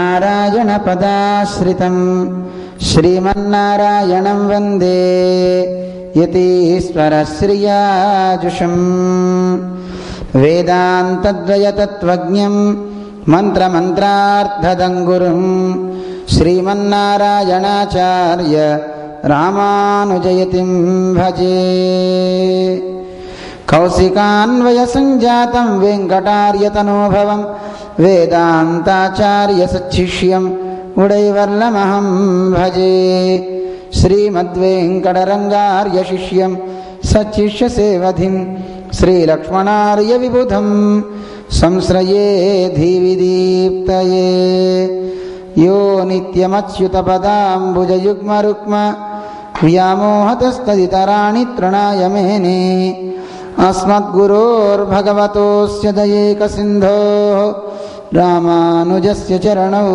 నారాయణ పదాశ్రితం శ్రీమన్నారాయణం వందే యతీశ్వర శ్రియాజుషం వేదాంతద్వయతత్వజ్ఞం మంత్రమంత్రార్థదం గురుం శ్రీమన్నారాయణాచార్య రామానుజయతిం భజే. కౌశికాన్వయ సంజాతం వెంకటార్యతనోభవం వేదాంతాచార్య సచ్చిష్యం ఉడైవర్లమహం భజే. శ్రీమద్వేంకటరంగార్య శిష్యం సచ్చిష్య సేవధిం శ్రీలక్ష్మణార్య విబుధం సంశ్రయే ధీవిదీప్తయే. యో నిత్యమచ్యుతపదాంబుజయుగ్మరుక్మ వ్యామోహతస్తదితరాణి తృణాయ మేనే. అస్మద్గురోర్భగవతోస్య దయేకసింధోః రామానుజస్య చరణౌ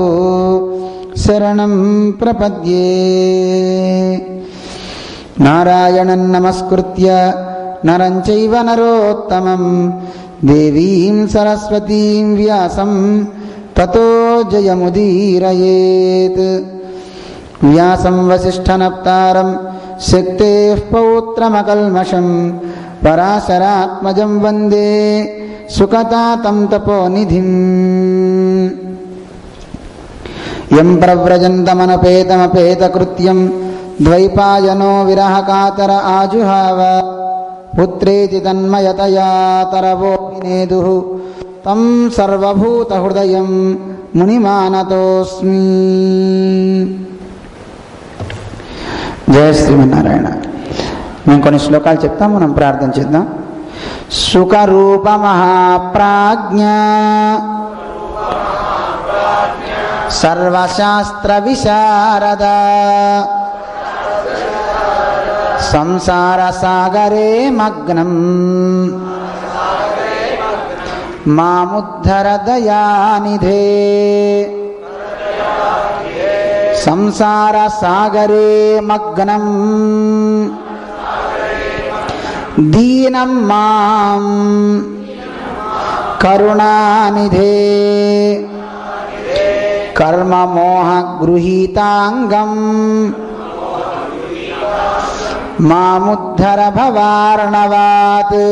శరణం ప్రపద్యే. నారాయణం నమస్కృత్య నరం చైవ నరోత్తమం దేవీం సరస్వతీం వ్యాసం తతో జయముదీరయేత్. వ్యాసం వసిష్ఠనప్తారం శక్తేః పౌత్రమకల్మషం పరాశరాత్మజం వందే సుఖతాతం తపోనిధిం. యం ప్రవ్రజంతమనపేతమపేతకృత్యం ద్వైపాయనో విరహకాతర ఆజుహావ పుత్రేతి తన్మయతయా తరవో వినేదుః తం సర్వభూతహృదయం మునిమానతోస్మి. జయ శ్రీమన్నారాయణ. మేము కొన్ని శ్లోకాలు చెప్తాం, మనం ప్రార్థన చేద్దాం. సుఖరూప మహాప్రాజ్ఞ సర్వశాస్త్ర విశారద సంసార సాగరే మగ్నం మాముద్ధర దయానిధే. సంసార సాగరే మగ్నం దీనం మాం కరుణానిధే. కర్మమోహ గృహీతాంగం మాముద్ధర భవార్ణవాత్.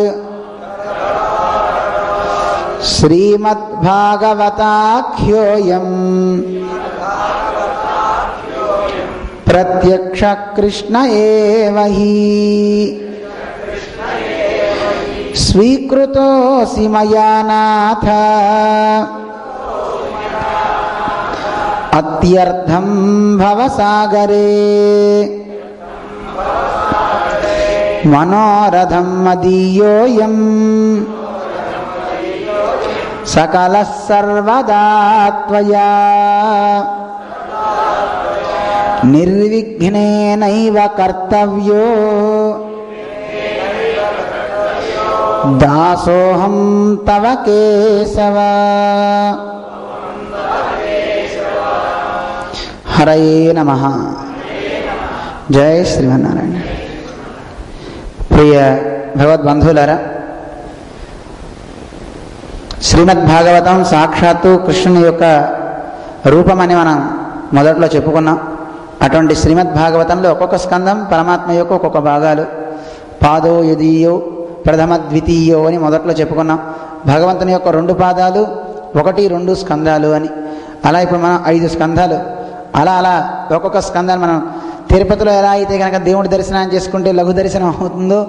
శ్రీమద్భాగవతాఖ్యోయం ప్రత్యక్ష కృష్ణ ఏవ హి స్వీకృతోసి మయా నాథ అత్యర్థం భవసాగరే. మనోరథం మదీయోయం సకలః సర్వదా త్వయా నిర్విఘ్నేనైవ కర్తవ్యో దాసోహం తవ కేశవ. హరయే నమః. జయ శ్రీమన్నారాయణ. ప్రియ భగవద్బంధువులారా, శ్రీమద్భాగవతం సాక్షాత్తు కృష్ణుని యొక్క రూపమని మనం మొదట్లో చెప్పుకున్నాం. అటువంటి శ్రీమద్భాగవతంలో ఒక్కొక్క స్కందం పరమాత్మ యొక్క ఒక్కొక్క భాగాలు. పాదో యదీయో ప్రథమ ద్వితీయో అని మొదట్లో చెప్పుకున్నాం. భగవంతుని యొక్క 2 పాదాలు 1, 2 స్కందాలు అని. అలా ఇప్పుడు మనం 5 స్కందాలు. అలా ఒక్కొక్క స్కందాన్ని మనం తిరుపతిలో ఎలా అయితే కనుక దేవుడి దర్శనం చేసుకుంటే లఘు దర్శనం అవుతుందో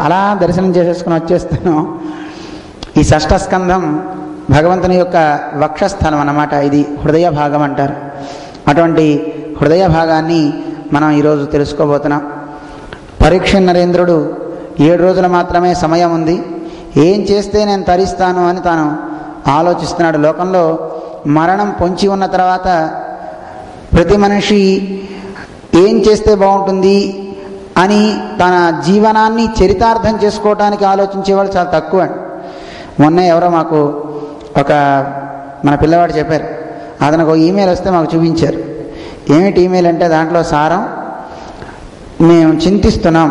అలా దర్శనం చేసేసుకుని వచ్చేస్తున్నాం. ఈ 6వ స్కందం భగవంతుని యొక్క వక్షస్థలం అన్నమాట. ఇది హృదయ భాగం అంటారు. అటువంటి హృదయ భాగాన్ని మనం ఈరోజు తెలుసుకోబోతున్నాం. పరీక్ష నరేంద్రుడు 7 రోజులు మాత్రమే సమయం ఉంది, ఏం చేస్తే నేను తరిస్తాను అని తాను ఆలోచిస్తున్నాడు. లోకంలో మరణం పొంచి ఉన్న తర్వాత ప్రతి మనిషి ఏం చేస్తే బాగుంటుంది అని తన జీవనాన్ని చరితార్థం చేసుకోవడానికి ఆలోచించేవాళ్ళు చాలా తక్కువ. మొన్న ఎవరో మాకు మన పిల్లవాడు చెప్పారు, అతనికి ఒక ఈమెయిల్ వస్తే మాకు చూపించారు. ఏమిటి ఈమెయిల్ అంటే దాంట్లో సారం, మేము చింతిస్తున్నాం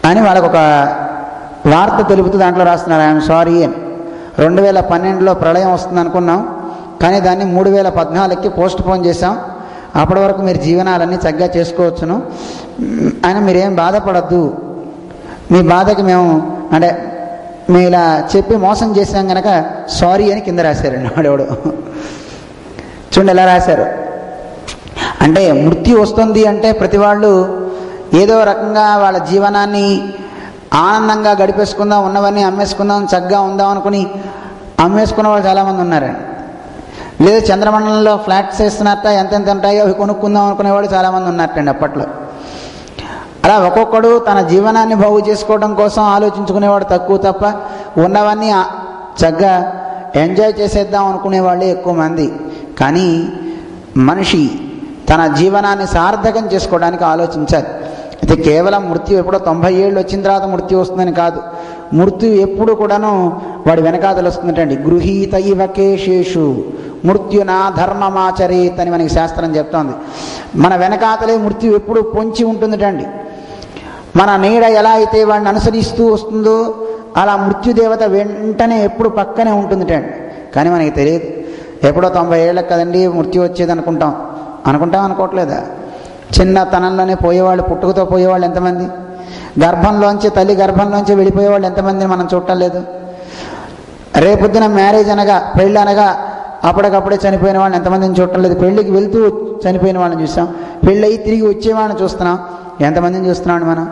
అని వాళ్ళకు ఒక వార్త తెలుపుతూ దాంట్లో రాస్తున్నారు ఐఎమ్ సారీ అని. 2012లో ప్రళయం వస్తుంది అనుకున్నాం, కానీ దాన్ని 2014కి పోస్ట్ పోన్ చేశాం. అప్పటి వరకు మీరు జీవనాలన్నీ చక్కగా చేసుకోవచ్చును, ఆయన మీరేం బాధపడద్దు, మీ బాధకి మేము అంటే మేము ఇలా చెప్పి మోసం చేసాం కనుక సారీ అని కింద రాశారండి వాడెవడు. చూడండి ఎలా రాశారు అంటే, మృత్యు వస్తుంది అంటే ప్రతి వాళ్ళు ఏదో రకంగా వాళ్ళ జీవనాన్ని ఆనందంగా గడిపేసుకుందాం, ఉన్నవన్నీ అమ్మేసుకుందాం, చక్కగా ఉందాం అనుకుని అమ్మేసుకున్న వాళ్ళు చాలామంది ఉన్నారండి. లేదా చంద్రమండలంలో ఫ్లాట్స్ వేస్తున్నట్ట ఎంతెంత ఉంటాయో అవి కొనుక్కుందాం అనుకునేవాడు చాలామంది ఉన్నట్టండి అప్పట్లో. అలా ఒక్కొక్కడు తన జీవనాన్ని బాగు చేసుకోవడం కోసం ఆలోచించుకునేవాడు తక్కువ తప్ప ఉన్నవన్నీ చక్కగా ఎంజాయ్ చేసేద్దాం అనుకునేవాళ్ళే ఎక్కువ మంది. కానీ మనిషి తన జీవనాన్ని సార్థకం చేసుకోవడానికి ఆలోచించాలి. అయితే కేవలం మృత్యు ఎప్పుడో 90 ఏళ్ళు వచ్చిన తర్వాత మృత్యు వస్తుందని కాదు, మృత్యు ఎప్పుడు కూడాను వాడి వెనకాతలు వస్తుందంటండి. గృహీత ఇవ కేశేషు మృత్యునా ధర్మమాచరేత్ అని మనకి శాస్త్రం చెప్తోంది. మన వెనకాతలే మృత్యు ఎప్పుడు పొంచి ఉంటుందటండి. మన నీడ ఎలా అయితే వాడిని అనుసరిస్తూ వస్తుందో అలా మృత్యుదేవత వెంటనే ఎప్పుడు పక్కనే ఉంటుందిటండి. కానీ మనకి తెలియదు. ఎప్పుడో 90 ఏళ్ళకి కదండి మృత్యు వచ్చేది అనుకుంటాం అనుకోవట్లేదా? చిన్నతనంలోనే పోయేవాళ్ళు, పుట్టుకతో పోయేవాళ్ళు ఎంతమంది, గర్భంలోంచి తల్లి గర్భంలోంచి వెళ్ళిపోయేవాళ్ళు ఎంతమందిని మనం చూడటం లేదు. రేపొద్దున మ్యారేజ్ అనగా పెళ్ళి అనగా అప్పటికప్పుడే చనిపోయిన వాళ్ళని ఎంతమందిని చూడటం లేదు. పెళ్ళికి వెళ్తూ చనిపోయిన వాళ్ళని చూస్తాం, పెళ్ళి అయ్యి తిరిగి వచ్చేవాళ్ళని చూస్తున్నాం, ఎంతమందిని చూస్తున్నాం మనం.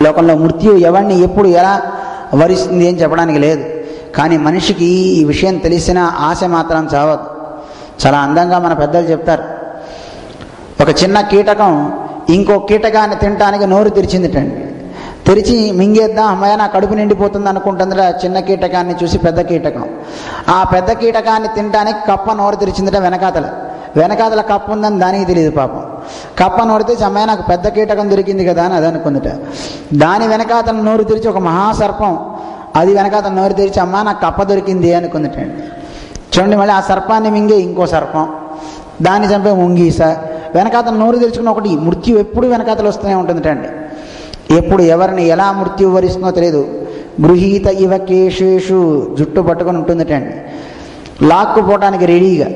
లోకంలో మృత్యు ఎవరిని ఎప్పుడు ఎలా వరిస్తుంది అని చెప్పడానికి లేదు. కానీ మనిషికి ఈ విషయం తెలిసిన ఆశ మాత్రం చావదు. చాలా అందంగా మన పెద్దలు చెప్తారు, ఒక చిన్న కీటకం ఇంకో కీటకాన్ని తినటానికి నోరు తెరిచిందిటండి. తెరిచి మింగేద్దాం అమ్మాయి నా కడుపు నిండిపోతుంది అనుకుంటుందిట చిన్న కీటకాన్ని చూసి పెద్ద కీటకం. ఆ పెద్ద కీటకాన్ని తినడానికి కప్ప నోరు తెరిచిందిట వెనకాతల కప్ప ఉందని దానికి తెలియదు పాపం. కప్ప నోరు తెరిచి అమ్మాయి నాకు పెద్ద కీటకం దొరికింది కదా అని అది అనుకుందిట. దాని వెనకాతల నోరు తెరిచి ఒక మహాసర్పం, అది వెనకాతల నోరు తెరిచి అమ్మ నాకు కప్ప దొరికింది అనుకుందిటండి. చూడండి, మళ్ళీ ఆ సర్పాన్ని మింగే ఇంకో సర్పం, దాన్ని చంపే ముంగీస, వెనకాతల నోరు తెరుచుకున్న ఒకటి. మృత్యు ఎప్పుడు వెనకాతలు వస్తూనే ఉంటుందిటండి. ఎప్పుడు ఎవరిని ఎలా మృత్యు వరిస్తుందో తెలియదు. గృహీత ఇవ కేశేషు జుట్టు పట్టుకొని ఉంటుందిటండి, లాక్కుపోవటానికి రెడీగా.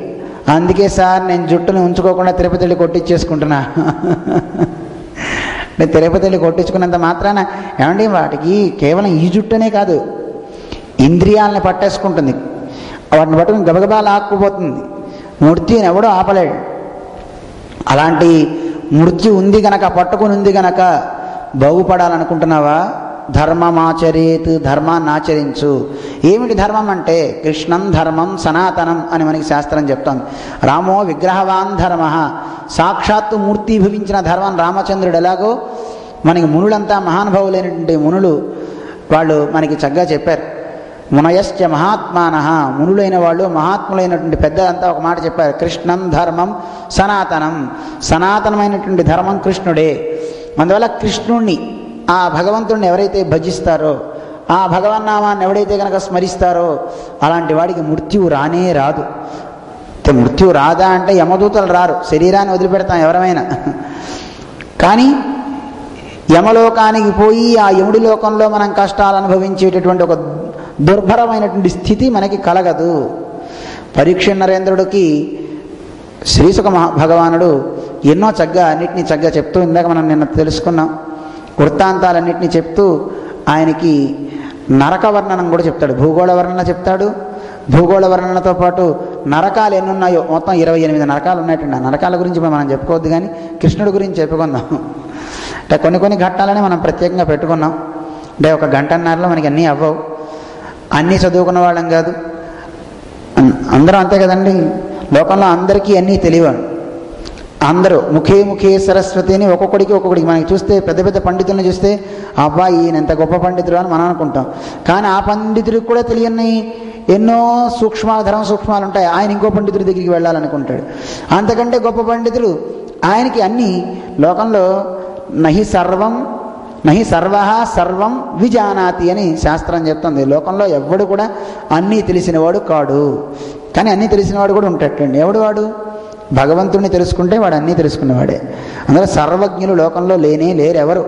అందుకే సార్ నేను జుట్టుని ఉంచుకోకుండా తిరుపతి వెళ్ళి కొట్టించేసుకుంటున్నా. నేను తిరుపతి వెళ్ళి కొట్టించుకున్నంత మాత్రాన ఏమండి వాటికి కేవలం ఈ జుట్టునే కాదు, ఇంద్రియాలని పట్టేసుకుంటుంది, వాటిని పట్టుకుని గబగబా లాక్కుపోతుంది. మృత్యుని ఎవడో ఆపలేడు. అలాంటి మృత్యు ఉంది గనక, పట్టుకుని ఉంది గనక బాగుపడాలనుకుంటున్నావా? ధర్మమాచరేత్, ధర్మాన్ని ఆచరించు. ఏమిటి ధర్మం అంటే కృష్ణం ధర్మం సనాతనం అని మనకి శాస్త్రం చెప్తోంది. రామో విగ్రహవాన్ ధర్మ, సాక్షాత్తు మూర్తిభవించిన ధర్మం రామచంద్రుడు ఎలాగో మనకి మునులంతా మహానుభావులైనటువంటి మునులు వాళ్ళు మనకి చక్కగా చెప్పారు. మునయశ్చ మహాత్మాన, మునులైన వాళ్ళు మహాత్ములైనటువంటి పెద్దలంతా ఒక మాట చెప్పారు, కృష్ణం ధర్మం సనాతనం, సనాతనమైనటువంటి ధర్మం కృష్ణుడే. అందువల్ల కృష్ణుణ్ణి, ఆ భగవంతుడిని ఎవరైతే భజిస్తారో, ఆ భగవన్నామాన్ని ఎవడైతే కనుక స్మరిస్తారో అలాంటి వాడికి మృత్యువు రానే రాదు. మృత్యువు రాదా అంటే యమదూతలు రారు, శరీరాన్ని వదిలిపెడతాం ఎవరమైనా. కానీ యమలోకానికి పోయి ఆ యముడి లోకంలో మనం కష్టాలు అనుభవించేటటువంటి ఒక దుర్భరమైనటువంటి స్థితి మనకి కలగదు. పరీక్ష నరేంద్రుడికి శ్రీసుఖ భగవానుడు ఎన్నో చక్కగా అన్నిటినీ చక్కగా చెప్తూ, ఇందాక మనం నిన్న తెలుసుకున్నాం, వృత్తాంతాలన్నింటినీ చెప్తూ ఆయనకి నరక వర్ణనం కూడా చెప్తాడు, భూగోళ వర్ణన చెప్తాడు. భూగోళ వర్ణనతో పాటు నరకాలు ఎన్నున్నాయో మొత్తం 28 నరకాలు ఉన్నాయటండి. ఆ నరకాల గురించి మనం చెప్పుకోవద్దు, కానీ కృష్ణుడి గురించి చెప్పుకుందాం. అంటే కొన్ని ఘట్టాలని మనం ప్రత్యేకంగా పెట్టుకున్నాం. అంటే ఒక గంటన్నరలో మనకి అన్నీ అవ్వవు, అన్నీ చదువుకున్న వాళ్ళం కాదు, అందరం అంతే కదండి. లోకంలో అందరికీ అన్నీ తెలియవు. అందరూ ముఖే సరస్వతి అని ఒక్కొక్కడికి మనకి చూస్తే పెద్ద పెద్ద పండితులను చూస్తే అబ్బా ఈయన ఎంత గొప్ప పండితుడు అని మనం అనుకుంటాం. కానీ ఆ పండితుడికి కూడా తెలియని ఎన్నో సూక్ష్మాలు ఉంటాయి. ఆయన ఇంకో పండితుడి దగ్గరికి వెళ్ళాలనుకుంటాడు, అంతకంటే గొప్ప పండితుడు. ఆయనకి అన్నీ లోకంలో నహి సర్వం విజానాతి అని శాస్త్రం చెప్తుంది. లోకంలో ఎవడు కూడా అన్నీ తెలిసినవాడు కాడు, కానీ అన్నీ తెలిసినవాడు కూడా ఉంటాడండి. ఎవడు వాడు? భగవంతుడిని తెలుసుకుంటే వాడు అన్నీ తెలుసుకున్నవాడే. అందులో సర్వజ్ఞులు లోకంలో లేరు ఎవరు.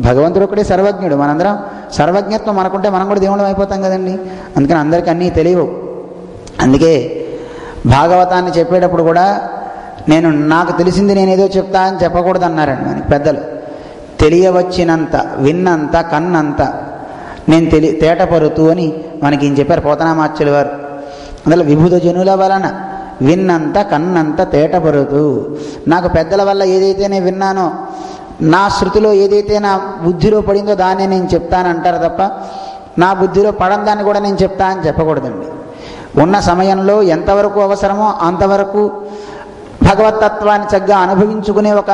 భగవంతుడు ఒకటే సర్వజ్ఞుడు. మనందరం సర్వజ్ఞత్వం మనకుంటే మనం కూడా దేవుళ్ళం అయిపోతాం కదండి. అందుకని అందరికీ అన్నీ తెలియవు. అందుకే భాగవతాన్ని చెప్పేటప్పుడు కూడా నాకు తెలిసింది నేనేదో చెప్తా అని చెప్పకూడదు అన్నారండి మనకి పెద్దలు. తెలియవచ్చినంత, విన్నంత, కన్నంత నేను తేటపరుతూ అని మనకి ఈయన చెప్పారు పోతనామాచ్యుల వారు. అందులో విభుధ జనుల వలన విన్నంత, కన్నంత, తేటపరుతూ. నాకు పెద్దల వల్ల ఏదైతే నేను విన్నానో, నా శృతిలో ఏదైతే నా బుద్ధిలో పడిందో దాన్నే నేను చెప్తానంటారు తప్ప నా బుద్ధిలో పడని దాన్ని కూడా నేను చెప్తా అని చెప్పకూడదండి. ఉన్న సమయంలో ఎంతవరకు అవసరమో అంతవరకు భగవతత్వాన్ని చక్కగా అనుభవించుకునే ఒక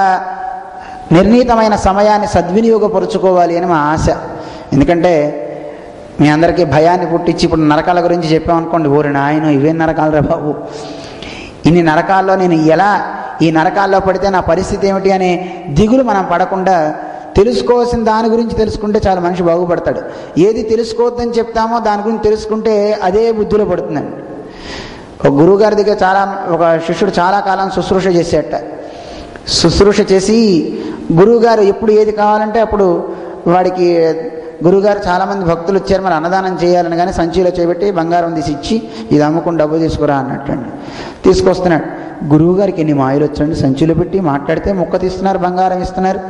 నిర్ణీతమైన సమయాన్ని సద్వినియోగపరుచుకోవాలి అని మా ఆశ. ఎందుకంటే మీ అందరికీ భయాన్ని పుట్టించి ఇప్పుడు నరకాల గురించి చెప్పామనుకోండి, ఓరి నాయన ఇవేం నరకాలు రా బాబు, ఇన్ని నరకాల్లో నేను ఎలా ఈ నరకాల్లో పడితే నా పరిస్థితి ఏమిటి అనే దిగులు మనం పడకుండా తెలుసుకోవాల్సిన దాని గురించి తెలుసుకుంటే చాలా మనిషి బాగుపడతాడు. ఏది తెలుసుకోవద్దని చెప్తామో దాని గురించి తెలుసుకుంటే అదే బుద్ధిలో పడుతుందండి. ఒక గురువుగారి దగ్గర ఒక శిష్యుడు చాలా కాలం శుశ్రూష చేసేట. శుశ్రూష చేసి గురువుగారు ఎప్పుడు ఏది కావాలంటే అప్పుడు వాడికి గురువుగారు చాలామంది భక్తులు వచ్చారు, మరి అన్నదానం చేయాలని కానీ సంచిలో చేపెట్టి బంగారం తీసి ఇచ్చి ఇది అమ్ముకుని డబ్బు తీసుకురా అన్నట్టండి. తీసుకొస్తున్నాడు. గురువుగారికి ఎన్ని మాయలు వచ్చండి, సంచిలో పెట్టి మాట్లాడితే ముక్క తీస్తున్నారు, బంగారం ఇస్తున్నారు.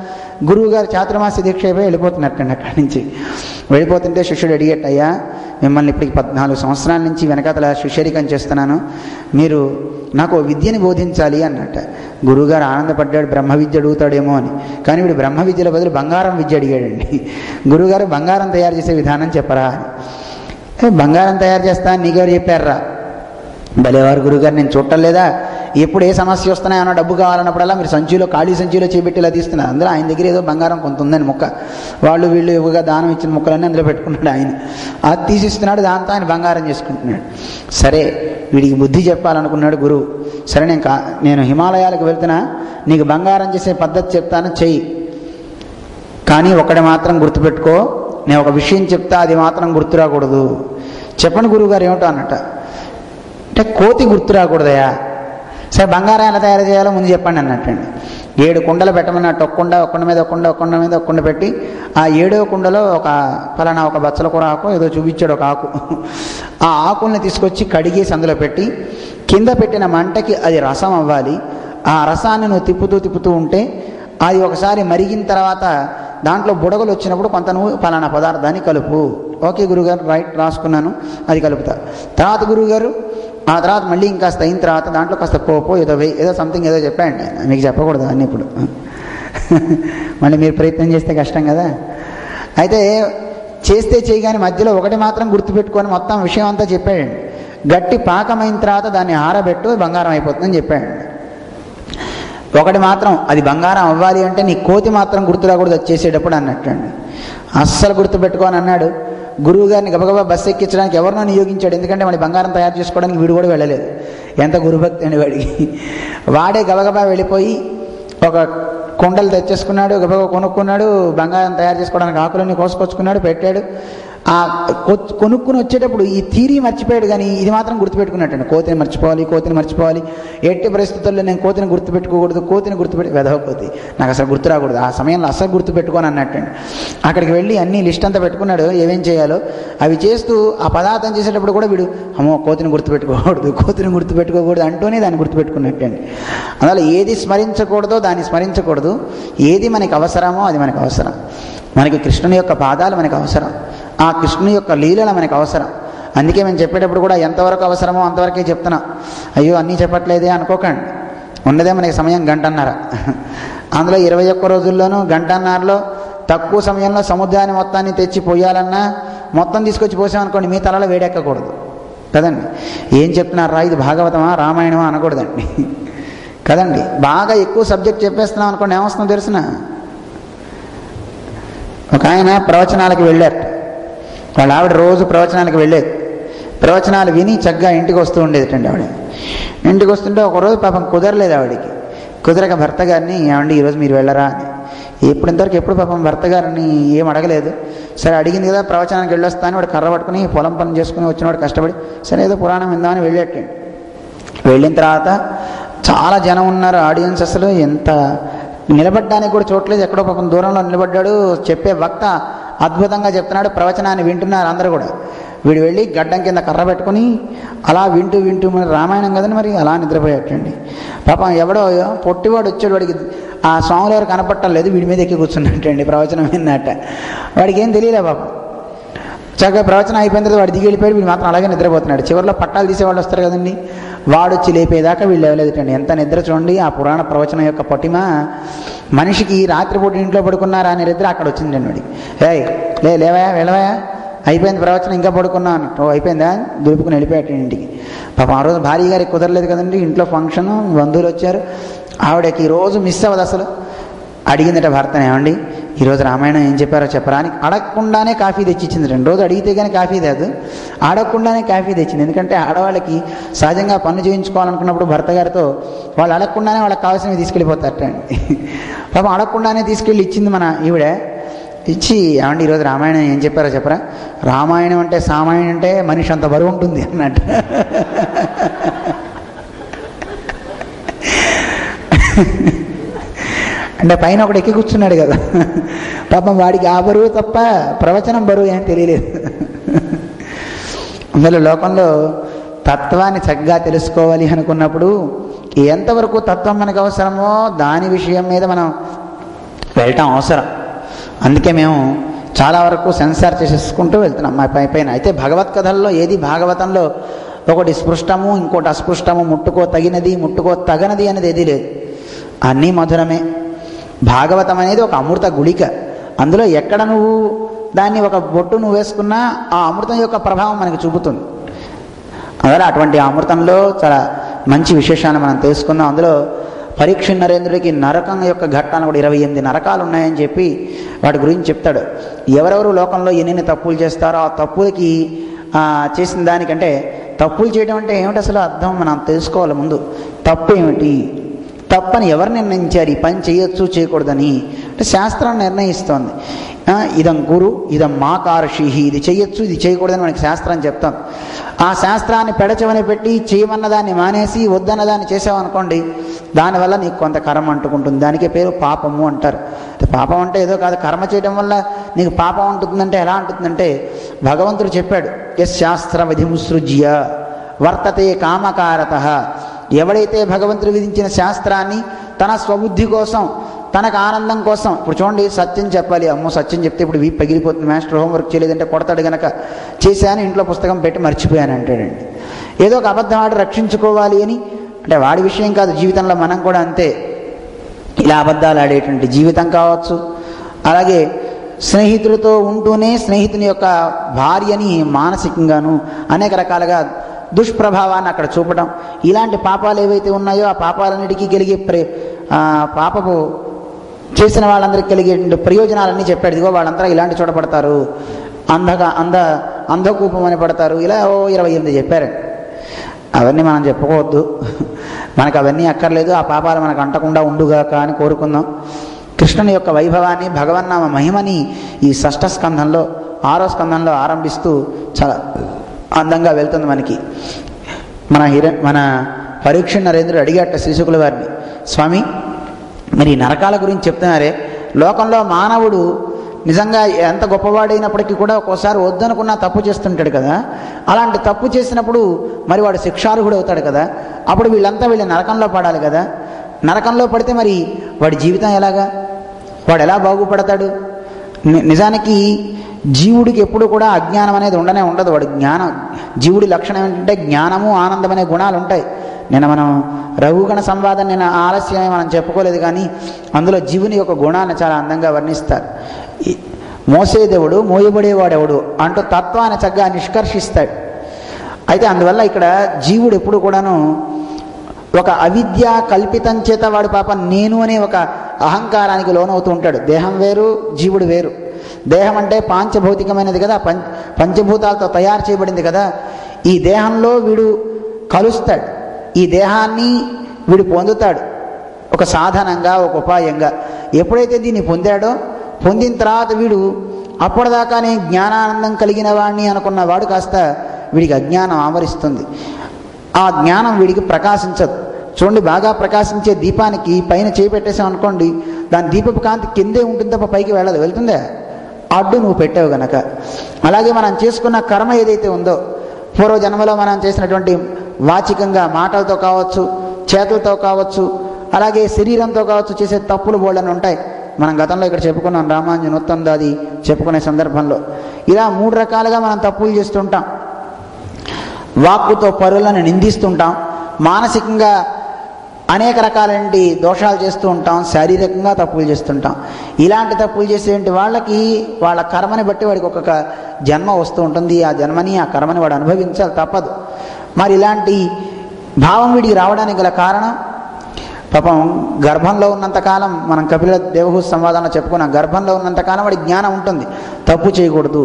గురువుగారు చాతుర్మాస్య దీక్ష అయిపోయి వెళ్ళిపోతున్నట్టండి. అక్కడి నుంచి వెళ్ళిపోతుంటే శిష్యుడు అడిగేట, అయ్యా మిమ్మల్ని ఇప్పటికి 14 సంవత్సరాల నుంచి వెనకాతల శిష్యరికం చేస్తున్నాను, మీరు నాకు విద్యని బోధించాలి అన్నట్ట. గురువుగారు ఆనందపడ్డాడు, బ్రహ్మ విద్య అడుగుతాడేమో అని. కానీ వీడు బ్రహ్మ విద్యల బదులు బంగారం విద్య అడిగాడండి. గురువుగారు బంగారం తయారు చేసే విధానం చెప్పరా అని. బంగారం తయారు చేస్తా అని నీకెవరు చెప్పారా? భలేవారు గురువుగారు, నేను చూడటం లేదా, ఎప్పుడు ఏ సమస్య వస్తున్నాయో డబ్బు కావాలన్నప్పుడల్లా మీరు సంచిలో ఖాళీ సంచిలో చేపెట్టి ఇలా తీస్తున్నారు. అందులో ఆయన దగ్గర ఏదో బంగారం కొంత ఉందని ముక్క, వాళ్ళు వీళ్ళు ఇవ్వగా దానం ఇచ్చిన ముక్కలన్నీ అందులో పెట్టుకున్నాడు ఆయన. అది తీసిస్తున్నాడు, దాంతో ఆయన బంగారం చేసుకుంటున్నాడు. సరే వీడికి బుద్ధి చెప్పాలనుకున్నాడు గురువు. సరే నేను హిమాలయాలకు వెళ్తున్నా, నీకు బంగారం చేసే పద్ధతి చెప్తాను, చెయ్యి, కానీ ఒకటి మాత్రం గుర్తుపెట్టుకో, నేను ఒక విషయం చెప్తా అది మాత్రం గుర్తు రాకూడదు. చెప్పండి గురువుగారు ఏమిటో అన్నట్ట. అంటే కోతి గుర్తు రాకూడదయా. సరే బంగారం ఎలా తయారు చేయాలో ముందు చెప్పండి అన్నట్టండి. 7 కుండలు పెట్టమన్నట్టు, ఒక్కొండ మీద ఒక్కొండ పెట్టి ఆ 7వ కుండలో పలానా ఒక బచ్చల కూర ఆకు ఏదో చూపించాడు, ఒక ఆకు. ఆ ఆకుల్ని తీసుకొచ్చి కడిగేసి అందులో పెట్టి కింద పెట్టిన మంటకి అది రసం అవ్వాలి. ఆ రసాన్ని నువ్వు తిప్పుతూ ఉంటే అది ఒకసారి మరిగిన తర్వాత దాంట్లో బుడగలు వచ్చినప్పుడు కొంత నువ్వు పలానా పదార్థాన్ని కలుపు. ఓకే గురువుగారు, రైట్, రాసుకున్నాను, అది కలుపుతా. తర్వాత గురువుగారు ఆ తర్వాత మళ్ళీ ఇంకాస్త అయిన తర్వాత దాంట్లో కాస్త పోపో ఏదో సంథింగ్ ఏదో చెప్పాయండి ఆయన. మీకు చెప్పకూడదు అన్నీ ఇప్పుడు, మళ్ళీ మీరు ప్రయత్నం చేస్తే కష్టం కదా. అయితే చేస్తే చేయగానే మధ్యలో ఒకటి మాత్రం గుర్తుపెట్టుకొని మొత్తం విషయం అంతా చెప్పాడండి. గట్టి పాకమైన తర్వాత దాన్ని ఆరబెట్టు, బంగారం అయిపోతుందని చెప్పాడండి. ఒకటి మాత్రం అది బంగారం అవ్వాలి అంటే నీ కోతి మాత్రం గుర్తు రాకూడదు అది చేసేటప్పుడు అన్నట్టండి. అస్సలు గుర్తుపెట్టుకోని అన్నాడు. గురువు గారిని గబగబా బస్సు ఎక్కించడానికి ఎవరినో నియోగించాడు. ఎందుకంటే వాడి బంగారం తయారు చేసుకోవడానికి వీడు కూడా వెళ్ళలేదు. ఎంత గురుభక్తి అండి వాడికి. వాడే గబగబా వెళ్ళిపోయి ఒక కుండలు తెచ్చేసుకున్నాడు, గబగబా కొనుక్కున్నాడు, బంగారం తయారు చేసుకోవడానికి ఆకులన్నీ కోసుకొచ్చుకున్నాడు, పెట్టాడు. ఆ కొనుక్కుని వచ్చేటప్పుడు ఈ థీరీ మర్చిపోయాడు, కానీ ఇది మాత్రం గుర్తుపెట్టుకున్నట్టండి. కోతిని మర్చిపోవాలి, ఎట్టి పరిస్థితుల్లో నేను కోతిని గుర్తుపెట్టి వెధవ కోతి నాకు అసలు గుర్తు రాకూడదు, ఆ సమయంలో అసలు గుర్తుపెట్టుకోని అన్నట్టండి. అక్కడికి వెళ్ళి అన్ని లిస్ట్ అంతా పెట్టుకున్నాడు, ఏమేం చేయాలో అవి చేస్తూ ఆ పదార్థం చేసేటప్పుడు కూడా వీడు అమ్మో కోతిని గుర్తుపెట్టుకోకూడదు అంటూనే దాన్ని గుర్తుపెట్టుకున్నట్టండి. అందువల్ల ఏది స్మరించకూడదో దాన్ని స్మరించకూడదు, ఏది మనకి అవసరమో అది మనకు అవసరం. మనకి కృష్ణుని యొక్క పాదాలు మనకు అవసరం, ఆ కృష్ణుని యొక్క లీలలు మనకు అవసరం. అందుకే మేము చెప్పేటప్పుడు కూడా ఎంతవరకు అవసరమో అంతవరకే చెప్తున్నాం. అయ్యో అన్నీ చెప్పట్లేదే అనుకోకండి. ఉన్నదే మనకి సమయం 1 గంటన్నర. అందులో 21 రోజుల్లోనూ 1 గంటన్నరలో తక్కువ సమయంలో సముద్రాన్ని మొత్తాన్ని తెచ్చి పోయాలన్నా మొత్తం తీసుకొచ్చి పోసామనుకోండి, మీ తలలో వేడెక్కకూడదు కదండి. ఏం చెప్తున్నారా, ఇది భాగవతమా రామాయణమా అనకూడదండి కదండి. బాగా ఎక్కువ సబ్జెక్ట్ చెప్పేస్తున్నాం అనుకోండి, ఏమొస్తుందో తెలిసిన. ఒక ఆయన ప్రవచనాలకు వెళ్ళారు. వాళ్ళ ఆవిడ రోజు ప్రవచనాలకు వెళ్ళేది. ప్రవచనాలు విని చక్కగా ఇంటికి వస్తూ ఉండేదండి ఆవిడ. ఇంటికి వస్తుంటే ఒకరోజు పాపం కుదరలేదు ఆవిడికి. కుదరక భర్త గారిని, ఏమండి ఈరోజు మీరు వెళ్ళరా అని. ఎప్పుడు పాపం భర్త గారిని ఏం అడగలేదు. సరే అడిగింది కదా ప్రవచనానికి వెళ్ళొస్తాను, వాడు కర్ర పట్టుకుని పొలం పని చేసుకుని వచ్చినవాడు కష్టపడి సరే ఏదో పురాణం విందామని వెళ్ళేటండి. వెళ్ళిన తర్వాత చాలా జనం ఉన్నారు, ఆడియన్స్ అసలు ఎంత నిలబడ్డానికి కూడా చూడలేదు. ఎక్కడో పాపం దూరంలో నిలబడ్డాడు. చెప్పే వక్త అద్భుతంగా చెప్తున్నాడు, ప్రవచనాన్ని వింటున్నారు అందరూ కూడా. వీడు వెళ్ళి గడ్డం కింద కర్ర పెట్టుకుని అలా వింటూ వింటూ మరి రామాయణం కదండి, మరి అలా నిద్రపోయేటండి. పాపం ఎవడో పొట్టివాడు వచ్చాడు, వాడికి ఆ స్వాములు ఎవరు కనపట్టం లేదు, వీడి మీద ఎక్కి కూర్చున్నట్టండి ప్రవచనం విన్నట్ట. వాడికి ఏం తెలియలే పాపం. చక్కగా ప్రవచనం అయిపోయిన తర్వాత వాడు దిగి వెళ్ళిపోయాడు, వీడు మాత్రం అలాగే నిద్రపోతున్నాడు. చివరిలో పట్టాలు తీసేవాళ్ళు వస్తారు కదండి, వాడు వచ్చి లేపేదాకా వీళ్ళు లేవలేదుటండి. ఎంత నిద్ర చూడండి. ఆ పురాణ ప్రవచనం యొక్క పటిమ మనిషికి రాత్రిపూట ఇంట్లో పడుకున్నారా అనే నిద్ర అక్కడ వచ్చిందండి వాడికి. ఏయ్ లేవయా వెళ్ళవయా, అయిపోయింది ప్రవచనం, ఇంకా పడుకున్నా అన్నట్టు. అయిపోయిందా, దులుపుకుని వెళ్ళిపోయాడు ఇంటికి. పాపం ఆ రోజు భార్య గారికి కుదరలేదు కదండి, ఇంట్లో ఫంక్షను, బంధువులు వచ్చారు. ఆవిడకి ఈరోజు మిస్ అవ్వదు అసలు. అడిగిందట భర్తను, ఏమండి ఈరోజు రామాయణం ఏం చెప్పారో చెప్పరా అని. అడగకుండానే కాఫీ తెచ్చిచ్చింది. 2 రోజులు అడిగితే కానీ కాఫీ తేదు, అడగకుండానే కాఫీ తెచ్చింది. ఎందుకంటే ఆడవాళ్ళకి సహజంగా పనులు చేయించుకోవాలనుకున్నప్పుడు భర్త గారితో వాళ్ళు అడగకుండానే వాళ్ళకి కావాల్సినవి తీసుకెళ్ళిపోతారటండి. పాపం అడగకుండానే తీసుకెళ్ళి ఇచ్చింది మన ఈవిడ. ఇచ్చి, ఏమండి ఈరోజు రామాయణం ఏం చెప్పారో చెప్పరా. రామాయణం అంటే సామాయణం అంటే మనిషి అంత బరువు ఉంటుంది అన్నట్టు. అంటే పైన ఒకడు ఎక్కి కూర్చున్నాడు కదా, పాపం వాడికి ఆ బరువు తప్ప ప్రవచనం బరువు ఏం తెలియలేదు. అందులో లోకంలో తత్వాన్ని చక్కగా తెలుసుకోవాలి అనుకున్నప్పుడు ఎంతవరకు తత్వం మనకు అవసరమో దాని విషయం మీద మనం వెళ్ళటం అవసరం. అందుకే మేము చాలా వరకు సెన్సార్ చేసేసుకుంటూ వెళ్తున్నాం మా పైన. అయితే భగవత్ కథల్లో ఏది భాగవతంలో ఒకటి స్పృష్టము ఇంకోటి అస్పృష్టము, ముట్టుకో తగినది ముట్టుకో తగనది అనేది ఏదీ లేదు, అన్నీ మధురమే. భాగవతం అనేది ఒక అమృత గుళిక. అందులో ఎక్కడ నువ్వు దాన్ని ఒక బొట్టు నువ్వు వేసుకున్నా ఆ అమృతం యొక్క ప్రభావం మనకి చూపుతుంది. అందువల్ల అటువంటి అమృతంలో చాలా మంచి విశేషాన్ని మనం తెలుసుకుందాం. అందులో పరీక్ష నరేంద్రుడికి నరకం యొక్క ఘట్టాలు కూడా 28 నరకాలు ఉన్నాయని చెప్పి వాటి గురించి చెప్తాడు. ఎవరెవరు లోకంలో ఎన్ని తప్పులు చేస్తారో ఆ తప్పులకి చేసిన దానికంటే, తప్పులు చేయడం అంటే ఏమిటి అసలు అర్థం మనం తెలుసుకోవాలి ముందు. తప్పు ఏమిటి, తప్పని ఎవరు నిర్ణయించారు, ఈ పని చేయొచ్చు చేయకూడదని అంటే శాస్త్రం నిర్ణయిస్తోంది. ఇదం గురు ఇదం మా కార్షిహి, ఇది చేయొచ్చు ఇది చేయకూడదని మనకి శాస్త్రం చెప్తాం. ఆ శాస్త్రాన్ని పెడచెవని పెట్టి చేయమన్న దాన్ని మానేసి వద్దన్న దాన్ని చేసావనుకోండి, దానివల్ల నీకు కొంత కర్మ అంటుకుంటుంది. దానికే పేరు పాపము అంటారు. పాపం అంటే ఏదో కాదు, కర్మ చేయడం వల్ల నీకు పాపం ఉంటుందంటే ఎలా ఉంటుందంటే భగవంతుడు చెప్పాడు, యస్ శాస్త్ర విధిముసృజ్య వర్తతే కామకారత. ఎవడైతే భగవంతుడు విధించిన శాస్త్రాన్ని తన స్వబుద్ధి కోసం, తనకు ఆనందం కోసం, ఇప్పుడు చూడండి సత్యం చెప్పాలి, అమ్మో సత్యం చెప్తే ఇప్పుడు వీపు పగిలిపోతుంది, మాస్టర్ హోంవర్క్ చేయలేదంటే కొడతాడు గనక చేశాను, ఇంట్లో పుస్తకం పెట్టి మర్చిపోయాను అంటాడండి. ఏదో ఒక అబద్ధం ఆడి రక్షించుకోవాలి అని, అంటే వాడి విషయం కాదు, జీవితంలో మనం కూడా అంతే. ఇలా అబద్ధాలు ఆడేటువంటి జీవితం కావచ్చు. అలాగే స్నేహితులతో ఉంటూనే స్నేహితుని యొక్క భార్యని మానసికంగాను అనేక రకాలుగా దుష్ప్రభావాన్ని అక్కడ చూపడం, ఇలాంటి పాపాలు ఏవైతే ఉన్నాయో ఆ పాపాలన్నిటికీ కలిగే పాపపు చేసిన వాళ్ళందరికీ కలిగే ప్రయోజనాలన్నీ చెప్పాడు. ఇదిగో వాళ్ళంతా ఇలాంటి చోట పడతారు, అంధకూపం అని పడతారు, ఇలా 28 చెప్పారు. అవన్నీ మనం చెప్పుకోవద్దు, మనకు అవన్నీ అక్కర్లేదు. ఆ పాపాలు మనకు అంటకుండా ఉండుగాక అని కోరుకుందాం. కృష్ణుని యొక్క వైభవాన్ని, భగవన్నామ మహిమని ఈ 6వ స్కంధంలో 6వ స్కంధంలో ఆరంభిస్తూ చాలా అందంగా వెళ్తుంది మనకి. మన పరీక్ష నరేంద్రుడు అడిగాట శ్రీశుకుల వారిని, స్వామి మరి నరకాల గురించి చెప్తున్నారే, లోకంలో మానవుడు నిజంగా ఎంత గొప్పవాడైనప్పటికీ కూడా ఒక్కోసారి వద్దనుకున్నా తప్పు చేస్తుంటాడు కదా, అలాంటి తప్పు చేసినప్పుడు మరి వాడు శిక్షార్హుడు అవుతాడు కదా, అప్పుడు వీళ్ళంతా వీళ్ళ నరకంలో పడాలి కదా, నరకంలో పడితే మరి వాడి జీవితం ఎలాగా, వాడు ఎలా బాగుపడతాడు? నిజానికి జీవుడికి ఎప్పుడు కూడా అజ్ఞానం అనేది ఉండదు. వాడు జీవుడి లక్షణం ఏంటంటే జ్ఞానము ఆనందం అనే గుణాలు ఉంటాయి. మనం రఘుగణ సంవాదం ఆలస్యమే మనం చెప్పుకోలేదు, కానీ అందులో జీవుని యొక్క గుణాన్ని చాలా అందంగా వర్ణిస్తారు. మోసేదేవుడు మోయబడేవాడెవడు అంటూ తత్వాన్ని చక్కగా నిష్కర్షిస్తాడు. అయితే అందువల్ల ఇక్కడ జీవుడు ఎప్పుడు కూడాను ఒక అవిద్య కల్పితం చేత వాడు పాప నేను అనే ఒక అహంకారానికి లోనవుతూ ఉంటాడు. దేహం వేరు, జీవుడు వేరు. దేహం అంటే పాంచభౌతికమైనది కదా, పంచభూతాలతో తయారు చేయబడింది కదా. ఈ దేహంలో వీడు కలుస్తాడు, ఈ దేహాన్ని వీడు పొందుతాడు ఒక సాధనంగా, ఒక ఉపాయంగా. ఎప్పుడైతే దీన్ని పొందిన తర్వాత వీడు అప్పటిదాకానే జ్ఞానానందం కలిగిన వాడిని అనుకున్న వాడు కాస్త వీడికి అజ్ఞానం ఆవరిస్తుంది. ఆ జ్ఞానం వీడికి ప్రకాశించదు. చూడండి, బాగా ప్రకాశించే దీపానికి పైన చేయి పెట్టేసాం అనుకోండి, దాని దీపపు కాంతి కిందే ఉంటుంది తప్ప పైకి వెళ్తుందా? అడ్డు నువ్వు పెట్టావు గనక. అలాగే మనం చేసుకున్న కర్మ ఏదైతే ఉందో, పూర్వజన్మలో మనం చేసినటువంటి వాచికంగా మాటలతో కావచ్చు, చేతులతో కావచ్చు, అలాగే శరీరంతో కావచ్చు చేసే తప్పులు బోళ్ళని ఉంటాయి. మనం గతంలో ఇక్కడ చెప్పుకున్నాం, రామానుజన్ ఉత్తందాది చెప్పుకునే సందర్భంలో. ఇలా 3 రకాలుగా మనం తప్పులు చేస్తుంటాం. వాక్కుతో పరులను నిందిస్తుంటాం, మానసికంగా అనేక రకాలంటి దోషాలు చేస్తూ ఉంటాం, శారీరకంగా తప్పులు చేస్తుంటాం. ఇలాంటి తప్పులు చేసేటువంటి వాళ్ళకి వాళ్ళ కర్మని బట్టి వాడికి ఒక్కొక్క జన్మ వస్తూ ఉంటుంది. ఆ జన్మని, ఆ కర్మని వాడు అనుభవించాలి, తప్పదు. మరి ఇలాంటి భావం వీడికి రావడానికి గల కారణం, పాపం గర్భంలో ఉన్నంతకాలం, మనం కపిల దేవహూతి సంవాదంలో చెప్పుకున్నాం, గర్భంలో ఉన్నంతకాలం వాడికి జ్ఞానం ఉంటుంది, తప్పు చేయకూడదు.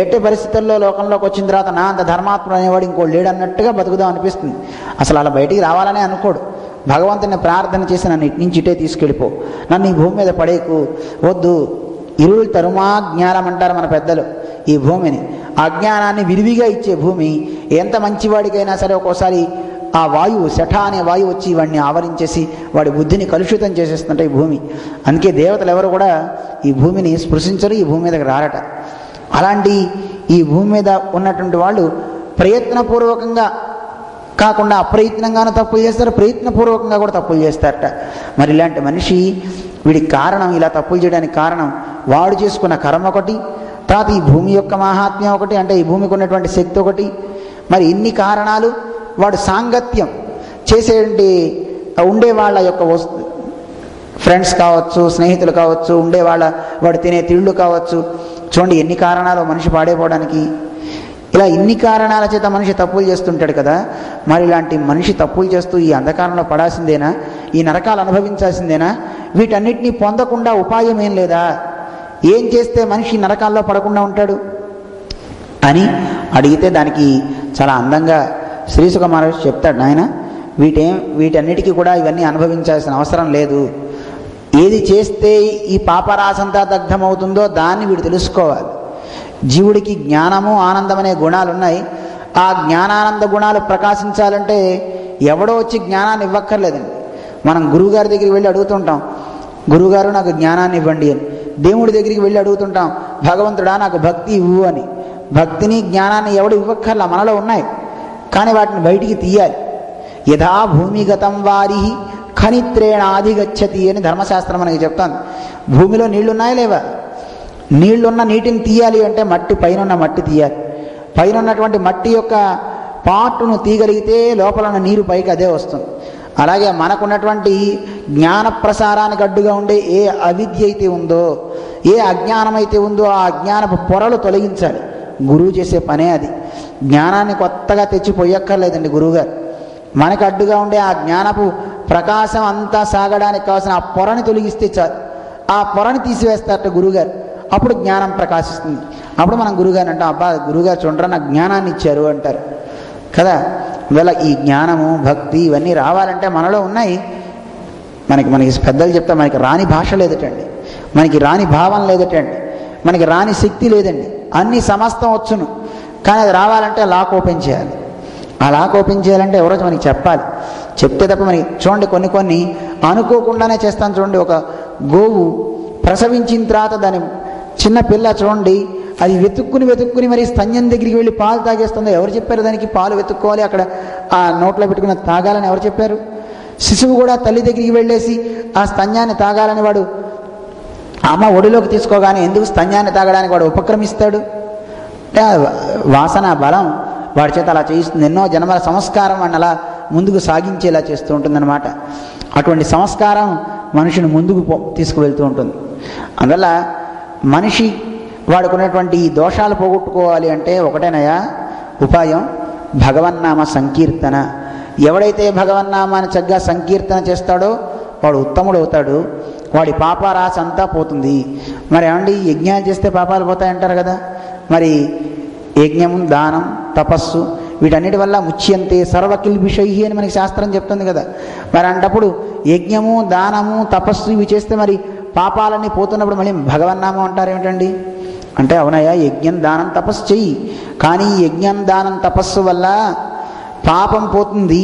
ఎట్టి పరిస్థితుల్లో లోకంలోకి వచ్చిన తర్వాత నా అంత ధర్మాత్ముడు అనేవాడు ఇంకోటి లేడు అన్నట్టుగా బతుకుదాం అనిపిస్తుంది. అసలు అలా బయటికి రావాలనే అనుకోడు. భగవంతుని ప్రార్థన చేసి నన్ను ఇటు నుంచి ఇటే తీసుకెళ్ళిపో, నన్ను ఈ భూమి మీద పడేకు, వద్దు. ఇరువులు తరుమా జ్ఞానం అంటారు మన పెద్దలు ఈ భూమిని. అజ్ఞానాన్ని విరివిగా ఇచ్చే భూమి. ఎంత మంచివాడికైనా సరే ఒక్కోసారి ఆ వాయువు, శఠ అనే వాయువు వచ్చి వాడిని ఆవరించేసి వాడి బుద్ధిని కలుషితం చేసేస్తుంటే ఈ భూమి. అందుకే దేవతలు ఎవరు కూడా ఈ భూమిని స్పృశించరు, ఈ భూమి మీదకి రారట. అలాంటి ఈ భూమి మీద ఉన్నటువంటి వాళ్ళు ప్రయత్నపూర్వకంగా కాకుండా అప్రయత్నంగానూ తప్పులు చేస్తారు, ప్రయత్నపూర్వకంగా కూడా తప్పులు చేస్తారట. మరి ఇలాంటి మనిషి, వీడికి కారణం, ఇలా తప్పులు చేయడానికి కారణం వాడు చేసుకున్న కర్మ ఒకటి, తర్వాత ఈ భూమి యొక్క మహాత్మ్యం ఒకటి, అంటే ఈ భూమికి ఉన్నటువంటి శక్తి ఒకటి. మరి ఇన్ని కారణాలు, వాడు సాంగత్యం చేసేటువంటి ఉండేవాళ్ళ యొక్క ఫ్రెండ్స్ కావచ్చు, స్నేహితులు కావచ్చు, వాడు తినే తిళ్ళు కావచ్చు. చూడండి ఎన్ని కారణాలు మనిషి పాడైపోవడానికి. ఇలా ఇన్ని కారణాల చేత మనిషి తప్పులు చేస్తుంటాడు కదా. మరి ఇలాంటి మనిషి తప్పులు చేస్తూ ఈ అంధకారంలో పడాల్సిందేనా? ఈ నరకాలు అనుభవించాల్సిందేనా? వీటన్నిటినీ పొందకుండా ఉపాయం ఏం లేదా? ఏం చేస్తే మనిషి నరకాల్లో పడకుండా ఉంటాడు అని అడిగితే దానికి చాలా అందంగా శ్రీసుఖ మహర్షి చెప్తాడు, నాయన వీటన్నిటికీ కూడా ఇవన్నీ అనుభవించాల్సిన అవసరం లేదు. ఏది చేస్తే ఈ పాపరాశంతా దగ్ధమవుతుందో దాన్ని వీడు తెలుసుకోవాలి. జీవుడికి జ్ఞానము, ఆనందం అనే గుణాలు ఉన్నాయి. ఆ జ్ఞానానంద గుణాలు ప్రకాశించాలంటే ఎవడో వచ్చి జ్ఞానాన్ని ఇవ్వక్కర్లేదండి. మనం గురువుగారి దగ్గరికి వెళ్ళి అడుగుతుంటాం, గురువుగారు నాకు జ్ఞానాన్ని ఇవ్వండి అని. దేవుడి దగ్గరికి వెళ్ళి అడుగుతుంటాం, భగవంతుడా నాకు భక్తి ఇవ్వు అని. భక్తిని, జ్ఞానాన్ని ఎవడు ఇవ్వక్కర్లా, మనలో ఉన్నాయి. కానీ వాటిని బయటికి తీయాలి. యథా భూమిగతం వారి ఖనిత్రేణాధిగచ్చతి అని ధర్మశాస్త్రం మనకి చెప్తాను. భూమిలో నీళ్లున్నాయా లేవా? నీళ్లున్న నీటిని తీయాలి అంటే పైన ఉన్న మట్టి తీయాలి. పైన ఉన్నటువంటి మట్టి యొక్క పాటును తీయగలిగితే లోపల ఉన్న నీరు పైకి అదే వస్తుంది. అలాగే మనకున్నటువంటి జ్ఞాన ప్రసారానికి అడ్డుగా ఉండే ఏ అవిద్య అయితే ఉందో, ఏ అజ్ఞానం అయితే ఉందో ఆ అజ్ఞానపు పొరలు తొలగించాలి. గురువు చేసే పనే అది. జ్ఞానాన్ని కొత్తగా తెచ్చిపోయక్కర్లేదండి గురువుగారు. మనకు అడ్డుగా ఉండే ఆ జ్ఞానపు ప్రకాశం అంతా సాగడానికి కావాల్సిన ఆ పొరని తొలగిస్తే చాలు. ఆ పొరని తీసివేస్తారట గురువుగారు. అప్పుడు జ్ఞానం ప్రకాశిస్తుంది. అప్పుడు మనం గురువుగారిని అంటాం, అబ్బా గురువుగారు చూడరా నాకు జ్ఞానాన్ని ఇచ్చారు అంటారు కదా. ఇవాళ ఈ జ్ఞానము, భక్తి ఇవన్నీ రావాలంటే మనలో ఉన్నాయి. మనకి పెద్దలు చెప్తా, మనకి రాని భాష లేదటండి, మనకి రాని భావం లేదటండి, మనకి రాని శక్తి లేదండి. అన్ని సమస్తం వచ్చును, కానీ అది రావాలంటే లాక్ ఓపెన్ చేయాలి. ఆ లాక్ ఓపెన్ చేయాలంటే ఎవరో మనకి చెప్పాలి. చెప్తే తప్ప మనకి చూడండి కొన్ని అనుకోకుండానే చేస్తాను. చూడండి, ఒక గోవు ప్రసవించిన తర్వాత దాని చిన్న పిల్ల చూడండి, అది వెతుక్కుని మరి స్తన్యం దగ్గరికి వెళ్ళి పాలు తాగేస్తుందో ఎవరు చెప్పారు? దానికి పాలు వెతుక్కోవాలి, అక్కడ ఆ నోట్లో పెట్టుకున్న తాగాలని ఎవరు చెప్పారు? శిశువు కూడా తల్లి దగ్గరికి వెళ్ళేసి ఆ స్తన్యాన్ని తాగాలని వాడు అమ్మ ఒడిలోకి తీసుకోగానే ఎందుకు స్తన్యాన్ని తాగడానికి వాడు ఉపక్రమిస్తాడు? అంటే వాసన బలం వాడి చేత అలా చేయిస్తుంది. ఎన్నో జన్మల సంస్కారం వాడిని అలా ముందుకు సాగించేలా చేస్తూ ఉంటుందన్నమాట. అటువంటి సంస్కారం మనిషిని ముందుకు తీసుకువెళ్తూ ఉంటుంది. అందువల్ల మనిషి వాడుకున్నటువంటి ఈ దోషాలు పోగొట్టుకోవాలి అంటే ఒకటేనయా ఉపాయం, భగవన్నామ సంకీర్తన. ఎవడైతే భగవన్నామాన్ని చక్కగా సంకీర్తన చేస్తాడో వాడు ఉత్తముడు అవుతాడు, వాడి పాపరాశ అంతా పోతుంది. మరి ఏమండి యజ్ఞాలు చేస్తే పాపాలు పోతాయంటారు కదా. మరి యజ్ఞం, దానం, తపస్సు వీటన్నిటి వల్ల ముచ్యంతే సర్వకిల్బిషై అని మనకి శాస్త్రం చెప్తుంది కదా. మరి అంటప్పుడు యజ్ఞము, దానము, తపస్సు ఇవి చేస్తే మరి పాపాలన్నీ పోతున్నప్పుడు మళ్ళీ భగవన్నామం అంటారు ఏమిటండి అంటే, అవునయ్యా యజ్ఞం, దానం, తపస్సు చెయ్యి, కానీ యజ్ఞం, దానం, తపస్సు వల్ల పాపం పోతుంది,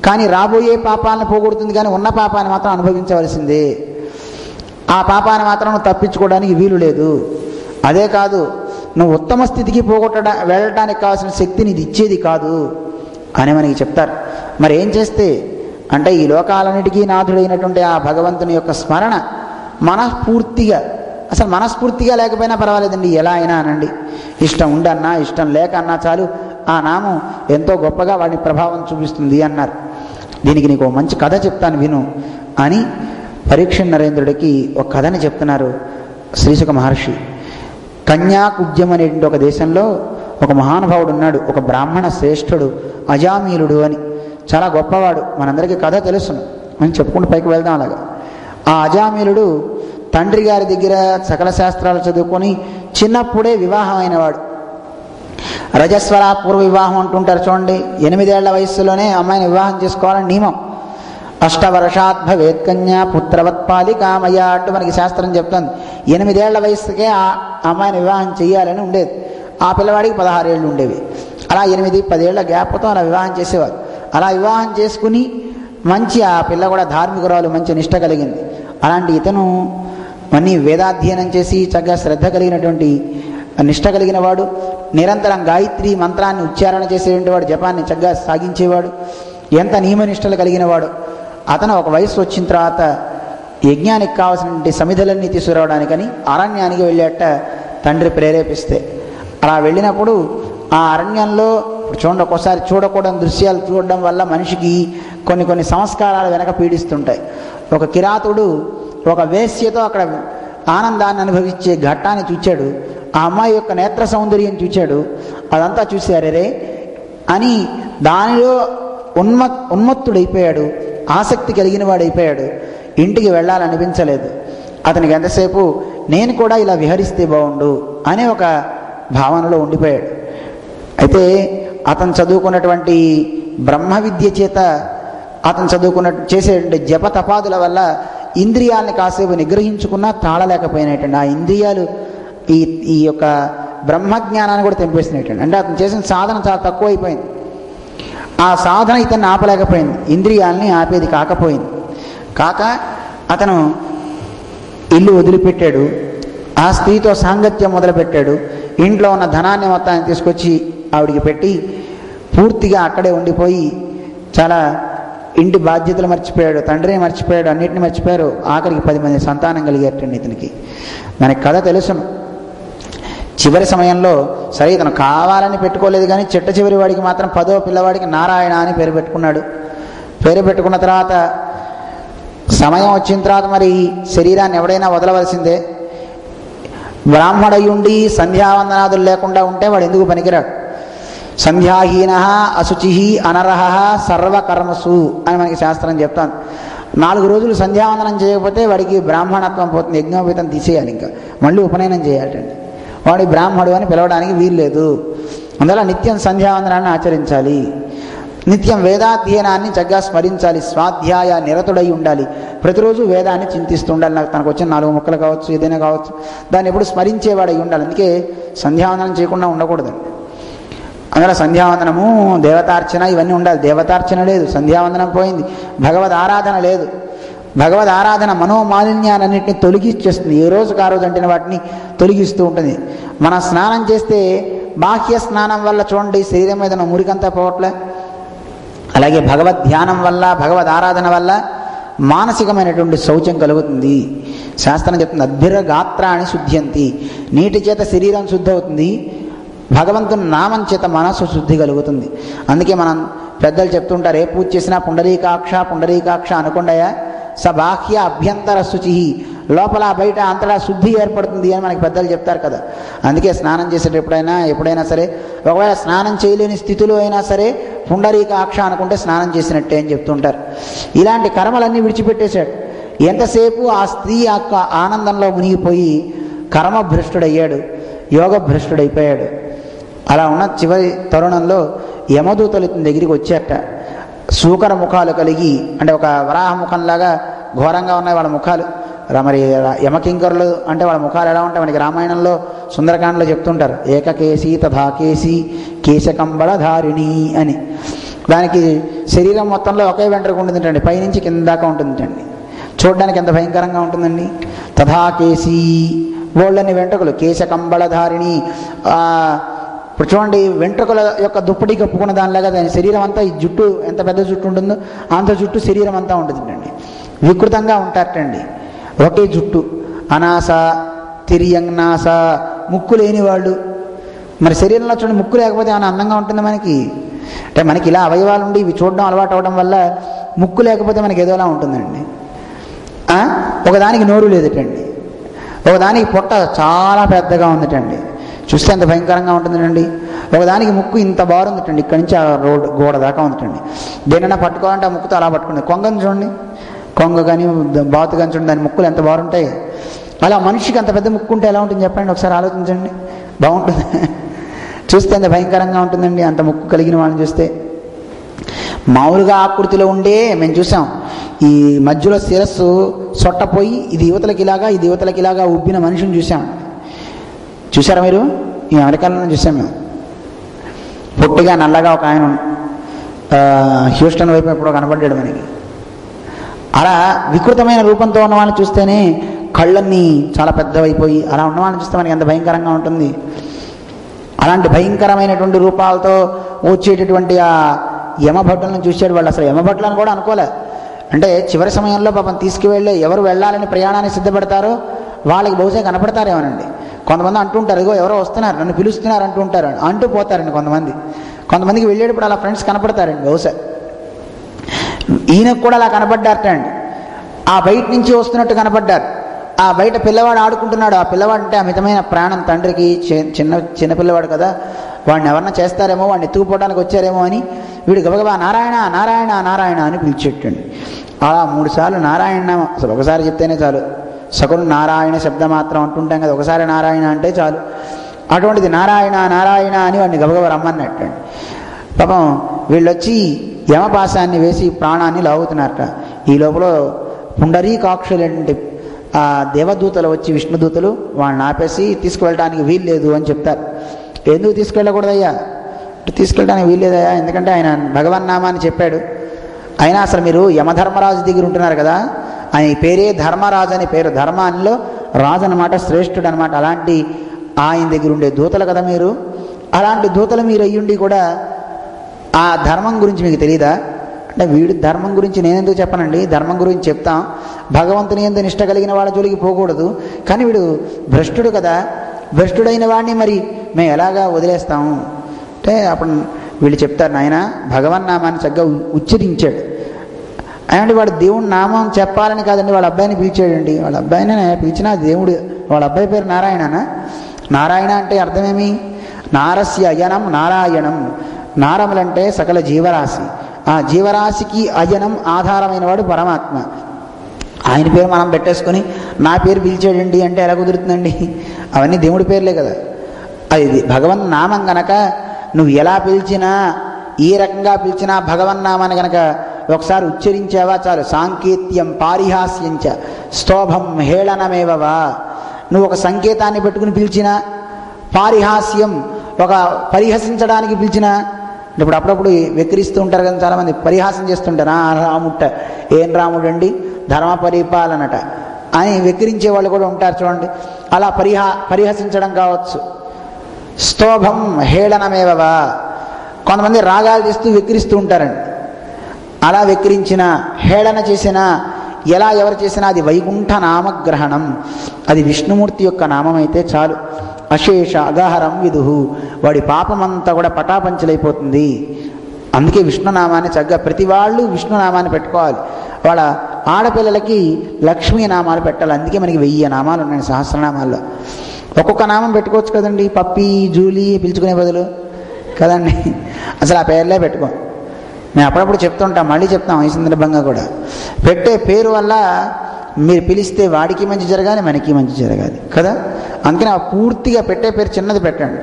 కానీ రాబోయే పాపాలను పోగొడుతుంది, కానీ ఉన్న పాపాన్ని మాత్రం అనుభవించవలసిందే. ఆ పాపాన్ని మాత్రం తప్పించుకోవడానికి వీలు లేదు అదే కాదు, నువ్వు ఉత్తమ స్థితికి వెళ్ళటానికి కావాల్సిన శక్తిని ఇది ఇచ్చేది కాదు అని మనకి చెప్తారు. మరి ఏం చేస్తే అంటే ఈ లోకాలన్నిటికీ నాథుడైనటువంటి ఆ భగవంతుని యొక్క స్మరణ మనస్ఫూర్తిగా, అసలు మనస్ఫూర్తిగా లేకపోయినా పర్వాలేదండి, ఎలా అయినా అనండి, ఇష్టం ఉండన్నా ఇష్టం లేక అన్నా చాలు, ఆ నామం ఎంతో గొప్పగా వాడిని ప్రభావం చూపిస్తుంది అన్నారు. దీనికి నీకు ఒక మంచి కథ చెప్తాను విను అని పరీక్ష నరేంద్రుడికి ఒక కథని చెప్తున్నారు శ్రీశుక మహర్షి. కన్యాకుబ్జం అనేటువంటి ఒక దేశంలో ఒక మహానుభావుడు ఉన్నాడు, ఒక బ్రాహ్మణ శ్రేష్ఠుడు అజామీలుడు అని, చాలా గొప్పవాడు. మనందరికీ కథ తెలుసును, మనం చెప్పుకుంటూ పైకి వెళ్దాం. అలాగా ఆ అజామీలుడు తండ్రి గారి దగ్గర సకల శాస్త్రాలు చదువుకొని చిన్నప్పుడే వివాహం అయినవాడు. రజస్వర పూర్వ వివాహం అంటుంటారు చూడండి, 8 ఏళ్ల వయస్సులోనే అమ్మాయిని వివాహం చేసుకోవాలని నియమం. 8 వర్షాత్ భవేత్ కన్యా పుత్రవత్పాలికామయ అంటూ మనకి శాస్త్రం చెప్తుంది. 8 ఏళ్ల వయస్సుకే ఆ అమ్మాయిని వివాహం చేయాలని ఉండేది. ఆ పిల్లవాడికి 16 ఏళ్ళు ఉండేవి. అలా 8-10 ఏళ్ల గ్యాప్తో అలా వివాహం చేసేవారు. అలా వివాహం చేసుకుని మంచి ఆ పిల్ల కూడా ధార్మికురాలు, మంచి నిష్ట కలిగింది. అలాంటి ఇతను అన్నీ వేదాధ్యయనం చేసి చక్కగా శ్రద్ధ కలిగినటువంటి నిష్ట కలిగిన వాడు, నిరంతరం గాయత్రి మంత్రాన్ని ఉచ్చారణ చేసేటువంటి వాడు, జపాన్ని చక్కగా సాగించేవాడు, ఎంత నియమనిష్టలు కలిగిన వాడు. అతను ఒక వయసు వచ్చిన తర్వాత యజ్ఞానికి కావాల్సినటువంటి సమిధులన్నీ తీసుకురావడానికని అరణ్యానికి వెళ్ళేట తండ్రి ప్రేరేపిస్తే. అలా వెళ్ళినప్పుడు ఆ అరణ్యంలో చూడండి, ఒక్కోసారి చూడకూడని దృశ్యాలు చూడడం వల్ల మనిషికి కొన్ని సంస్కారాలు వెనక పీడిస్తుంటాయి. ఒక కిరాతుడు ఒక వేశ్యతో అక్కడ ఆనందాన్ని అనుభవించే ఘట్టాన్ని చూచాడు. ఆ అమ్మాయి యొక్క నేత్ర సౌందర్యం చూచాడు. అదంతా చూశారే అని దానిలో ఉన్మత్తుడైపోయాడు, ఆసక్తి కలిగిన వాడైపోయాడు. ఇంటికి వెళ్ళాలనిపించలేదు అతనికి. ఎంతసేపు నేను కూడా ఇలా విహరిస్తే బాగుండు అనే ఒక భావనలో ఉండిపోయాడు. అయితే అతను చదువుకున్నటువంటి బ్రహ్మ విద్య చేత, అతను చేసేటువంటి జప తపాదుల వల్ల ఇంద్రియాలని కాసేపు నిగ్రహించుకున్నా తాళలేకపోయినట్టండి. ఆ ఇంద్రియాలు ఈ యొక్క బ్రహ్మజ్ఞానాన్ని కూడా తెంపేసినట్టండి. అంటే అతను చేసిన సాధన చాలా తక్కువ అయిపోయింది. ఆ సాధన ఇతన్ని ఆపలేకపోయింది, ఇంద్రియాలని ఆపేది కాకపోయింది. కాక అతను ఇల్లు వదిలిపెట్టాడు, ఆ స్త్రీతో సాంగత్యం మొదలుపెట్టాడు. ఇంట్లో ఉన్న ధనాన్ని మొత్తాన్ని తీసుకొచ్చి ఆవిడికి పెట్టి పూర్తిగా అక్కడే ఉండిపోయి చాలా ఇంటి బాధ్యతలు మర్చిపోయాడు, తండ్రిని మర్చిపోయాడు, అన్నిటిని మర్చిపోయారు. ఆఖరికి 10 మంది సంతానం కలిగేటండి ఇతనికి. మనకి కథ తెలుసును. చివరి సమయంలో సరే ఇతను కావాలని పెట్టుకోలేదు, కానీ చివరి వాడికి మాత్రం 10వ పిల్లవాడికి నారాయణ అని పేరు పెట్టుకున్నాడు. పేరు పెట్టుకున్న తర్వాత సమయం వచ్చిన తర్వాత మరి శరీరాన్ని ఎవడైనా వదలవలసిందే. బ్రాహ్మణయుండి సంధ్యావందనాదులు లేకుండా ఉంటే వాడు ఎందుకు పనికిరాడు. సంధ్యాహీన అశుచి అనర్హ సర్వకర్మసు అని మనకి శాస్త్రం చెప్తాను. 4 రోజులు సంధ్యావందనం చేయకపోతే వాడికి బ్రాహ్మణత్వం పోతుంది, యజ్ఞోపేతం తీసేయాలి, ఇంకా మళ్ళీ ఉపనయనం చేయాలండి. వాడి బ్రాహ్మడు అని పిలవడానికి వీల్లేదు. అందువల్ల నిత్యం సంధ్యావందనాన్ని ఆచరించాలి, నిత్యం వేదాధ్యయనాన్ని చక్కగా స్మరించాలి, స్వాధ్యాయ నిరతుడై ఉండాలి, ప్రతిరోజు వేదాన్ని చింతిస్తూ ఉండాలి. నాకు తనకు వచ్చిన 4 ముక్కలు కావచ్చు, ఏదైనా కావచ్చు, దాన్ని ఎప్పుడు స్మరించేవాడై ఉండాలి. అందుకే సంధ్యావందనం చేయకుండా ఉండకూడదండి. అందువల్ల సంధ్యావందనము, దేవతార్చన ఇవన్నీ ఉండాలి. దేవతార్చన లేదు, సంధ్యావందనం పోయింది, భగవద్ ఆరాధన లేదు. భగవద్ ఆరాధన మనోమాలిన్యాలన్నింటినీ తొలగిచ్చేస్తుంది. ఏ రోజుకు ఆ రోజు అంటే వాటిని తొలగిస్తూ ఉంటుంది. మనం స్నానం చేస్తే బాహ్య స్నానం వల్ల చూడండి శరీరం మీద మురికంతా పోవట్లే. అలాగే భగవద్ ధ్యానం వల్ల, భగవద్ ఆరాధన వల్ల మానసికమైనటువంటి శౌచం కలుగుతుంది. శాస్త్రం చెప్తుంది, అద్భిర్గాత్రాన్ని శుద్ధ్యంతి. నీటి చేత శరీరం శుద్ధి అవుతుంది, భగవంతుని నామం చేత మనస్సు శుద్ధి కలుగుతుంది. అందుకే మనం పెద్దలు చెప్తుంటారు, ఏ పూజ చేసినా పుండరీకాక్ష పుండరీకాక్ష అనుకుండాయా స బాహ్య అభ్యంతర శుచి, లోపల బయట అంతటా శుద్ధి ఏర్పడుతుంది అని మనకి పెద్దలు చెప్తారు కదా. అందుకే స్నానం చేసేటప్పుడైనా ఎప్పుడైనా సరే, ఒకవేళ స్నానం చేయలేని స్థితిలో అయినా సరే పుండరీకాక్ష అనుకుంటే స్నానం చేసినట్టే అని చెప్తుంటారు. ఇలాంటి కర్మలన్నీ విడిచిపెట్టేశాడు. ఎంతసేపు ఆ స్త్రీ యొక్క ఆనందంలో మునిగిపోయి కర్మభ్రష్టుడయ్యాడు, యోగభ్రష్టుడైపోయాడు. అలా ఉన్న చివరి తరుణంలో యమదూతలు ఇతని దగ్గరికి వచ్చారట. సూకర ముఖాలు కలిగి, అంటే ఒక వరాహ ముఖంలాగా ఘోరంగా ఉన్నాయి వాళ్ళ ముఖాలు. మరి యమకింకరులు అంటే వాళ్ళ ముఖాలు ఎలా ఉంటాయి మనకి రామాయణంలో సుందరకాండలో చెప్తుంటారు. ఏకకేసి తథాకేసి కేశకంబళధారిణి అని. దానికి శరీరం మొత్తంలో ఒకే వెంట్రుక ఉంటుందంటండి, పైనుంచి కింద దాకా ఉంటుందంటండి. చూడడానికి ఎంత భయంకరంగా ఉంటుందండి. తథాకేసి బోళ్ళని వెంట్రుకలు, కేశకంబళధారిణి. ఇప్పుడు చూడండి, వెంట్రుకల యొక్క దుప్పటి కప్పుకున్న దానిలాగా దాని శరీరం అంతా, ఈ జుట్టు ఎంత పెద్ద జుట్టు ఉంటుందో అంత జుట్టు శరీరం అంతా ఉంటుందండి. వికృతంగా ఉంటారటండి, ఒకే జుట్టు. అనాస తిరియంనాస, ముక్కు లేని వాళ్ళు. మరి శరీరంలో చూడండి, ముక్కు లేకపోతే ఏమైనా అందంగా ఉంటుంది మనకి? అంటే మనకి ఇలా అవయవాలు ఉండి ఇవి చూడడం అలవాటు అవడం వల్ల ముక్కు లేకపోతే మనకి ఏదోలా ఉంటుందండి. ఒకదానికి నోరు లేదటండి, ఒకదానికి పొట్ట చాలా పెద్దగా ఉందటండి, చూస్తే ఎంత భయంకరంగా ఉంటుందండి. ఒకదానికి ముక్కు ఇంత బారుందటండి, ఇక్కడి నుంచి ఆ రోడ్ గోడ దాకా ఉందటండి. దేనైనా పట్టుకోవాలంటే ఆ ముక్కుతో అలా పట్టుకుంది. కొంగని చూడండి, కొంగ కానీ బాతు కానీ చూడండి, దాని ముక్కులు ఎంత బారుంటాయి. అలా మనిషికి అంత పెద్ద ముక్కు ఉంటే ఎలా ఉంటుంది చెప్పండి, ఒకసారి ఆలోచించండి. బాగుంటుంది? చూస్తే ఎంత భయంకరంగా ఉంటుందండి అంత ముక్కు కలిగిన వాళ్ళని చూస్తే. మామూలుగా ఆకృతిలో ఉండే మేము చూసాం, ఈ మధ్యలో శిరస్సు సొట్టపోయి ఇది యువతలకి ఇలాగా ఇది యువతలకి ఇలాగా ఉబ్బిన మనిషిని చూసాం. చూసారా మీరు? ఈ అమెరికాలో చూసాం మేము. పొట్టిగా నల్లగా ఒక ఆయన హ్యూస్టన్ వైపు ఎప్పుడో కనబడ్డాడు మనకి. అలా వికృతమైన రూపంతో ఉన్న వాళ్ళని చూస్తేనే కళ్ళన్నీ చాలా పెద్దవైపోయి అలా ఉన్న వాళ్ళని చూస్తే మనకి ఎంత భయంకరంగా ఉంటుంది. అలాంటి భయంకరమైనటువంటి రూపాలతో వచ్చేటటువంటి ఆ యమభటులను చూసాడు వాళ్ళు. అసలు యమభటులను కూడా అనుకోలే. అంటే చివరి సమయంలో పాపం తీసుకువెళ్ళి ఎవరు వెళ్ళాలని ప్రయాణానికి సిద్ధపడతారో వాళ్ళకి బహుశా కనపడతారేమోనండి. కొంతమంది అంటుంటారు, ఇగో ఎవరో వస్తున్నారు నన్ను పిలుస్తున్నారు అంటూ ఉంటారు, అంటూ పోతారండి కొంతమందికి వెళ్ళేటప్పుడు అలా ఫ్రెండ్స్ కనపడతారండి బహుశా. ఈయనకు కూడా అలా కనపడ్డారట అండి. ఆ బయట నుంచి వస్తున్నట్టు కనపడ్డారు. ఆ బయట పిల్లవాడు ఆడుకుంటున్నాడు. ఆ పిల్లవాడు అంటే అమితమైన ప్రాణం తండ్రికి. చిన్న పిల్లవాడు కదా, వాడిని ఎవరన్నా చేస్తారేమో, వాడిని ఎత్తుకుపోవడానికి వచ్చారేమో అని వీడు గబగబా నారాయణ నారాయణ నారాయణ అని పిలిచేటండి. అలా 3 సార్లు నారాయణ, అసలు ఒకసారి చెప్తేనే చాలు. సకులు నారాయణ శబ్దం మాత్రం అంటుంటాం కదా, ఒకసారి నారాయణ అంటే చాలు. అటువంటిది నారాయణ నారాయణ అని వాడిని గబగబా రమ్మన్నట్టండి. పాపం వీళ్ళొచ్చి యమపాశాన్ని వేసి ప్రాణాన్ని లాగుతున్నారట. ఈ లోపల పుండరీకాక్షులంటే ఆ దేవదూతలు వచ్చి, విష్ణుదూతలు వాళ్ళని ఆపేసి తీసుకువెళ్ళడానికి వీల్లేదు అని చెప్తారు. ఎందుకు తీసుకెళ్ళకూడదయ్యా? తీసుకెళ్ళడానికి వీల్లేదయ్యా, ఎందుకంటే ఆయన భగవన్నామాన్ని చెప్పాడు. అయినా అసలు మీరు యమధర్మరాజు దగ్గర ఉంటున్నారు కదా, ఆయన పేరే ధర్మరాజు అని పేరు. ధర్మానిలో రాజు అనమాట, శ్రేష్ఠుడు అనమాట. అలాంటి ఆయన దగ్గర ఉండే దూతలు కదా మీరు. అలాంటి దూతలు మీరు అయ్యుండి కూడా ఆ ధర్మం గురించి మీకు తెలియదా? అంటే వీడు ధర్మం గురించి నేనెందుకు చెప్పనండి, ధర్మం గురించి చెప్తాం. భగవంతుని యందు నిష్ట కలిగిన వాళ్ళ జోలికి పోకూడదు. కానీ వీడు భ్రష్టుడు కదా, భ్రష్టుడైన వాడిని మరి మేము ఎలాగా వదిలేస్తాము అంటే అప్పుడు వీళ్ళు చెప్తారు, నాయన భగవన్నామాన్ని చక్కగా ఉచ్చరించాడు. అంటే వాడు దేవుడి నామం చెప్పాలని కాదండి, వాళ్ళ అబ్బాయిని పిలిచాడండి. వాళ్ళ అబ్బాయిని పిలిచినా దేవుడు, వాళ్ళ అబ్బాయి పేరు నారాయణనా? నారాయణ అంటే అర్థమేమి? నారస్య అయనం నారాయణం. నారములంటే సకల జీవరాశి. ఆ జీవరాశికి అయనం ఆధారమైన వాడు పరమాత్మ. ఆయన పేరు మనం పెట్టేసుకొని నా పేరు పిలిచాడండి అంటే ఎలా కుదురుతుందండి? అవన్నీ దేవుడి పేర్లే కదా. అది భగవన్ నామం గనక నువ్వు ఎలా పిలిచినా, ఏ రకంగా పిలిచినా భగవన్నామాన్ని గనక ఒకసారి ఉచ్చరించావా చాలు. సాంకేత్యం పారిహాస్యంచ స్తోభం హేళనమేవవా. నువ్వు ఒక సంకేతాన్ని పెట్టుకుని పిలిచినా, పారిహాస్యం ఒక పరిహసించడానికి పిలిచినా, ఇప్పుడు అప్పుడప్పుడు వెక్కిరిస్తూ ఉంటారు కదా చాలామంది, పరిహాసం చేస్తుంటారు. రాముట ఏం రాముడు అండి, ధర్మ పరిపాలనట అని వెక్కిరించే వాళ్ళు కూడా ఉంటారు చూడండి. అలా పరిహసించడం కావచ్చు. స్తోభం హేళనమేవవా. కొంతమంది రాగాలు తీస్తూ వెక్కిరిస్తూ ఉంటారండి. అలా వెక్కిరించిన, హేళన చేసిన, ఎలా ఎవరు చేసినా అది వైకుంఠ నామగ్రహణం. అది విష్ణుమూర్తి యొక్క నామం అయితే చాలు. అశేష అగహరం విదుహు, వాడి పాపమంతా కూడా పటాపంచలైపోతుంది. అందుకే విష్ణునామాన్ని చక్కగా ప్రతి వాళ్ళు విష్ణునామాన్ని పెట్టుకోవాలి. వాళ్ళ ఆడపిల్లలకి లక్ష్మీ నామాలు పెట్టాలి. అందుకే మనకి 1000 నామాలు ఉన్నాయి సహస్రనామాల్లో. ఒక్కొక్క నామం పెట్టుకోవచ్చు కదండి, పప్పి జూలీ పిలుచుకునే బదులు కదండి. అసలు ఆ పేర్లే పెట్టుకో. మేము అప్పుడప్పుడు చెప్తుంటాం, మళ్ళీ చెప్తాం ఈ సందర్భంగా కూడా. పెట్టే పేరు వల్ల మీరు పిలిస్తే వాడికి మంచి జరగాలి, మనకి మంచి జరగాలి కదా. అందుకని ఆ పూర్తిగా పెట్టే పేరు చిన్నది పెట్టండి.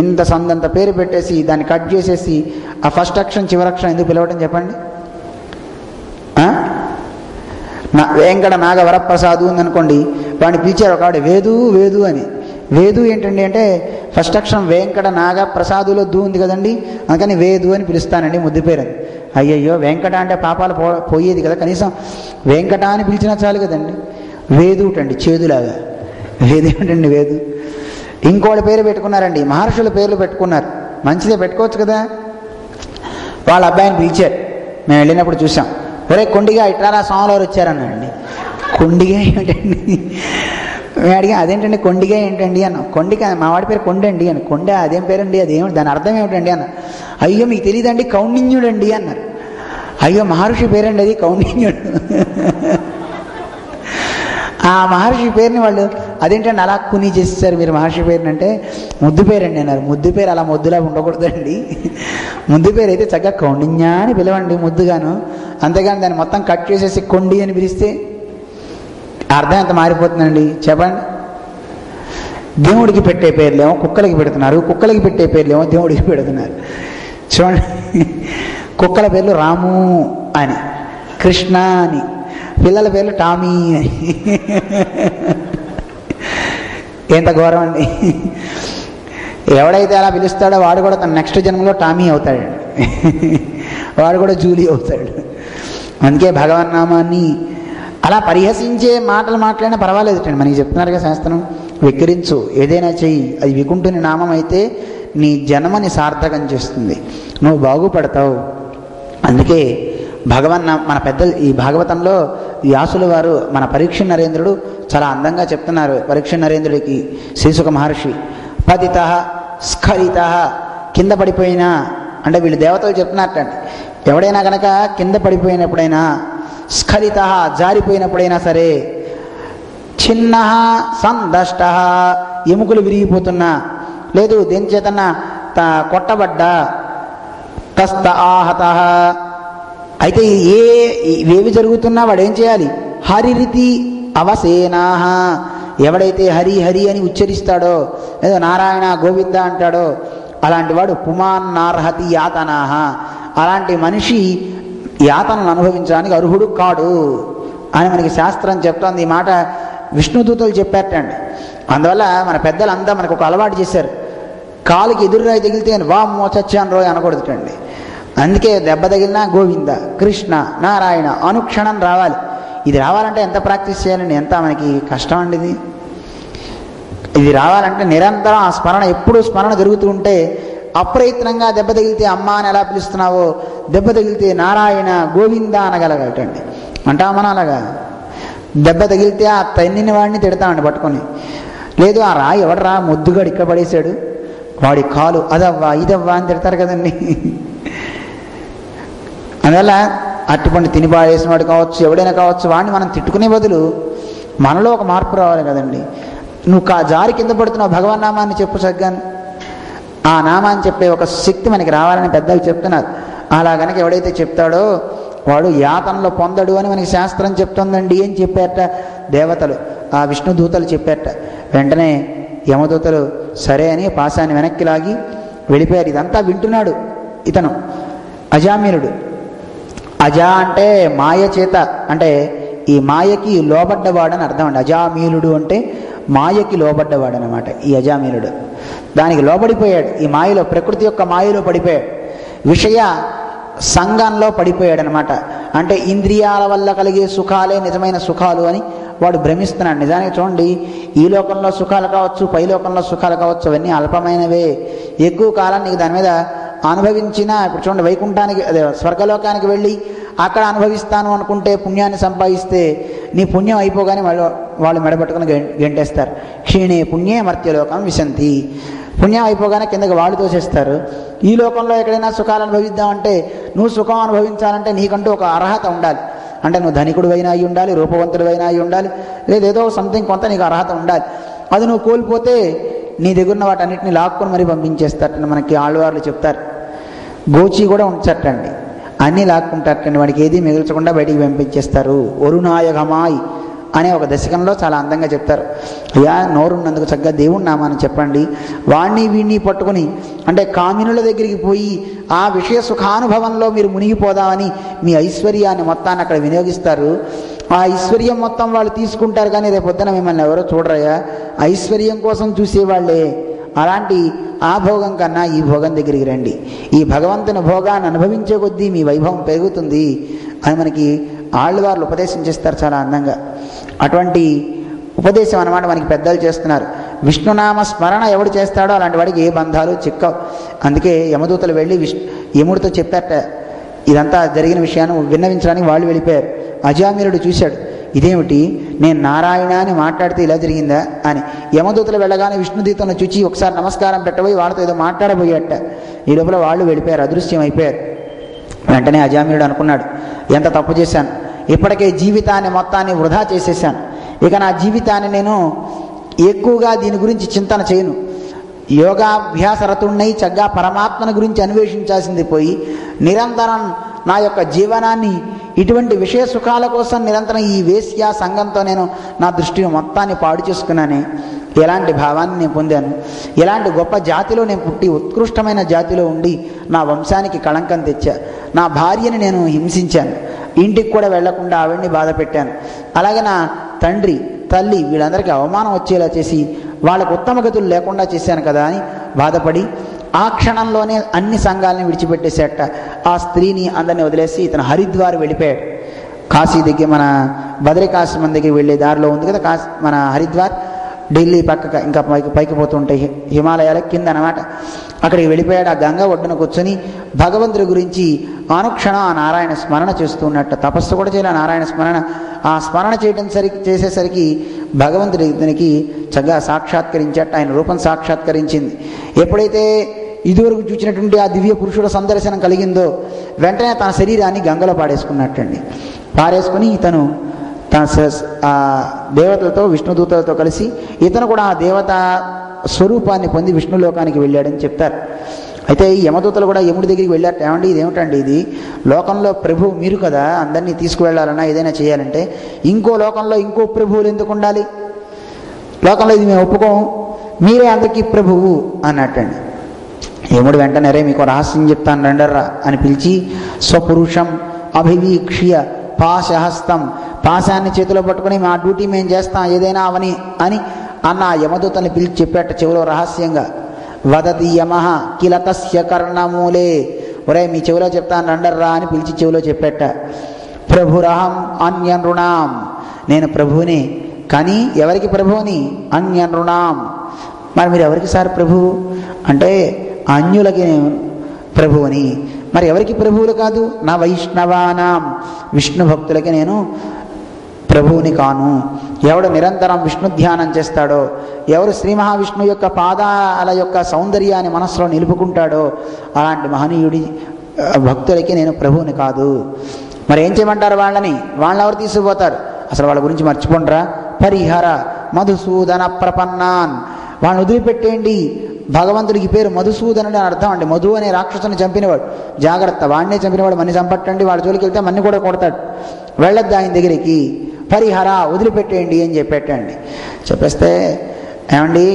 ఇంత సందంత పేరు పెట్టేసి దాన్ని కట్ చేసేసి ఆ ఫస్ట్ అక్షరం చివరి అక్షరం ఎందుకు పిలవటం చెప్పండి. వెంకట నాగ వరప్రసాదు ఉందనుకోండి, వాడిని పిలిచారు ఒక ఆవిడ వేదు వేదు అని. వేదు ఏంటండి అంటే ఫస్ట్ అక్షరం వెంకట నాగ ప్రసాదులో దూ ఉంది కదండి, అందుకని వేదు అని పిలుస్తానండి ముద్దు పేరు అని. అయ్యయ్యో వెంకట అంటే పాపాలు పోయేది కదా, కనీసం వెంకట అని పిలిచినా చాలు కదండి. వేదుటండి చేదులాగా. వేదు ఏమిటండి వేదు? ఇంకోళ్ళ పేరు పెట్టుకున్నారండి, మహర్షుల పేర్లు పెట్టుకున్నారు. మంచిదే, పెట్టుకోవచ్చు కదా. వాళ్ళ అబ్బాయిని పిలిచారు, మేము వెళ్ళినప్పుడు చూసాం. ఒరే కొండిగా ఇట్లా స్వాములు వారు వచ్చారన్నాడండి. కొండిగా ఏమిటండి? మేము అడిగా అదేంటండి కొండిగా ఏంటండి అన్న. కొండిగా మా వాడి పేరు కొండండి అని. కొండ అదేం పేరండి, అదేమిటి, దాని అర్థం ఏమిటండి అన్న. అయ్యో మీకు తెలియదండి, కౌండిన్యుడండి అన్నారు. అయ్యో మహర్షి పేరండి అది, కౌండిన్యుడు. ఆ మహర్షి పేరుని వాళ్ళు అదేంటండి అలా కుని చేసేసారు మీరు మహర్షి పేరుని అంటే, ముద్దు పేరండి అన్నారు. ముద్దు పేరు అలా ముద్దులా ఉండకూడదండి. ముద్దు పేరు అయితే చక్కగా కౌండిన్యా అని పిలవండి ముద్దుగాను. అంతేగాని దాన్ని మొత్తం కట్ చేసేసి కొండి అని పిలిస్తే అర్థం ఎంత మారిపోతుందండి చెప్పండి. దేవుడికి పెట్టే పేర్లేమో కుక్కలకి పెడుతున్నారు, కుక్కలకి పెట్టే పేర్లేమో దేవుడికి పెడుతున్నారు. చూడండి, కుక్కల పేర్లు రాము అని, కృష్ణ అని, పిల్లల పేర్లు టామీ అని. ఎంత ఘోరం అండి. ఎవడైతే అలా పిలుస్తాడో వాడు కూడా తన నెక్స్ట్ జన్మలో టామీ అవుతాడు, వాడు కూడా జూలీ అవుతాడు. అందుకే భగవన్నామాన్ని అలా పరిహసించే మాటలు మాట్లాడినా పర్వాలేదు అండి. మనకి చెప్తున్నారుగా శాస్త్రం, వెక్కిరించు, ఏదైనా చెయ్యి, అది వికుంఠుని నామం అయితే నీ జన్మని సార్థకం చేస్తుంది, నువ్వు బాగుపడతావు. అందుకే మన పెద్దలు ఈ భాగవతంలో వ్యాసుల వారు మన పరీక్ష నరేంద్రుడు చాలా అందంగా చెప్తున్నారు. పరీక్ష నరేంద్రుడికి శ్రీసుఖ మహర్షి పతిత స్ఖలిత, కింద పడిపోయినా అంటే వీళ్ళు దేవతలు చెప్తున్నట్టండి, ఎవడైనా కనుక కింద పడిపోయినప్పుడైనా, స్ఖలిత జారిపోయినప్పుడైనా సరే, చిన్న సందష్ట ఎముకలు విరిగిపోతున్నా, లేదు దేని చేతన్నా కొట్టబడ్డా, తస్త ఆహత అయితే ఏవి జరుగుతున్నా వాడు ఏం చేయాలి? హరిరితి అవసేనాహ, ఎవడైతే హరి హరి అని ఉచ్చరిస్తాడో, ఏదో నారాయణ గోవింద అంటాడో అలాంటి వాడు పుమాన్నార్హతి యాతనాహ, అలాంటి మనిషి యాతనను అనుభవించడానికి అర్హుడు కాడు అని మనకి శాస్త్రం చెప్తోంది. ఈ మాట విష్ణుదూతలు చెప్పారటండి. అందువల్ల మన పెద్దలంతా మనకు ఒక అలవాటు చేశారు, కాలుకి ఎదురురాయి తగిలితే వామ్మో చచ్చాను రోయ్ అనకూడదుటండి. అందుకే దెబ్బ తగిలినా గోవింద కృష్ణ నారాయణ అనుక్షణం రావాలి. ఇది రావాలంటే ఎంత ప్రాక్టీస్ చేయాలండి, ఎంత మనకి కష్టం అండి ఇది రావాలంటే నిరంతరం ఆ స్మరణ, ఎప్పుడూ స్మరణ జరుగుతూ ఉంటే, అప్రయత్నంగా దెబ్బ తగిలితే అమ్మ అని ఎలా పిలుస్తున్నావో, దెబ్బ తగిలితే నారాయణ గోవింద అనగలగటండి. అంటాం మనం అలాగా. దెబ్బ తగిలితే ఆ తన్నిన వాడిని తిడతామండి పట్టుకొని, లేదు ఆ రాయి ఎవడరా ముద్దుగాడు ఇక్కడ పడేశాడు, వాడి కాలు అదవ్వా ఇదవ్వా అని తిడతారు కదండి. అందువల్ల అట్టిపండి తిని పాడేసిన వాడు కావచ్చు, ఎవడైనా కావచ్చు, వాడిని మనం తిట్టుకునే బదులు మనలో ఒక మార్పు రావాలి కదండి. నువ్వు జారి కింద పడుతున్నావు, భగవన్ నామాన్ని చెప్పు సగ్గా, ఆ నామాన్ని చెప్పే ఒక శక్తి మనకి రావాలని పెద్దలు చెప్తున్నారు. అలా కనుక ఎవడైతే చెప్తాడో వాడు యాతనలో పొందడు అని మనకి శాస్త్రం చెప్తుందండి. ఏం చెప్పారట దేవతలు, ఆ విష్ణుదూతలు చెప్పారట. వెంటనే యమదూతలు సరే అని పాశాన్ని వెనక్కి లాగి వెళ్ళిపోయారు. ఇదంతా వింటున్నాడు ఇతను అజామిలుడు. అజా అంటే మాయ చేత, అంటే ఈ మాయకి లోబడ్డవాడని అర్థం అండి. అజామీలుడు అంటే మాయకి లోబడ్డవాడు అనమాట ఈ అజామీలుడు. దానికి లోబడిపోయాడు, ఈ మాయలో, ప్రకృతి యొక్క మాయలో పడిపోయాడు, విషయ సంఘంలో పడిపోయాడు అనమాట. అంటే ఇంద్రియాల వల్ల కలిగే సుఖాలే నిజమైన సుఖాలు అని వాడు భ్రమిస్తున్నాడు. నిజానికి చూడండి, ఈ లోకంలో సుఖాలు కావచ్చు, పై లోకంలో సుఖాలు కావచ్చు, అవన్నీ అల్పమైనవే. ఎక్కువ కాలం నీకు దాని మీద అనుభవించినా, ఇప్పుడు చూడండి వైకుంఠానికి అదే స్వర్గలోకానికి వెళ్ళి అక్కడ అనుభవిస్తాను అనుకుంటే, పుణ్యాన్ని సంపాదిస్తే నీ పుణ్యం అయిపోగానే వాళ్ళు మెడబట్టుకుని గెంటేస్తారు. క్షీణే పుణ్యే మర్త్యలోకం విశంతి, పుణ్యం అయిపోగానే కిందకి వాళ్ళు తోసేస్తారు. ఈ లోకంలో ఎక్కడైనా సుఖాలు అనుభవిద్దామంటే, నువ్వు సుఖం అనుభవించాలంటే నీకంటూ ఒక అర్హత ఉండాలి. అంటే నువ్వు ధనికుడు అయినా అయి ఉండాలి, రూపవంతుడు అయినా అయి ఉండాలి, లేదేదో సంథింగ్ కొంత నీకు అర్హత ఉండాలి. అది నువ్వు కోల్పోతే నీ దగ్గరున్న వాటన్నిటిని లాక్కుని మరీ పంపించేస్తారటండి. మనకి ఆళ్వార్లు చెప్తారు, గోచి కూడా ఉంచటండి, అన్నీ లాక్కుంటారటండి, వాడికి ఏది మిగిల్చకుండా బయటికి పంపించేస్తారు. ఒరునాయగమాయ్ అనే ఒక దశకంలో చాలా అందంగా చెప్తారు. అయ్యా నోరున్నందుకు చక్కగా దేవుడి నామాన్ని చెప్పండి. వాణ్ణి వీణ్ణి పట్టుకుని, అంటే కామినుల దగ్గరికి పోయి ఆ విషయ సుఖానుభవంలో మీరు మునిగిపోదామని మీ ఐశ్వర్యాన్ని మొత్తాన్ని అక్కడ వినియోగిస్తారు. ఆ ఐశ్వర్యం మొత్తం వాళ్ళు తీసుకుంటారు, కానీ రేపొద్దున మిమ్మల్ని ఎవరో చూడరయ్యా, ఐశ్వర్యం కోసం చూసేవాళ్ళే. అలాంటి ఆ భోగం కన్నా ఈ భోగం దగ్గరికి రండి, ఈ భగవంతుని భోగాన్ని అనుభవించే కొద్దీ మీ వైభవం పెరుగుతుంది అని మనకి ఆళ్వార్లు ఉపదేశం చేస్తారు చాలా అందంగా. అటువంటి ఉపదేశం అన్నమాట మనకి పెద్దలు చేస్తున్నారు. విష్ణునామ స్మరణ ఎవడు చేస్తాడో అలాంటి వాడికి ఏ బంధాలు చిక్కవు. అందుకే యమదూతలు వెళ్ళి యముడితో చెప్పారట, ఇదంతా జరిగిన విషయాన్ని విన్నవించడానికి వాళ్ళు వెళ్ళిపోయారు. అజామిలుడు చూశాడు, ఇదేమిటి నేను నారాయణ అని మాట్లాడితే ఇలా జరిగిందా అని. యమదూతలు వెళ్ళగానే విష్ణుదూతను చూచి ఒకసారి నమస్కారం పెట్టబోయి వాళ్ళతో ఏదో మాట్లాడబోయాట. ఈ లోపల వాళ్ళు వెళ్ళిపోయారు, అదృశ్యం అయిపోయారు. వెంటనే అజామిలుడు అనుకున్నాడు, ఎంత తప్పు చేశాను, ఇప్పటికే జీవితాన్ని మొత్తాన్ని వృధా చేసేసాను, ఇక నా జీవితాన్ని నేను ఎక్కువగా దీని గురించి చింతన చేయను. యోగాభ్యాసరతున్నై చక్కగా పరమాత్మను గురించి అన్వేషించాల్సింది పోయి నిరంతరం నా యొక్క జీవనాన్ని ఇటువంటి విషయ సుఖాల కోసం నిరంతరం ఈ వేశ్య సంఘంతో నేను నా దృష్టిని మొత్తాన్ని పాడు చేసుకున్నానే. ఎలాంటి భావాన్ని నేను పొందాను, ఎలాంటి గొప్ప జాతిలో నేను పుట్టి ఉత్కృష్టమైన జాతిలో ఉండి నా వంశానికి కళంకం తెచ్చా. నా భార్యని నేను హింసించాను, ఇంటికి కూడా వెళ్లకుండా ఆవిడ్ని బాధ పెట్టాను. అలాగే నా తండ్రి తల్లి వీళ్ళందరికీ అవమానం వచ్చేలా చేసి వాళ్ళకు ఉత్తమ గతులు లేకుండా చేశాను కదా అని బాధపడి ఆ క్షణంలోనే అన్ని సంఘాలని విడిచిపెట్టేసేట. ఆ స్త్రీని అందరినీ వదిలేసి ఇతను హరిద్వార్ వెళ్ళిపోయాడు. కాశీ దగ్గర మన బద్రికాశ్రమం దగ్గర వెళ్ళే దారిలో ఉంది కదా మన హరిద్వార్, ఢిల్లీ పక్కక ఇంకా పైకి పోతుంటాయి హిమాలయాల కింద అనమాట. అక్కడికి వెళ్ళిపోయాడు. ఆ గంగ ఒడ్డున కూర్చొని భగవంతుడి గురించి అనుక్షణం ఆ నారాయణ స్మరణ చేస్తూ ఉన్నట్టు. తపస్సు కూడా చేయాలి నారాయణ స్మరణ. ఆ స్మరణ చేసేసరికి భగవంతుడి ఇతనికి చక్కగా సాక్షాత్కరించట, ఆయన రూపం సాక్షాత్కరించింది. ఎప్పుడైతే ఇదివరకు చూసినటువంటి ఆ దివ్య పురుషుడు సందర్శనం కలిగిందో వెంటనే తన శరీరాన్ని గంగలో పారేసుకుని ఇతను తన ఆ దేవతలతో విష్ణుదూతలతో కలిసి ఇతను కూడా ఆ దేవత స్వరూపాన్ని పొంది విష్ణులోకానికి వెళ్ళాడని చెప్తారు. అయితే ఈ యమదూతలు కూడా యముడి దగ్గరికి వెళ్ళారు. ఏమండి ఇదేమిటండి, ఇది లోకంలో ప్రభు మీరు కదా, అందరినీ తీసుకువెళ్ళాలన్నా ఏదైనా చేయాలంటే ఇంకో లోకంలో ఇంకో ప్రభువులు ఎందుకు ఉండాలి, లోకంలో ఇది మేము ఒప్పుకోము, మీరే అందరికీ ప్రభువు అన్నట్టండి. యముడు వెంటనే రే మీకు రహస్యం చెప్తాను రండర్రా అని పిలిచి స్వపురుషం అభివీక్ష్య పాశహస్తం, పాశాన్ని చేతిలో పట్టుకుని మా డ్యూటీ మేము చేస్తాం ఏదైనా అవని అని అన్న యమదూతల్ని పిలిచి చెప్పేట చెవిలో రహస్యంగా. వదతి యమః కిల తస్య కర్ణమూలే, ఒరే మీ చెవిలో చెప్తాను రండర్రా అని పిలిచి చెవిలో చెప్పేట. ప్రభురహం అన్యనృణాం, నేను ప్రభువుని, కానీ ఎవరికి ప్రభువుని, అన్యనృణాం. మరి మీరు ఎవరికి సార్ ప్రభువు అంటే అన్యులకి ప్రభువుని. మరి ఎవరికి ప్రభువులు కాదు, నా వైష్ణవానాం, విష్ణు భక్తులకి నేను ప్రభువుని కాను. ఎవడు నిరంతరం విష్ణు ధ్యానం చేస్తాడో, ఎవరు శ్రీ మహావిష్ణువు యొక్క పాదాల యొక్క సౌందర్యాన్ని మనస్సులో నిలుపుకుంటాడో అలాంటి మహనీయుడి భక్తులకి నేను ప్రభువుని కాదు. మరి ఏం చేయమంటారు వాళ్ళని, వాళ్ళని ఎవరు తీసుకుపోతారు, అసలు వాళ్ళ గురించి మర్చిపోండ్రా. పరిహర మధుసూదన ప్రపన్నాన్, వాళ్ళని వదిలిపెట్టేయండి. భగవంతుడికి పేరు మధుసూదనుడు అని అర్థం అండి. మధు అనే రాక్షసుని చంపినవాడు, జాగ్రత్త, వాడినే చంపినవాడు మన్ని చంపట్టండి, వాడి జోలికి వెళ్తే మన్ని కూడా కొడతాడు, వెళ్ళొద్దు ఆయన దగ్గరికి. పరిహర వదిలిపెట్టేయండి అని చెప్పేటండి. చెప్పేస్తే ఏమండి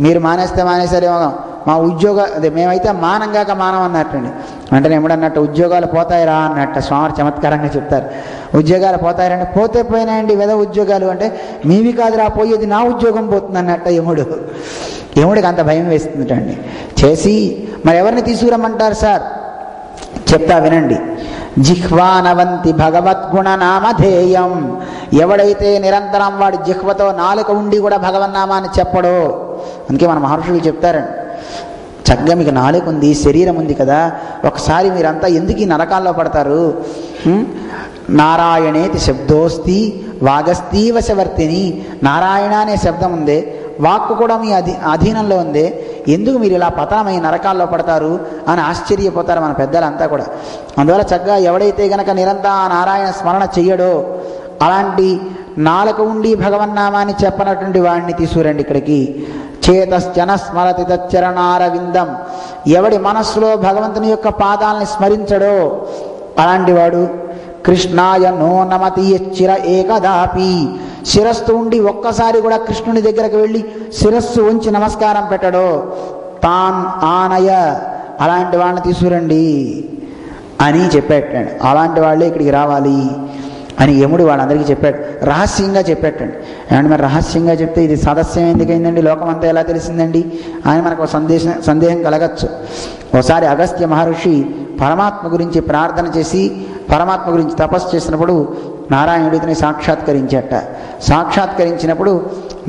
మీరు మానేసారేమో, మా అదే మేమైతే మానంగాక మానం అన్నట్టండి. అంటే ఏమిడన్నట్టు ఉద్యోగాలు పోతాయిరా అన్నట్టు స్వామి చమత్కారంగా చెప్తారు. ఉద్యోగాలు పోతాయిరంటే పోతే పోయినాయండి వెద ఉద్యోగాలు అంటే, మీవి కాదురా పోయేది, నా ఉద్యోగం పోతుంది అన్నట్ట యముడికి అంత భయం వేస్తుందండి. చేసి మరి ఎవరిని తీసుకురమ్మంటారు సార్, చెప్తా వినండి. జిహ్వానవంతి భగవద్గుణ నామధేయం, ఎవడైతే నిరంతరం వాడి జిహ్వతో నాలుక ఉండి కూడా భగవన్నామాన్ని చెప్పడో. అందుకే మన మహర్షులు చెప్తారండి, చక్కగా మీకు నాలుక ఉంది, శరీరం ఉంది కదా, ఒకసారి మీరంతా ఎందుకు ఈ నరకాల్లో పడతారు. నారాయణేతి శబ్దోస్తి వాగస్తి వశవర్తిని, నారాయణ అనే శబ్దం ఉందే, వాక్కు కూడా మీ అధీనంలో ఉందే, ఎందుకు మీరు ఇలా పతనమై నరకాల్లో పడతారు అని ఆశ్చర్యపోతారు మన పెద్దలంతా కూడా. అందువల్ల చక్కగా ఎవడైతే గనక నిరంతరం నారాయణ స్మరణ చెయ్యడో అలాంటి నాలుక ఉండి భగవన్నామాన్ని చెప్పనటువంటి వాడిని తీసుకురండి ఇక్కడికి. చేతశ్చన స్మరతి తచ్చరణారవిందం, ఎవడి మనస్సులో భగవంతుని యొక్క పాదాలని స్మరించడో అలాంటి వాడు. కృష్ణాయ నో నమతి చిర ఏకదాపి, శిరస్సు ఉండి ఒక్కసారి కూడా కృష్ణుని దగ్గరకు వెళ్ళి శిరస్సు ఉంచి నమస్కారం పెట్టడో తాన్ ఆనయ, అలాంటి వాళ్ళని తీసుకురండి అని చెప్పేటండి. అలాంటి వాళ్ళే ఇక్కడికి రావాలి అని యముడు వాళ్ళందరికీ చెప్పాడు, రహస్యంగా చెప్పేటండి. ఏమంటే మరి రహస్యంగా చెప్తే ఇది సదస్యం ఎందుకైందండి, లోకమంతా ఎలా తెలిసిందండి అని మనకు సందేహం కలగచ్చు. ఒకసారి అగస్త్య మహర్షి పరమాత్మ గురించి ప్రార్థన చేసి పరమాత్మ గురించి తపస్సు చేసినప్పుడు నారాయణుడు ఇతని సాక్షాత్కరించేట. సాక్షాత్కరించినప్పుడు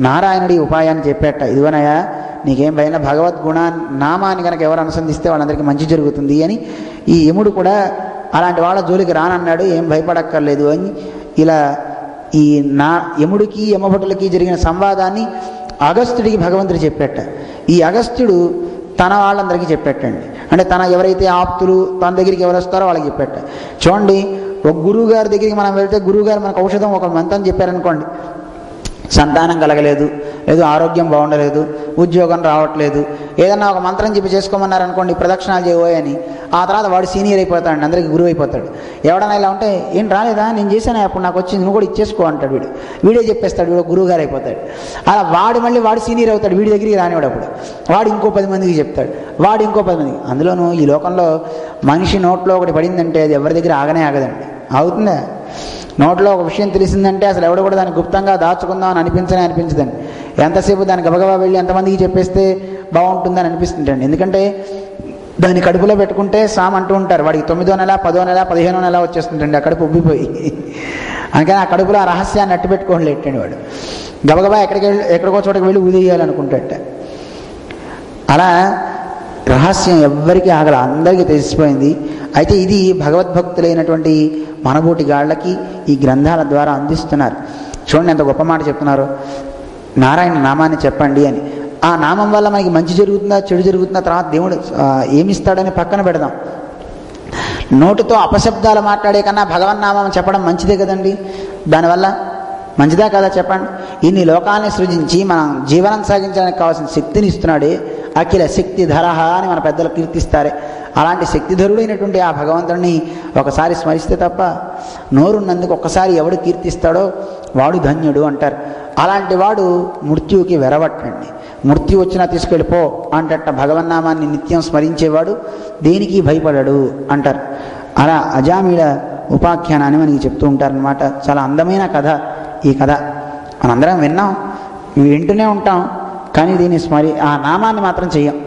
నారాయణుడి ఉపాయాన్ని చెప్పేట. ఇదిగోనయ్యా, నీకేం భయం, భగవద్గుణ నామాన్ని కనుక ఎవరు అనుసంధిస్తే వాళ్ళందరికీ మంచి జరుగుతుంది అని. ఈ యముడు కూడా అలాంటి వాళ్ళ జోలికి రానన్నాడు, ఏం భయపడక్కర్లేదు అని. ఇలా ఈ యముడికి యమభటులకి జరిగిన సంవాదాన్ని అగస్త్యుడికి భగవంతుడు చెప్పేట. ఈ అగస్త్యుడు తన వాళ్ళందరికీ చెప్పేటండి. అంటే తన ఎవరైతే ఆప్తులు తన దగ్గరికి ఎవరు వస్తారో వాళ్ళకి చెప్పేట. చూడండి, ఒక గురువు గారి దగ్గరికి మనం వెళ్తే గురువు గారు మనకు ఔషధం ఒక మంత్రం చెప్పారనుకోండి, సంతానం కలగలేదు, లేదు ఆరోగ్యం బాగుండలేదు, ఉద్యోగం రావట్లేదు, ఏదన్నా ఒక మంత్రం చెప్పి చేసుకోమన్నారనుకోండి, ప్రదక్షిణాలు చేయబోయని, ఆ తర్వాత వాడు సీనియర్ అయిపోతాడు, అందరికీ గురువు అయిపోతాడు. ఎవడన్నా ఇలా ఉంటే, ఏం రాలేదా, నేను చేశాను అప్పుడు నాకు వచ్చింది, నువ్వు కూడా ఇచ్చేసుకో అంటాడు. వీడే చెప్పేస్తాడు, వీడు గురువు గారు అయిపోతాడు. అలా వాడు సీనియర్ అవుతాడు, వీడి దగ్గరికి రానివాడు. అప్పుడు వాడు ఇంకో 10 మందికి చెప్తాడు, వాడు ఇంకో 10 మందికి. అందులోనూ ఈ లోకంలో మనిషి నోట్లో ఒకటి పడిందంటే అది ఎవరి దగ్గర ఆగనే ఆగదండి. అవుతుందా? నోట్లో ఒక విషయం తెలిసిందంటే అసలు ఎవడు కూడా దాన్ని గుప్తంగా దాచుకుందాం అని అనిపించదండి. ఎంతసేపు దాన్ని గబగబా వెళ్ళి ఎంతమందికి చెప్పేస్తే బాగుంటుందని అనిపిస్తుంటండి. ఎందుకంటే దాన్ని కడుపులో పెట్టుకుంటే సామ్ అంటూ ఉంటారు, వాడికి 9వ నెల 10వ నెల 15వ నెల వచ్చేస్తుంటండి ఆ కడుపు ఉబ్బిపోయి. అందుకని ఆ కడుపులో ఆ రహస్యాన్ని అట్టు పెట్టుకోండి ఎట్టండి. వాడు గబగబా ఎక్కడికో చోటకి వెళ్ళి ఊదేయాలనుకుంటాట. అలా రహస్యం ఎవ్వరికీ ఆగల, అందరికీ తెలిసిపోయింది. అయితే ఇది భగవద్భక్తులైనటువంటి మనబోటి గాళ్ళకి ఈ గ్రంథాల ద్వారా అందిస్తున్నారు. చూడండి ఎంత గొప్ప మాట చెప్తున్నారు, నారాయణ నామాన్ని చెప్పండి అని. ఆ నామం వల్ల మనకి మంచి జరుగుతుందా చెడు జరుగుతుందా, తర్వాత దేవుడు ఏమిస్తాడని పక్కన పెడదాం. నోటితో అపశబ్దాలు మాట్లాడే కన్నా భగవన్నామం చెప్పడం మంచిదే కదండి. దానివల్ల మంచిదా కదా చెప్పండి. ఇన్ని లోకాలని సృజించి మనం జీవనం సాగించడానికి కావాల్సిన శక్తిని ఇస్తున్నాడే, అఖిల శక్తిధర అని మన పెద్దలు కీర్తిస్తారే. అలాంటి శక్తిధరుడైనటువంటి ఆ భగవంతుడిని ఒకసారి స్మరిస్తే తప్ప, నోరున్నందుకు ఒక్కసారి ఎవడు కీర్తిస్తాడో వాడు ధన్యుడు అంటారు. అలాంటి వాడు మృత్యువుకి వెరవట్టండి. మృత్యు వచ్చినా తీసుకెళ్ళిపో అంటట. భగవన్నామాన్ని నిత్యం స్మరించేవాడు దేనికి భయపడడు అంటారు. అలా అజామీడ ఉపాఖ్యానాన్ని మనకి చెప్తూ ఉంటారనమాట. చాలా అందమైన కథ ఈ కథ. మనందరం విన్నాం, వింటూనే ఉంటాం, కానీ దీన్ని ఆ నామాన్ని మాత్రం చెయ్యం.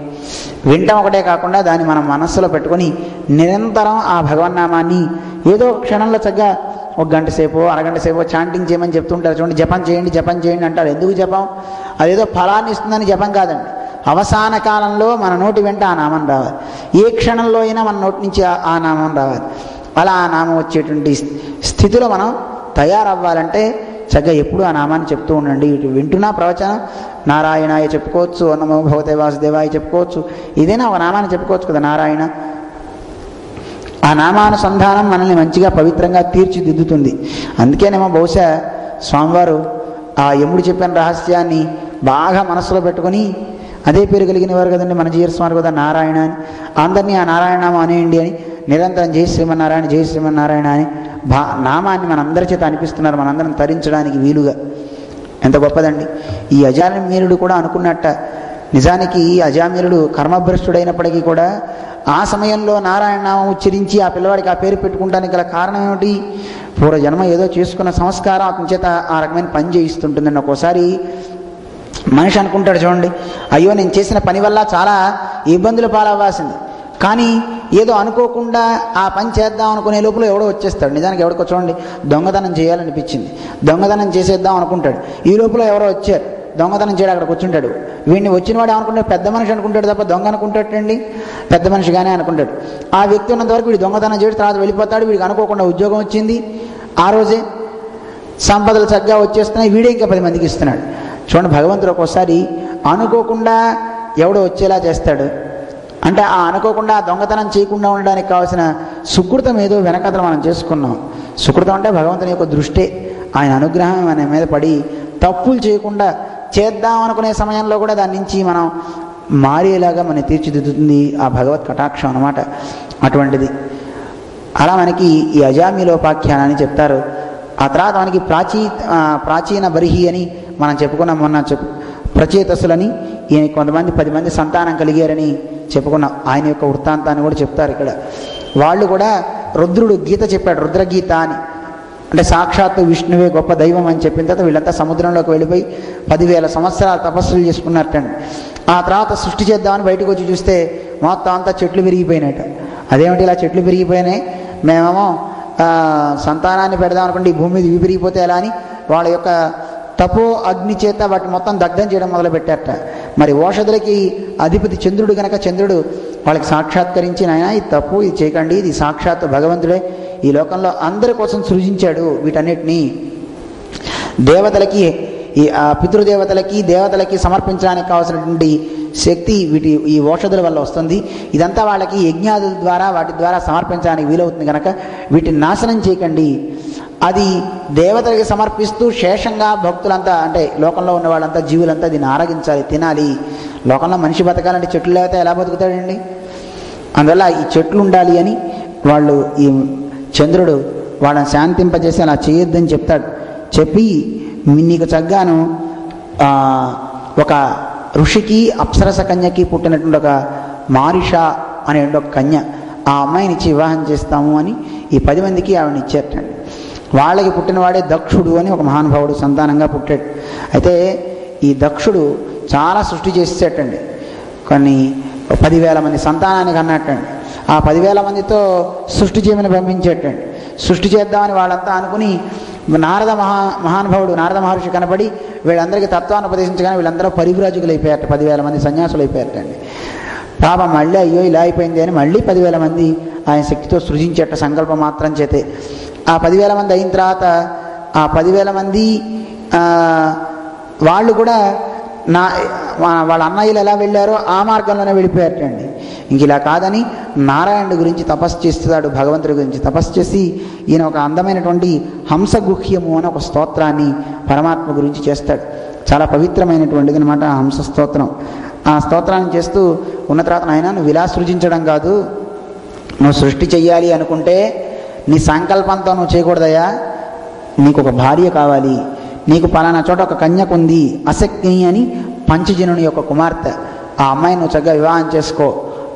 వింటాం ఒకటే కాకుండా దాన్ని మనం మనస్సులో పెట్టుకొని నిరంతరం ఆ భగవన్నామాన్ని ఏదో క్షణంలో చక్కగా 1 గంట సేపు అరగంట సేపు చాంటింగ్ చేయమని చెప్తుంటారు. చూడండి, జపం చేయండి అంటారు. ఎందుకు జపం? అదేదో ఫలాన్ని ఇస్తుందని జపం కాదండి. అవసాన కాలంలో మన నోటి వెంట ఆ నామం రావాలి. ఏ క్షణంలో అయినా మన నోటి నుంచి ఆ నామం రావాలి. అలా ఆ నామం వచ్చేటువంటి స్థితిలో మనం తయారవ్వాలంటే చక్కగా ఎప్పుడు ఆ నామాన్ని చెప్తూ ఉండండి. ఇటు వింటున్నా ప్రవచనం నారాయణాయ చెప్పుకోవచ్చు, నమో భగవతే వాసుదేవాయ చెప్పుకోవచ్చు, ఇదేనా ఒక నామాన్ని చెప్పుకోవచ్చు కదా నారాయణ. ఆ నామానుసంధానం మనల్ని మంచిగా పవిత్రంగా తీర్చిదిద్దుతుంది. అందుకేనేమో బహుశా స్వామివారు ఆ యముడు చెప్పిన రహస్యాన్ని బాగా మనసులో పెట్టుకొని, అదే పేరు కలిగిన వారు కదండి మన జీయస్వామి కదా నారాయణ అని, అందరినీ ఆ నారాయణనామం అనేయండి అని నిరంతరం జై శ్రీమన్నారాయణ అని నామాన్ని మనందరి చేత అనిపిస్తున్నారు, మనందరం తరించడానికి వీలుగా. ఎంత గొప్పదండి. ఈ అజామీరుడు కూడా అనుకున్నట్ట, నిజానికి అజామీరుడు కర్మభ్రష్టుడైనప్పటికీ కూడా ఆ సమయంలో నారాయణ నామం ఉచ్చరించి ఆ పిల్లవాడికి ఆ పేరు పెట్టుకుంటానికి గల కారణం ఏమిటి? పూర్వజన్మ ఏదో చేసుకున్న సంస్కారం అతని చేత ఆ రకమైన పని చేయిస్తుంటుందండి. ఒక్కోసారి మనిషి అనుకుంటాడు, చూడండి, అయ్యో నేను చేసిన పని వల్ల చాలా ఇబ్బందులు పాలవ్వాల్సింది, కానీ ఏదో అనుకోకుండా ఆ పని చేద్దాం అనుకునే లోపల ఎవడో వచ్చేస్తాడు. నిజానికి ఎవడికో చూడండి దొంగతనం చేయాలనిపించింది, దొంగతనం చేసేద్దాం అనుకుంటాడు. ఈ లోపల ఎవరో వచ్చారు, దొంగతనం చేయడం అక్కడ కూర్చుంటాడు. వీడిని వచ్చినవాడు ఏమనుకుంటాడు? పెద్ద మనిషి అనుకుంటాడు తప్ప దొంగ అనుకుంటాడండి? పెద్ద మనిషిగానే అనుకుంటాడు. ఆ వ్యక్తి ఉన్నంత వరకు వీడు దొంగతనం చేయడం, తర్వాత వెళ్ళిపోతాడు. వీడికి అనుకోకుండా ఉద్యోగం వచ్చింది, ఆ రోజే సంపదలు చక్కగా వచ్చేస్తున్నాయి, వీడే ఇంకా 10 మందికి ఇస్తున్నాడు. చూడండి, భగవంతుడు ఒక్కోసారి అనుకోకుండా ఎవడో వచ్చేలా చేస్తాడు. అంటే ఆ అనుకోకుండా దొంగతనం చేయకుండా ఉండడానికి కావాల్సిన సుకృతం ఏదో వెనకతలు మనం చేసుకున్నాం. సుకృతం అంటే భగవంతుని యొక్క దృష్టే, ఆయన అనుగ్రహం మన మీద పడి తప్పులు చేయకుండా చేద్దాం అనుకునే సమయంలో కూడా దాని నుంచి మనం మారేలాగా మనం తీర్చిదిద్దుతుంది ఆ భగవత్ కటాక్షం అన్నమాట. అటువంటిది అలా మనకి ఈ అజామీలోపాఖ్యానాన్ని చెప్తారు. ఆ తర్వాత మనకి ప్రాచీన బరిహి అని మనం చెప్పుకున్నాం మొన్న. ప్రచేతసులని ఈయన కొంతమంది 10 మంది సంతానం కలిగారని చెప్పుకున్నాం. ఆయన యొక్క వృత్తాంతాన్ని కూడా చెప్తారు ఇక్కడ. వాళ్ళు కూడా రుద్రుడు గీత చెప్పాడు, రుద్రగీత అని. అంటే సాక్షాత్తు విష్ణువే గొప్ప దైవం అని చెప్పిన తర్వాత వీళ్ళంతా సముద్రంలోకి వెళ్ళిపోయి 10,000 సంవత్సరాలు తపస్సులు చేసుకున్నట్టండి. ఆ తర్వాత సృష్టి చేద్దామని బయటకు వచ్చి చూస్తే మొత్తం అంతా చెట్లు పెరిగిపోయినట్టు. అదేమిటి ఇలా చెట్లు పెరిగిపోయినాయి, మేమేమో సంతానాన్ని పెడదాం అనుకుంటే ఈ భూమి మీద విరిగిపోతే ఎలా అని వాళ్ళ యొక్క తపో అగ్ని చేత వాటిని మొత్తం దగ్ధం చేయడం మొదలుపెట్టారట. మరి ఓషధులకి అధిపతి చంద్రుడు కనుక చంద్రుడు వాళ్ళకి సాక్షాత్కరించి, నాయన ఇది తప్పు, ఇది చేయకండి, ఇది సాక్షాత్ భగవంతుడే ఈ లోకంలో అందరి కోసం సృజించాడు వీటన్నిటినీ. దేవతలకి పితృదేవతలకి దేవతలకి సమర్పించడానికి కావాల్సినటువంటి శక్తి ఈ ఓషధుల వల్ల వస్తుంది. ఇదంతా వాళ్ళకి యజ్ఞాదుల ద్వారా వాటి ద్వారా సమర్పించడానికి వీలవుతుంది కనుక వీటిని నాశనం చేయకండి. అది దేవతలకి సమర్పిస్తూ శేషంగా భక్తులంతా అంటే లోకంలో ఉన్న వాళ్ళంతా జీవులంతా దీన్ని ఆరగించాలి, తినాలి. లోకంలో మనిషి బతకాలంటే చెట్లు లేకపోతే ఎలా బతుకుతాడండి? అందువల్ల ఈ చెట్లు ఉండాలి అని వాళ్ళు ఈ చంద్రుడు వాళ్ళని శాంతింపజేసి అలా చేయొద్దని చెప్తాడు. చెప్పి నీకు చగ్గాను ఒక ఋషికి అప్సరస కన్యకి పుట్టినటువంటి ఒక మారిష అనే ఒక కన్య, ఆ అమ్మాయిని ఇచ్చి వివాహం చేస్తాము అని ఈ 10 మందికి ఆవిడని ఇచ్చేటండి. వాళ్ళకి పుట్టినవాడే దక్షుడు అని ఒక మహానుభావుడు సంతానంగా పుట్టాడు. అయితే ఈ దక్షుడు చాలా సృష్టి చేసేటండి. కొన్ని 10,000 మంది సంతానానికి అన్నట్టండి. ఆ 10,000 మందితో సృష్టి చేయమని పంపించేటండి. సృష్టి చేద్దామని వాళ్ళంతా అనుకుని నారద మహానుభావుడు నారద మహర్షి కనపడి వీళ్ళందరికీ తత్వాన్ని ఉపదేశించగానే వీళ్ళందరూ పరివ్రాజకులు అయిపోయారట. 10,000 మంది సన్యాసులు అయిపోయారటండి. పాపం మళ్ళీ అయ్యో ఇలా అయిపోయింది అని మళ్ళీ 10,000 మంది ఆయన శక్తితో సృజించేట సంకల్పం మాత్రం చేతే. ఆ 10,000 మంది అయిన తర్వాత ఆ 10,000 మంది వాళ్ళు కూడా వాళ్ళ అన్నయ్యలు ఎలా వెళ్ళారో ఆ మార్గంలోనే వెళ్ళిపోయారటండి. ఇంక ఇలా కాదని నారాయణుడి గురించి తపస్సు చేస్తాడు, భగవంతుడి గురించి తపస్సు చేసి ఈయన ఒక అందమైనటువంటి హంసగుహ్యము అని ఒక స్తోత్రాన్ని పరమాత్మ గురించి చేస్తాడు. చాలా పవిత్రమైనటువంటిది అనమాట హంస స్తోత్రం. ఆ స్తోత్రాన్ని చేస్తూ ఉన్న తర్వాత నాయన నువ్వు ఇలా సృజించడం కాదు, నువ్వు సృష్టి చెయ్యాలి అనుకుంటే నీ సంకల్పంతో నువ్వు చేయకూడదయా, నీకు ఒక భార్య కావాలి, నీకు పలానా చోట ఒక కన్యకు ఉంది అశక్తిని అని పంచజనుని యొక్క కుమార్తె, ఆ అమ్మాయిని నువ్వు చక్కగా వివాహం చేసుకో,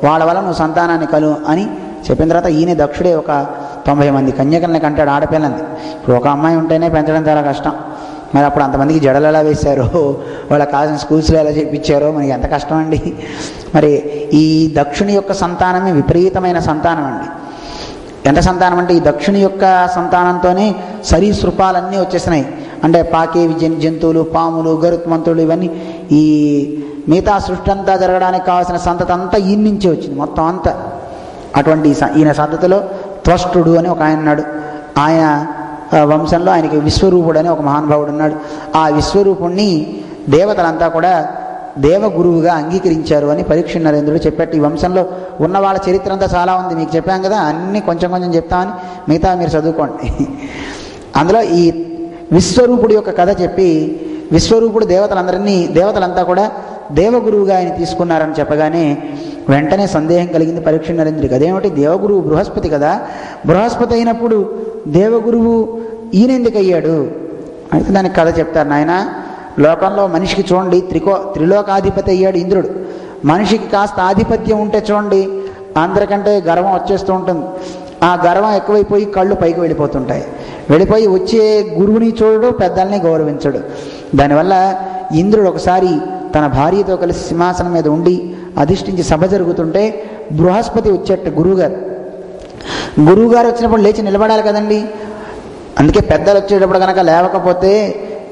వాళ్ళ వల్ల నువ్వు సంతానాన్ని కలు అని చెప్పిన తర్వాత ఈయన దక్షుడే ఒక 90 మంది కన్యకల్ని కంటాడు ఆడపిల్లంది. ఇప్పుడు ఒక అమ్మాయి ఉంటేనే పెంచడం చాలా కష్టం. మరి అప్పుడు అంతమందికి జడలు ఎలా వేశారో, వాళ్ళకి కావాల్సిన స్కూల్స్లో ఎలా చేయించారో మనకి ఎంత కష్టం అండి. మరి ఈ దక్షుని యొక్క సంతానమే విపరీతమైన సంతానం అండి. ఎంత సంతానం అంటే ఈ దక్షుని యొక్క సంతానంతోనే సరీసృపాలన్నీ వచ్చేసినాయి. అంటే పాకేవి జంతువులు, పాములు, గరుత్మంతులు, ఇవన్నీ ఈ మిగతా సృష్టి అంతా జరగడానికి కావాల్సిన సంతతి అంతా ఈయన నుంచే వచ్చింది మొత్తం అంతా. అటువంటి ఈయన సంతతిలో త్వష్టుడు అని ఒక ఆయన ఉన్నాడు. ఆయన వంశంలో ఆయనకి విశ్వరూపుడు అని ఒక మహానుభావుడు ఉన్నాడు. ఆ విశ్వరూపుణ్ణి దేవతలంతా కూడా దేవగురువుగా అంగీకరించారు అని పరీక్ష నరేంద్రుడు చెప్పాడు. ఈ వంశంలో ఉన్న వాళ్ళ చరిత్ర అంతా చాలా ఉంది, మీకు చెప్పాం కదా, అన్నీ కొంచెం కొంచెం చెప్తామని, మిగతా మీరు చదువుకోండి. అందులో ఈ విశ్వరూపుడు యొక్క కథ చెప్పి విశ్వరూపుడు దేవతలంతా కూడా దేవగురువుగా ఆయన తీసుకున్నారని చెప్పగానే వెంటనే సందేహం కలిగింది పరీక్ష నరేంద్రుడికి. అదేమిటి, దేవగురువు బృహస్పతి కదా, బృహస్పతి అయినప్పుడు దేవగురువు ఈయన ఎందుకు అయ్యాడు? అయితే దానికి కథ చెప్తారు. నాయన, లోకంలో మనిషికి చూడండి త్రిలోకాధిపతి అయ్యాడు ఇంద్రుడు. మనిషికి కాస్త ఆధిపత్యం ఉంటే చూడండి అందరికంటే గర్వం వచ్చేస్తూ ఉంటుంది. ఆ గర్వం ఎక్కువైపోయి కళ్ళు పైకి వెళ్ళిపోతుంటాయి. వెళ్ళిపోయి వచ్చే గురువుని చూడడు, పెద్దల్ని గౌరవించడు. దానివల్ల ఇంద్రుడు ఒకసారి తన భార్యతో కలిసి సింహాసనం మీద ఉండి అధిష్ఠించి సభ జరుగుతుంటే బృహస్పతి వచ్చేట గురువుగారు వచ్చినప్పుడు లేచి నిలబడాలి కదండి. అందుకే పెద్దలు వచ్చేటప్పుడు కనుక లేవకపోతే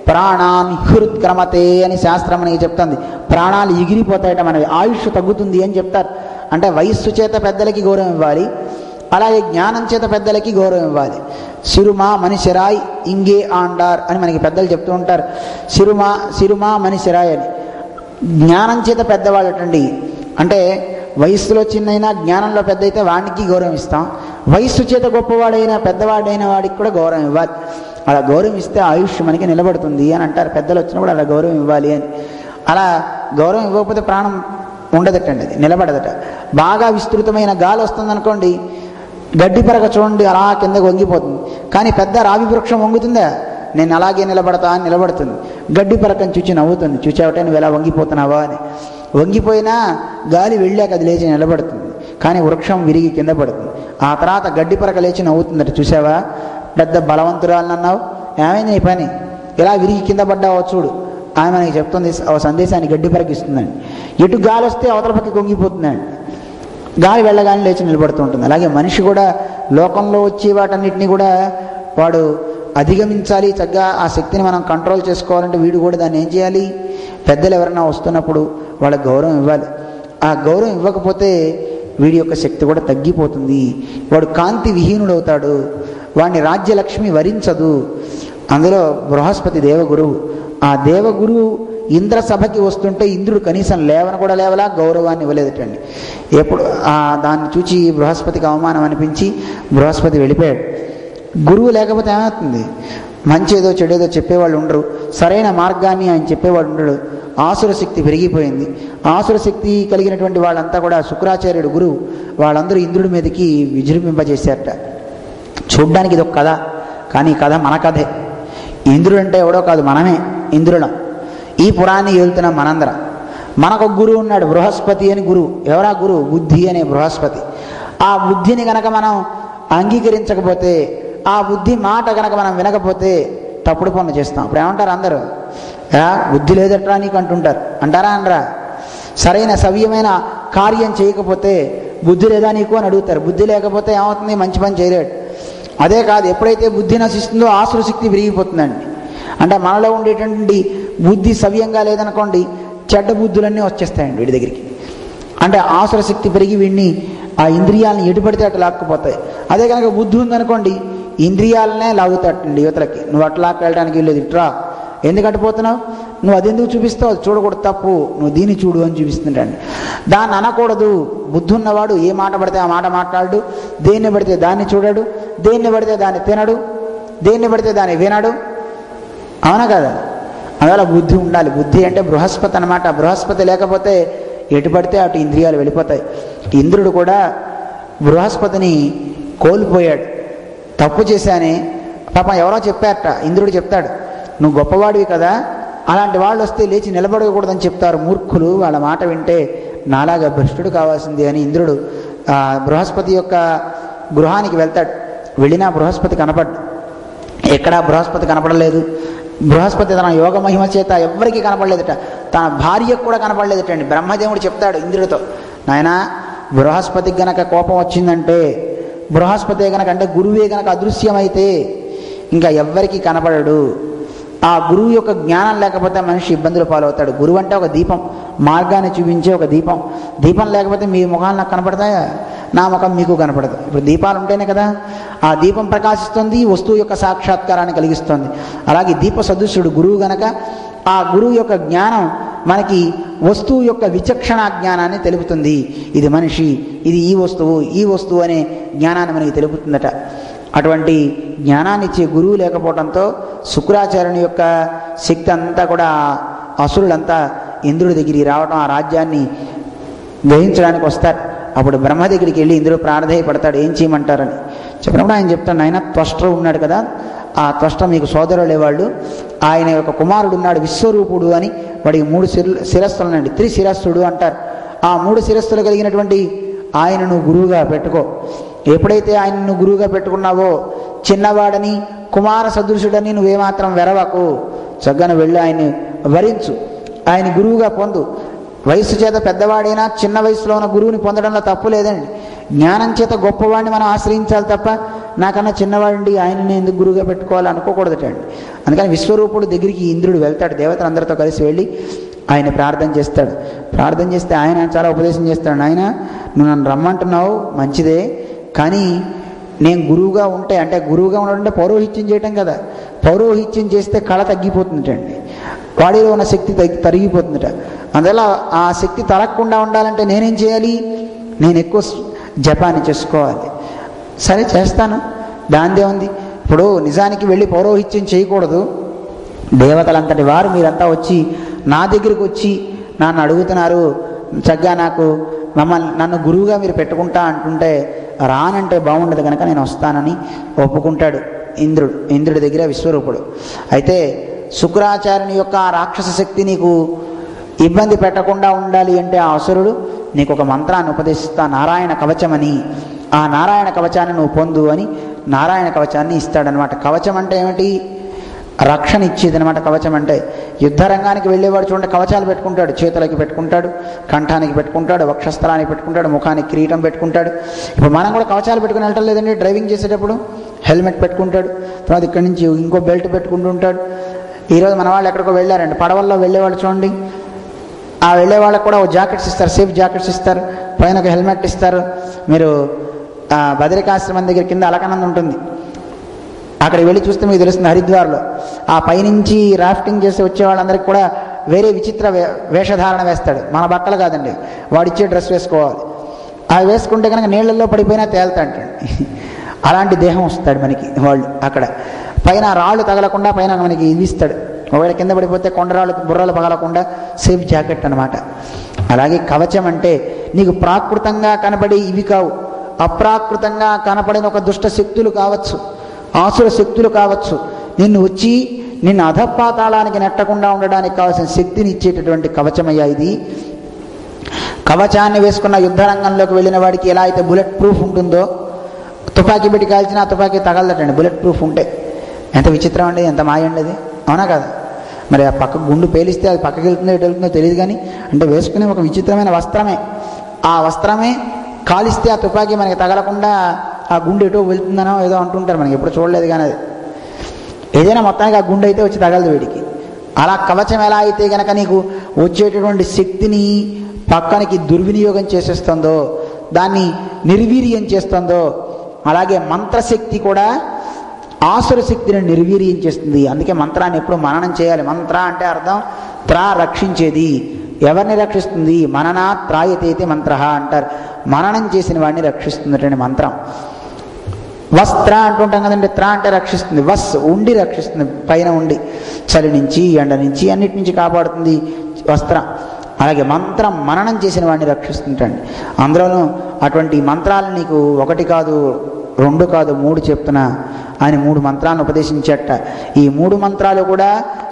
ప్రాణాన్ హృత్క్రమతే అని శాస్త్రం మనకి చెప్తుంది. ప్రాణాలు ఎగిరిపోతాయట, మన ఆయుష్ తగ్గుతుంది అని చెప్తారు. అంటే వయస్సు చేత పెద్దలకి గౌరవం ఇవ్వాలి, అలాగే జ్ఞానం చేత పెద్దలకి గౌరవం ఇవ్వాలి. సిరుమా మనిషిరాయ్ ఇంగే ఆండార్ అని మనకి పెద్దలు చెప్తూ ఉంటారు. సిరుమా మనిషిరాయ్ అని జ్ఞానం చేత పెద్దవాళ్ళటండి. అంటే వయస్సులో చిన్నైనా జ్ఞానంలో పెద్ద అయితే వాడికి గౌరవం ఇస్తాం, వయస్సు చేత గొప్పవాడైనా పెద్దవాడైన వాడికి కూడా గౌరవం ఇవ్వాలి. అలా గౌరవం ఇస్తే ఆయుష్ మనకి నిలబడుతుంది అని అంటారు పెద్దలు వచ్చినప్పుడు. అలా గౌరవం ఇవ్వాలి అని. అలా గౌరవం ఇవ్వకపోతే ప్రాణం ఉండదటండి, అది నిలబడదట. బాగా విస్తృతమైన గాలి వస్తుందనుకోండి, గడ్డి పరక చూడండి అలా కిందకు వంగిపోతుంది. కానీ పెద్ద రావి వృక్షం వంగుతుందా? నేను అలాగే నిలబడతా అని నిలబడుతుంది. గడ్డి పరకని చూచి నవ్వుతుంది, చూచావటే నువ్వు ఎలా వంగిపోతున్నావా అని. వంగిపోయినా గాలి వెళ్ళాక అది లేచి నిలబడుతుంది, కానీ వృక్షం విరిగి కింద పడుతుంది. ఆ తర్వాత గడ్డి పరక లేచి నవ్వుతుందట, చూసావా పెద్ద బలవంతురాలని అన్నావు, ఏమైంది నీ పని, ఇలా విరిగి కింద పడ్డావో చూడు. ఆమె మనకి చెప్తుంది, ఆ సందేశాన్ని గడ్డి పరక ఇస్తుందండి. ఎటు గాలి వస్తే అవతల పక్కకి వంగిపోతుందండి, గాలి వెళ్ళగానే లేచి నిలబడుతూ ఉంటుంది. అలాగే మనిషి కూడా లోకంలో వచ్చే వాటన్నిటిని కూడా వాడు అధిగమించాలి. చక్కగా ఆ శక్తిని మనం కంట్రోల్ చేసుకోవాలంటే వీడు కూడా దాన్ని ఏం చేయాలి? పెద్దలు ఎవరైనా వస్తున్నప్పుడు వాళ్ళకి గౌరవం ఇవ్వాలి. ఆ గౌరవం ఇవ్వకపోతే వీడి యొక్క శక్తి కూడా తగ్గిపోతుంది. వాడు కాంతి విహీనుడవుతాడు. వాడిని రాజ్యలక్ష్మి వరించదు. అందులో బృహస్పతి దేవగురువు. ఆ దేవగురువు ఇంద్ర సభకి వస్తుంటే ఇంద్రుడు కనీసం లేవన కూడా లేవలా, గౌరవాన్ని ఇవ్వలేదటండి. ఎప్పుడు దాన్ని చూచి బృహస్పతికి అవమానం అనిపించి బృహస్పతి వెళ్ళిపోయాడు. గురువు లేకపోతే ఏమవుతుంది? మంచి ఏదో చెడేదో చెప్పేవాళ్ళు ఉండరు, సరైన మార్గాన్ని ఆయన చెప్పేవాడు ఉండడు. ఆసుర శక్తి పెరిగిపోయింది. ఆసుర శక్తి కలిగినటువంటి వాళ్ళంతా కూడా శుక్రాచార్యుడు గురువు వాళ్ళందరూ ఇంద్రుడి మీదకి విజృంభింపజేశారట. చూడ్డానికి ఇది ఒక కథ, కానీ ఈ కథ మన కథే. ఇంద్రుడు అంటే ఎవడో కాదు, మనమే ఇంద్రులం. ఈ పురాణాన్ని ఏలుతున్నాం మనందరం. మనకు ఒక గురువు ఉన్నాడు, బృహస్పతి అని గురువు. ఎవరా గురువు? బుద్ధి అనే బృహస్పతి. ఆ బుద్ధిని కనుక మనం అంగీకరించకపోతే, ఆ బుద్ధి మాట కనుక మనం వినకపోతే తప్పుడు పనులు చేస్తాం. ఇప్పుడు ఏమంటారు అందరూ? బుద్ధి లేదట్రా నీకు అంటుంటారు. అంటారా అనరా? సరైన సవ్యమైన కార్యం చేయకపోతే బుద్ధి లేదా నీకు అని అడుగుతారు. బుద్ధి లేకపోతే ఏమవుతుంది? మంచి పని చేయలేడు. అదే కాదు, ఎప్పుడైతే బుద్ధి నశిస్తుందో ఆసుర శక్తి విరిగిపోతుందండి. అంటే మనలో ఉండేటువంటి బుద్ధి సవ్యంగా లేదనుకోండి, చెడ్డ బుద్ధులన్నీ వచ్చేస్తాయండి వీడి దగ్గరికి. అంటే ఆసుర శక్తి పెరిగి వీడిని ఆ ఇంద్రియాలను ఎటుపడితే అటు లాక్కుపోతాయి. అదే కనుక బుద్ధి ఉందనుకోండి, ఇంద్రియాలనే లాగుతాటండి యువతలకి. నువ్వు అట్లా వెళ్ళడానికి వెళ్ళేది, ఇట్రా ఎందుకు అటుపోతున్నావు, నువ్వు అది ఎందుకు చూపిస్తావు, అది చూడకూడదు, తప్పు, నువ్వు దీన్ని చూడు అని చూపిస్తుంటాండి. దాన్ని అనకూడదు. బుద్ధి ఉన్నవాడు ఏ మాట పడితే ఆ మాట మాట్లాడు, దేన్ని పడితే దాన్ని చూడడు, దేన్ని పడితే దాన్ని తినడు, దేన్ని పడితే దాన్ని వినడు. అవునా కదా? అందువల్ల బుద్ధి ఉండాలి. బుద్ధి అంటే బృహస్పతి అనమాట. బృహస్పతి లేకపోతే ఎటు పడితే అటు ఇంద్రియాలు వెళ్ళిపోతాయి. ఇంద్రుడు కూడా బృహస్పతిని కోల్పోయాడు. తప్పు చేశానే పాపం ఎవరో చెప్పారట. ఇంద్రుడు చెప్తాడు, నువ్వు గొప్పవాడివి కదా, అలాంటి వాళ్ళు వస్తే లేచి నిలబడకూడదని చెప్తారు మూర్ఖులు, వాళ్ళ మాట వింటే నాలాగా భ్రష్టుడు కావాల్సింది అని ఇంద్రుడు బృహస్పతి యొక్క గృహానికి వెళ్తాడు. వెళ్ళినా బృహస్పతి కనపడ్డు. ఎక్కడా బృహస్పతి కనపడలేదు. బృహస్పతి తన యోగ మహిమ చేత ఎవరికి కనపడలేదట, తన భార్యకు కూడా కనపడలేదటండి. బ్రహ్మదేవుడు చెప్తాడు ఇంద్రుడితో, నాయనా బృహస్పతికి గనక కోపం వచ్చిందంటే, బృహస్పతి గనక అంటే గురువే గనక అదృశ్యమైతే ఇంకా ఎవ్వరికి కనపడడు. ఆ గురువు యొక్క జ్ఞానం లేకపోతే మనిషి ఇబ్బందులు పాలవుతాడు. గురువు అంటే ఒక దీపం, మార్గాన్ని చూపించే ఒక దీపం. దీపం లేకపోతే మీ ముఖాలు నాకు కనపడతాయా? నా ముఖం మీకు కనపడదు. ఇప్పుడు దీపాలు ఉంటేనే కదా ఆ దీపం ప్రకాశిస్తుంది, వస్తువు యొక్క సాక్షాత్కారాన్ని కలిగిస్తుంది. అలాగే దీప సదృశుడు గురువు గనక ఆ గురువు యొక్క జ్ఞానం మనకి వస్తువు యొక్క విచక్షణ జ్ఞానాన్ని తెలుపుతుంది. ఇది మనిషి, ఇది ఈ వస్తువు అనే జ్ఞానాన్ని మనకి తెలుపుతుందట. అటువంటి జ్ఞానాన్ని ఇచ్చే గురువు లేకపోవడంతో శుక్రాచార్యుని యొక్క శక్తి అంతా కూడా అసురులంతా ఇంద్రుడి దగ్గరికి రావడం, ఆ రాజ్యాన్ని గ్రహించడానికి వస్తారు. అప్పుడు బ్రహ్మ దగ్గరికి వెళ్ళి ఇంద్రుడు ప్రార్థయపడతాడు, ఏం చేయమంటారని చెప్పినప్పుడు ఆయన చెప్తాడు, ఆయన త్వష్ట ఉన్నాడు కదా, ఆ త్వష్ట మీకు సోదరులే వాళ్ళు, ఆయన యొక్క కుమారుడు ఉన్నాడు విశ్వరూపుడు అని, వాడికి 3 శిరస్సులు ఉన్నాయండి, త్రిశిరస్సుడు అంటారు. ఆ 3 శిరస్సులు కలిగినటువంటి ఆయనను గురువుగా పెట్టుకో. ఎప్పుడైతే ఆయనను గురువుగా పెట్టుకున్నావో చిన్నవాడని కుమార సదృశుడని నువ్వేమాత్రం వెరవకు, చక్కగా వెళ్ళి ఆయన్ని వరించు, ఆయన గురువుగా పొందు. వయసు చేత పెద్దవాడైనా చిన్న వయసులో ఉన్న గురువుని పొందడంలో తప్పు లేదండి. జ్ఞానం చేత గొప్పవాడిని మనం ఆశ్రయించాలి తప్ప నాకన్నా చిన్నవాడండి ఆయనని ఎందుకు గురువుగా పెట్టుకోవాలి అనుకోకూడదటండి. అందుకని విశ్వరూపుడు దగ్గరికి ఇంద్రుడు వెళ్తాడు, దేవతలందరితో కలిసి వెళ్ళి ఆయన ప్రార్థన చేస్తాడు. ప్రార్థన చేస్తే ఆయన చాలా ఉపదేశం చేస్తాడు. ఆయన నువ్వు నన్ను రమ్మంటున్నావు మంచిదే, కానీ నేను గురువుగా ఉంటే, అంటే గురువుగా ఉండడం పౌరోహిత్యం చేయటం కదా, పౌరోహిత్యం చేస్తే కళ తగ్గిపోతుందటండి, బాడీలో ఉన్న శక్తి తరిగిపోతుందట. అందువల్ల ఆ శక్తి తరగకుండా ఉండాలంటే నేనేం చేయాలి? నేను ఎక్కువ జపాన్ని చేసుకోవాలి. సరే చేస్తాను, దాందే ఉంది. ఇప్పుడు నిజానికి వెళ్ళి పౌరోహిత్యం చేయకూడదు. దేవతలంతటి వారు మీరంతా వచ్చి నా దగ్గరికి వచ్చి నన్ను అడుగుతున్నారు, చక్కగా నన్ను గురువుగా మీరు పెట్టుకుంటా అంటుంటే రానంటే బాగుండదు కనుక నేను వస్తానని ఒప్పుకుంటాడు ఇంద్రుడి దగ్గర విశ్వరూపుడు. అయితే శుక్రాచార్యుని యొక్క రాక్షస శక్తి నీకు ఇబ్బంది పెట్టకుండా ఉండాలి అంటే ఆ అసురుడు నీకు ఒక మంత్రాన్ని ఉపదేశిస్తా, నారాయణ కవచం అని. ఆ నారాయణ కవచాన్ని నువ్వు పొందు అని నారాయణ కవచాన్ని ఇస్తాడనమాట. కవచం అంటే ఏమిటి? రక్షణ ఇచ్చేది అనమాట కవచం అంటే. యుద్ధ రంగానికి వెళ్ళేవాడు చూడండి కవచాలు పెట్టుకుంటాడు, చేతులకి పెట్టుకుంటాడు, కంఠానికి పెట్టుకుంటాడు, వక్షస్థలానికి పెట్టుకుంటాడు, ముఖానికి కిరీటం పెట్టుకుంటాడు. ఇప్పుడు మనం కూడా కవచాలు పెట్టుకుని వెళ్ళటం లేదండి. డ్రైవింగ్ చేసేటప్పుడు హెల్మెట్ పెట్టుకుంటాడు, తర్వాత ఇక్కడి నుంచి ఇంకో బెల్ట్ పెట్టుకుంటుంటాడు. ఈరోజు మన వాళ్ళు ఎక్కడికో వెళ్ళారండి, పడవల్లో వెళ్ళేవాళ్ళు చూడండి, ఆ వెళ్ళే వాళ్ళకి కూడా జాకెట్స్ ఇస్తారు, సేఫ్ జాకెట్స్ ఇస్తారు, పైన ఒక హెల్మెట్ ఇస్తారు. మీరు బదరికాశ్రమం దగ్గర కింద అలకనంద ఉంటుంది, అక్కడికి వెళ్ళి చూస్తే మీకు తెలుస్తుంది హరిద్వార్లో ఆ పైనుంచి రాఫ్టింగ్ చేసి వచ్చే వాళ్ళందరికీ కూడా వేరే విచిత్ర వేషధారణ వేస్తాడు. మన బట్టలు కాదండి, వాడిచ్చే డ్రెస్ వేసుకోవాలి. అవి వేసుకుంటే కనుక నీళ్ళల్లో పడిపోయినా తేలుతాంటండి. అలాంటి దేహం వస్తాడు మనకి. వాళ్ళు అక్కడ పైన రాళ్ళు తగలకుండా పైన మనకి ఇది ఇస్తాడు. ఒకవేళ కింద పడిపోతే కొండరాళ్ళు బుర్రలు పగలకుండా సేఫ్ జాకెట్ అనమాట. అలాగే కవచం అంటే నీకు ప్రాకృతంగా కనబడి ఇవి కావు, అప్రాకృతంగా కనపడిన ఒక దుష్ట శక్తులు కావచ్చు, ఆసుర శక్తులు కావచ్చు, నిన్ను వచ్చి నిన్ను అధపాతాళానికి నెట్టకుండా ఉండడానికి కావాల్సిన శక్తిని ఇచ్చేటటువంటి కవచమయ్యా ఇది. కవచాన్ని వేసుకున్న యుద్ధ రంగంలోకి వెళ్ళిన వాడికి ఎలా అయితే బుల్లెట్ ప్రూఫ్ ఉంటుందో, తుపాకీ పెట్టి కాల్చినా తుపాకీ తగలదటండి బుల్లెట్ ప్రూఫ్ ఉంటే. ఎంత విచిత్రం అండి, ఎంత మాయ అండి అది, అవునా కదా? మరి ఆ పక్క గుండు పేలిస్తే అది పక్కకి వెళ్తుందో ఎటు వెళ్తుందో తెలియదు, కానీ అంటే వేసుకునే ఒక విచిత్రమైన వస్త్రమే. ఆ వస్త్రమే కాలిస్తే ఆ తుపాకీ మనకి తగలకుండా ఆ గుండె ఎటో వెళ్తుందనో ఏదో అంటుంటారు, మనకి ఎప్పుడు చూడలేదు కానీ అది ఏదైనా మొత్తానికి ఆ గుండె అయితే వచ్చి తగలదు వీడికి. అలా కవచం ఎలా అయితే కనుక నీకు వచ్చేటటువంటి శక్తిని పక్కనికి దుర్వినియోగం చేసేస్తుందో, దాన్ని నిర్వీర్యం చేస్తుందో, అలాగే మంత్రశక్తి కూడా ఆసుర శక్తిని నిర్వీర్యం చేస్తుంది. అందుకే మంత్రాన్ని ఎప్పుడు మననం చేయాలి. మంత్ర అంటే అర్థం త్రా రక్షించేది. ఎవరిని రక్షిస్తుంది? మననా త్రాయతేతి మంత్ర అంటారు. మననం చేసిన వాడిని రక్షిస్తుంది మంత్రం. వస్త్ర అంటుంటాం కదండి, త్రా అంటే రక్షిస్తుంది, వస్ ఉండి రక్షిస్తుంది, పైన ఉండి చలి నుంచి ఎండ నుంచి అన్నిటి నుంచి కాపాడుతుంది వస్త్రం. అలాగే మంత్రం మననం చేసిన వాడిని రక్షిస్తుంటండి. అందులోనూ అటువంటి మంత్రాలు నీకు ఒకటి కాదు, రెండు కాదు, 3 చెప్తున్నా. ఆయన 3 మంత్రాలను ఉపదేశించట. ఈ 3 మంత్రాలు కూడా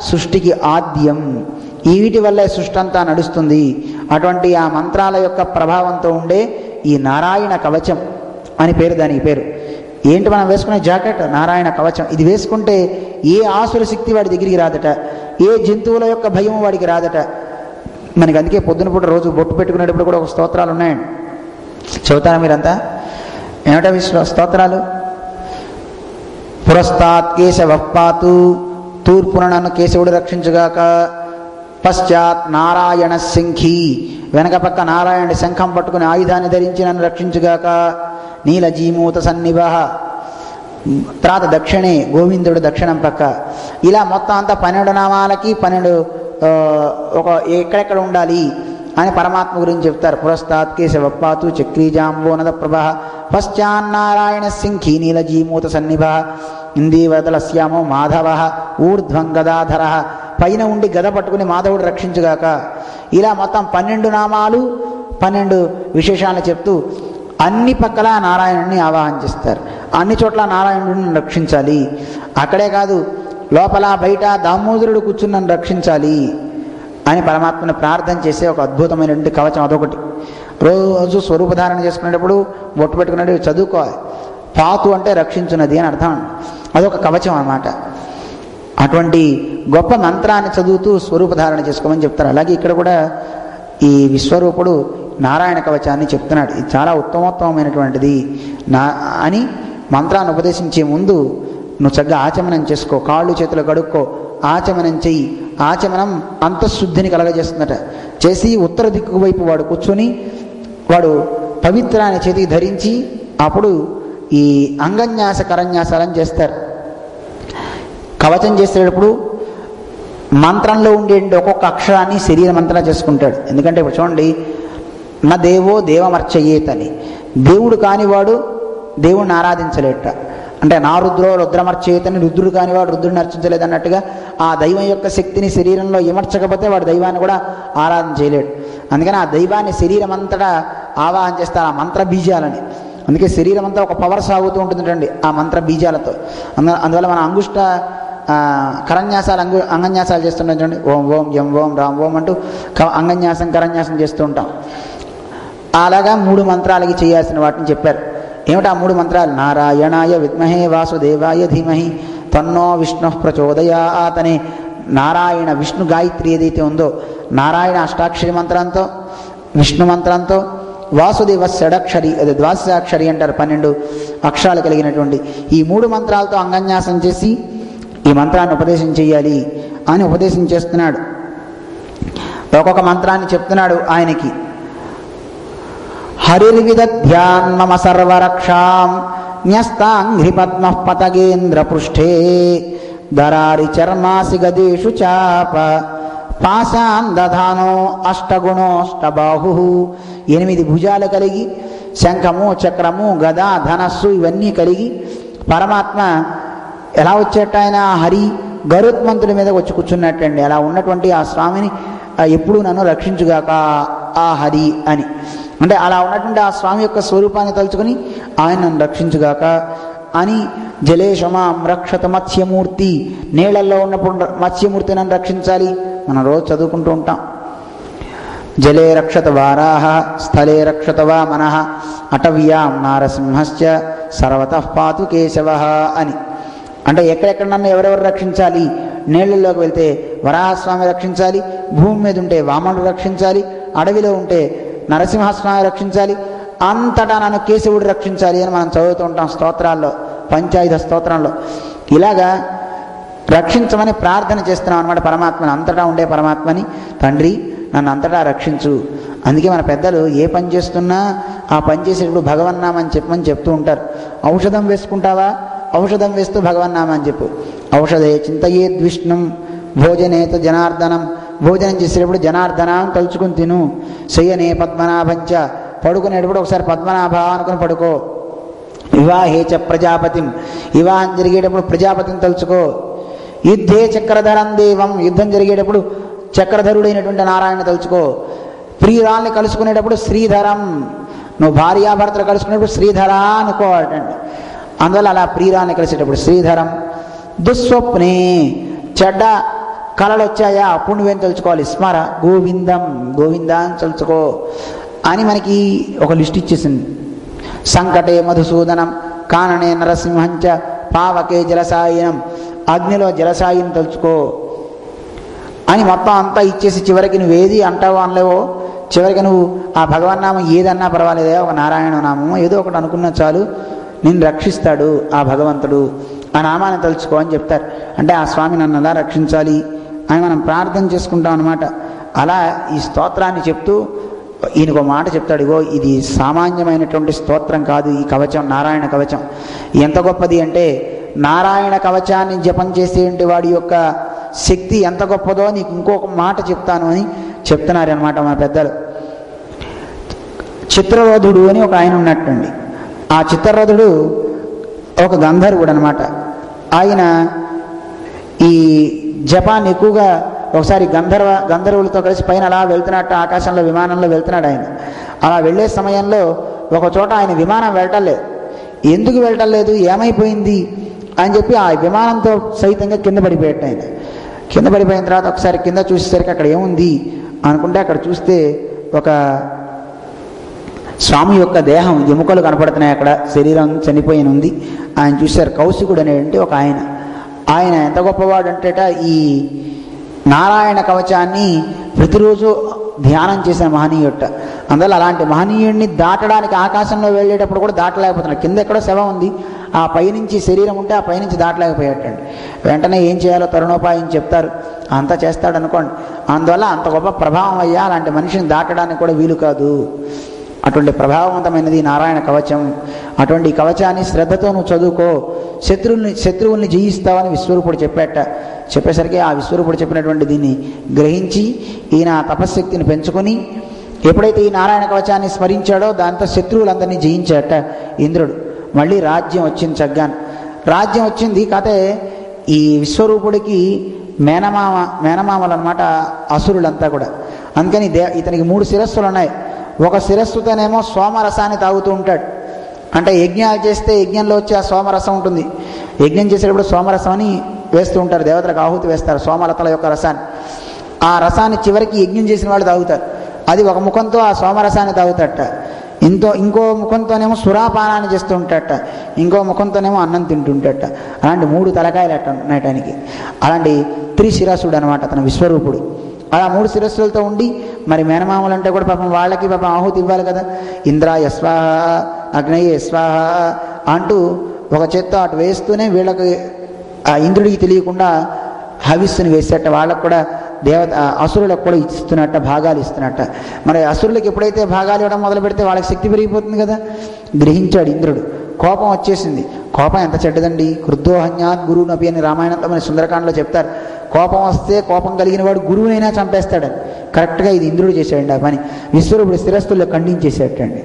సృష్టికి ఆద్యం. వీటి వల్లే సృష్టి అంతా నడుస్తుంది. అటువంటి ఆ మంత్రాల యొక్క ప్రభావంతో ఉండే ఈ నారాయణ కవచం అని పేరు, దానికి పేరు. ఏంటి మనం వేసుకునే జాకెట్? నారాయణ కవచం. ఇది వేసుకుంటే ఏ ఆసుర శక్తి వాడి దగ్గరికి రాదట, ఏ జంతువుల యొక్క భయం వాడికి రాదట. మనకి అందుకే పొద్దున పూట రోజు బొట్టు పెట్టుకునేటప్పుడు కూడా ఒక స్తోత్రాలు ఉన్నాయండి, చదువుతారా మీరంతా? ఏమిటా స్తోత్రాలు? పురస్తాత్ కేశవ పాతు, తూర్పున నన్ను కేశవుడు రక్షించుగాక. పశ్చాత్ నారాయణ శంఖి, వెనక పక్క నారాయణుడి శంఖం పట్టుకుని ఆయుధాన్ని ధరించి నన్ను రక్షించుగాక. నీలజీమూత సన్నిభ, తర్వాత దక్షిణే గోవిందుడు దక్షిణం పక్క. ఇలా మొత్తం అంతా 12 నామాలకి 12 ఒక ఎక్కడెక్కడ ఉండాలి అని పరమాత్మ గురించి చెప్తారు. పురస్తాత్ కేశవపాతు చక్రీజాంబోనద ప్రభ, పశ్చాన్నారాయణ శంఖి నీలజీమూత సన్నిభ, ఇందీవదలశ్యామో మాధవ ఊర్ధ్వం గదాధర, పైన ఉండి గద పట్టుకుని మాధవుడు రక్షించుగాక. ఇలా మొత్తం 12 నామాలు 12 విశేషాలను చెప్తూ అన్ని పక్కల నారాయణుడిని ఆవాహన చేస్తారు. అన్ని చోట్ల నారాయణుడిని రక్షించాలి. అక్కడే కాదు, లోపల బయట దామోదరుడు కూర్చుని నన్ను రక్షించాలి అని పరమాత్మను ప్రార్థన చేసే ఒక అద్భుతమైనటువంటి కవచం అదొకటి. రోజు స్వరూపధారణ చేసుకునేటప్పుడు బొట్టు పెట్టుకునేటప్పుడు చదువుకోవాలి. పాతు అంటే రక్షించున్నది అని అర్థం. అదొక కవచం అన్నమాట. అటువంటి గొప్ప మంత్రాన్ని చదువుతూ స్వరూపధారణ చేసుకోమని చెప్తారు. అలాగే ఇక్కడ కూడా ఈ విశ్వరూపుడు నారాయణ కవచాన్ని చెప్తున్నాడు. ఇది చాలా ఉత్తమోత్తమైనటువంటిది అని మంత్రాన్ని ఉపదేశించే ముందు నువ్వు చక్కగా ఆచమనం చేసుకో, కాళ్ళు చేతులు కడుక్కో, ఆచమనం చెయ్యి. ఆచమనం అంతఃశుద్ధిని కలగజేస్తుందట. చేసి ఉత్తర దిక్కు వైపు వాడు కూర్చొని వాడు పవిత్రాన్ని చేతికి ధరించి అప్పుడు ఈ అంగన్యాస కరన్యాసాలను చేస్తారు. కవచం చేసేటప్పుడు మంత్రంలో ఉండే ఒక్కొక్క అక్షరాన్ని శరీర మంత్రం చేసుకుంటాడు. ఎందుకంటే ఇప్పుడు చూడండి, నా దేవో దేవమర్చయేతని, దేవుడు కానివాడు దేవుడిని ఆరాధించలేట. అంటే నా రుద్రో రుద్రమర్చయేతని, రుద్రుడు కానివాడు రుద్రుడిని అర్చించలేదు అన్నట్టుగా ఆ దైవం యొక్క శక్తిని శరీరంలో ఇమర్చకపోతే వాడు దైవాన్ని కూడా ఆరాధన చేయలేడు. అందుకని ఆ దైవాన్ని శరీరం అంతటా ఆవాహన చేస్తారు ఆ మంత్ర బీజాలని. అందుకే శరీరం అంతా ఒక పవర్ సాగుతూ ఉంటుందండి ఆ మంత్ర బీజాలతో. అందువల్ల మన అంగుష్ట కరన్యాసాలు అంగన్యాసాలు చేస్తుంటాం చూడండి. ఓం ఓం యం ఓం రామ్ ఓం అంటూ అంగన్యాసం కరన్యాసం చేస్తూ ఉంటాం. అలాగా 3 మంత్రాలకి చేయాల్సిన వాటిని చెప్పారు. ఏమిటా 3 మంత్రాలు? నారాయణాయ విద్మహే వాసుదేవాయ ధీమహి తన్నో విష్ణు ప్రచోదయాత్ అనే నారాయణ విష్ణు గాయత్రి ఏదైతే ఉందో, నారాయణ అష్టాక్షరి మంత్రంతో, విష్ణు మంత్రంతో, వాసుదేవ షడక్షరి, అది ద్వాదశాక్షరి అంటారు, 12 అక్షరాలు కలిగినటువంటి ఈ 3 మంత్రాలతో అంగన్యాసం చేసి ఈ మంత్రాన్ని ఉపదేశం చేయాలి అని ఉపదేశం చేస్తున్నాడు. ఒక్కొక్క మంత్రాన్ని చెప్తున్నాడు ఆయనకి. హరిర్విదధ్యాన్ మమ సర్వరక్షాం న్యస్తాంఘ్రి పద్మ పతగేంద్ర పృష్ఠే దరారి చర్మాసి గదేషు చాప పాశాన్ దధానో అష్టగుణోష్టబాహు. 8 భుజాలు కలిగి, శంఖము చక్రము గద ధనస్సు ఇవన్నీ కలిగి పరమాత్మ ఎలా వచ్చేట ఆయన హరి గరుత్మంతుడి మీద వచ్చి కూర్చున్నట్టండి. అలా ఉన్నటువంటి ఆ స్వామిని ఎప్పుడు నన్ను రక్షించుగాక ఆ హరి అని, అంటే అలా ఉన్నటువంటి ఆ స్వామి యొక్క స్వరూపాన్ని తలుచుకొని ఆయన నన్ను రక్షించుగాక అని. జలేశమాం రక్షత మత్స్యమూర్తి, నీళ్లలో ఉన్నప్పుడు మత్స్యమూర్తి నన్ను రక్షించాలి, మనం రోజు చదువుకుంటూ ఉంటాం. జలే రక్షత వారాహ స్థలే రక్షత వామనః అటవ్యాం నారసింహశ్చ సర్వతః పాతు కేశవః అని. అంటే ఎక్కడెక్కడ నన్ను ఎవరెవరు రక్షించాలి? నీళ్లలోకి వెళ్తే వరాహస్వామి రక్షించాలి, భూమి మీద ఉంటే వామనుడు రక్షించాలి, అడవిలో ఉంటే నరసింహస్వామి రక్షించాలి, అంతటా నన్ను కేశవుడు రక్షించాలి అని మనం చదువుతూ ఉంటాం స్తోత్రాల్లో, పంచాయుధ స్తోత్రంలో. ఇలాగా రక్షించమని ప్రార్థన చేస్తున్నాం అనమాట పరమాత్మని, అంతటా ఉండే పరమాత్మని. తండ్రి నన్ను అంతటా రక్షించు. అందుకే మన పెద్దలు ఏ పని చేస్తున్నా ఆ పని చేసేటప్పుడు భగవన్నామని చెప్పమని చెప్తూ ఉంటారు. ఔషధం వేసుకుంటావా, ఔషధం వేస్తూ భగవన్నామని చెప్పు. ఔషధే చింతయేద్ విష్ణుం భోజనేత జనార్దనం, భోజనం చేసేటప్పుడు జనార్దన తలుచుకుని తిను. శయనే పద్మనాభంచ, పడుకునేటప్పుడు ఒకసారి పద్మనాభ అనుకుని పడుకో. వివాహేచ ప్రజాపతిం, వివాహం జరిగేటప్పుడు ప్రజాపతిని తలుచుకో. యుద్ధే చక్రధరం దేవం, యుద్ధం జరిగేటప్పుడు చక్రధరుడైనటువంటి నారాయణ తలుచుకో. ప్రియురాల్ని కలుసుకునేటప్పుడు శ్రీధరం, నువ్వు భార్యాభర్తలు కలుసుకునేటప్పుడు శ్రీధర అనుకోవాలండి. అందువల్ల అలా ప్రియురాల్ని కలిసేటప్పుడు శ్రీధరం. దుస్వప్నే, చెడ్డ కళలు వచ్చాయా అప్పుడు నువ్వేం తలుచుకోవాలి? స్మర గోవిందం, గోవిందా అని తలుచుకో అని మనకి ఒక లిస్ట్ ఇచ్చేసింది. సంకటే మధుసూదనం కాననే నరసింహంచ పావకే జలసాయనం, అగ్నిలో జలసాయిని తలుచుకో అని మొత్తం అంతా ఇచ్చేసి చివరికి నువ్వేది అంటావో అనలేవో, చివరికి నువ్వు ఆ భగవన్నామం ఏదన్నా పర్వాలేదే, ఒక నారాయణ నామం ఏదో ఒకటి అనుకున్నా చాలు, నిన్ను రక్షిస్తాడు ఆ భగవంతుడు, ఆ నామాన్ని తలుచుకో అని చెప్తారు. అంటే ఆ స్వామి నన్ను అలా రక్షించాలి అని మనం ప్రార్థన చేసుకుంటాం అనమాట. అలా ఈ స్తోత్రాన్ని చెప్తూ ఈయనకు మాట చెప్తాడు, ఇగో ఇది సామాన్యమైనటువంటి స్తోత్రం కాదు, ఈ కవచం నారాయణ కవచం ఎంత గొప్పది అంటే, నారాయణ కవచాన్ని జపం చేసేటువంటి వాడి యొక్క శక్తి ఎంత గొప్పదో నీకు ఇంకొక మాట చెప్తాను అని చెప్తున్నారు అనమాట మన పెద్దలు. చిత్రరోధుడు అని ఒక ఆయన ఉన్నట్టండి. ఆ చిత్రరోధుడు ఒక గంధర్వుడు అనమాట. ఆయన ఈ జపాన్ని ఎక్కువగా ఒకసారి గంధర్వులతో కలిసి పైన అలా వెళ్తున్నట్టు ఆకాశంలో విమానంలో వెళ్తున్నాడు ఆయన. అలా వెళ్ళే సమయంలో ఒక చోట ఆయన విమానం వెళ్ళటం లేదు. ఎందుకు వెళ్ళటం లేదు, ఏమైపోయింది అని చెప్పి ఆ విమానంతో సహితంగా కింద పడిపోయాడు ఆయన. కింద పడిపోయిన తర్వాత ఒకసారి కింద చూసేసరికి అక్కడ ఏముంది అనుకుంటే, అక్కడ చూస్తే ఒక స్వామి యొక్క దేహం ఎముకలు కనపడుతున్నాయి, అక్కడ శరీరం చనిపోయిన ఉంది. ఆయన చూశారు. కౌశికుడు అనేటువంటి ఒక ఆయన, ఆయన ఎంత గొప్పవాడు అంటేట ఈ నారాయణ కవచాన్ని ప్రతిరోజు ధ్యానం చేసిన మహనీయుట. అందువల్ల అలాంటి మహనీయుడిని దాటడానికి ఆకాశంలో వెళ్ళేటప్పుడు కూడా దాటలేకపోతున్నాడు. కింద ఎక్కడో శవం ఉంది, ఆ పైనుంచి శరీరం ఉంటే ఆ పైనుంచి దాటలేకపోయాటండి. వెంటనే ఏం చేయాలో తరుణోపాయం చెప్తారు, అంతా చేస్తాడు అనుకోండి. అందువల్ల అంత గొప్ప ప్రభావం అయ్యా, అలాంటి మనిషిని దాటడానికి కూడా వీలు కాదు. అటువంటి ప్రభావవంతమైనది నారాయణ కవచం. అటువంటి కవచాన్ని శ్రద్ధతో నువ్వు చదువుకో, శత్రువుల్ని జయిస్తావని విశ్వరూపుడు చెప్పేసరికి ఆ విశ్వరూపుడు చెప్పినటువంటి దీన్ని గ్రహించి ఈయన తపశ్శక్తిని పెంచుకొని ఎప్పుడైతే ఈ నారాయణ కవచాన్ని స్మరించాడో దాంతో శత్రువులందరినీ జయించాట ఇంద్రుడు. మళ్ళీ రాజ్యం వచ్చింది, చగ్గాన్ రాజ్యం వచ్చింది. కాకపోతే ఈ విశ్వరూపుడికి మేనమామలు అనమాట అసురులంతా కూడా. అందుకని ఇతనికి 3 శిరస్సులు ఉన్నాయి. ఒక శిరస్సుతోనేమో సోమరసాన్ని తాగుతూ ఉంటాడు. అంటే యజ్ఞాలు చేస్తే యజ్ఞంలో వచ్చే ఆ సోమరసం ఉంటుంది. యజ్ఞం చేసేటప్పుడు సోమరసం అని వేస్తూ ఉంటారు, దేవతలకు ఆహుతి వేస్తారు సోమలతల యొక్క రసాన్ని. ఆ రసాన్ని చివరికి యజ్ఞం చేసిన వాళ్ళు తాగుతారు. అది ఒక ముఖంతో ఆ సోమరసాన్ని తాగుతాడట. ఇంకో ముఖంతోనేమో సురాపానాన్ని చేస్తూ ఉంటాడట, ఇంకో ముఖంతోనేమో అన్నం తింటుంటాడట. అలాంటి 3 తలకాయలు అట్ట ఉన్నాయటానికి. అలాంటి త్రిశిరసుడు అనమాట అతను విశ్వరూపుడు. అలా 3 శిరస్సులతో ఉండి మరి మేనమామలు అంటే కూడా పాపం వాళ్ళకి పాపం ఆహుతి ఇవ్వాలి కదా. ఇంద్రాయ స్వాహ, అగ్నయ స్వాహ అంటూ ఒక చేత్తో అటు వేస్తూనే వీళ్ళకి ఆ ఇంద్రుడికి తెలియకుండా హవిస్సుని వేసేట. వాళ్ళకు కూడా అసురులకు కూడా ఇస్తున్నట్ట, భాగాలు ఇస్తున్నట్ట. మరి అసురులకు ఎప్పుడైతే భాగాలు ఇవ్వడం మొదలు పెడితే వాళ్ళకి శక్తి పెరిగిపోతుంది కదా. గ్రహించాడు ఇంద్రుడు, కోపం వచ్చేసింది. కోపం ఎంత చెడ్డదండి. క్రుద్ధోహన్యాత్ గురువునపి అని రామాయణంలో మన సుందరకాండలో చెప్తారు. కోపం వస్తే కోపం కలిగిన వాడు గురువునైనా చంపేస్తాడని. కరెక్ట్గా ఇది ఇంద్రుడు చేశాడండి ఆ పని. విశ్వరూపుడు శిరస్సుల్లో ఖండించేసేటండి.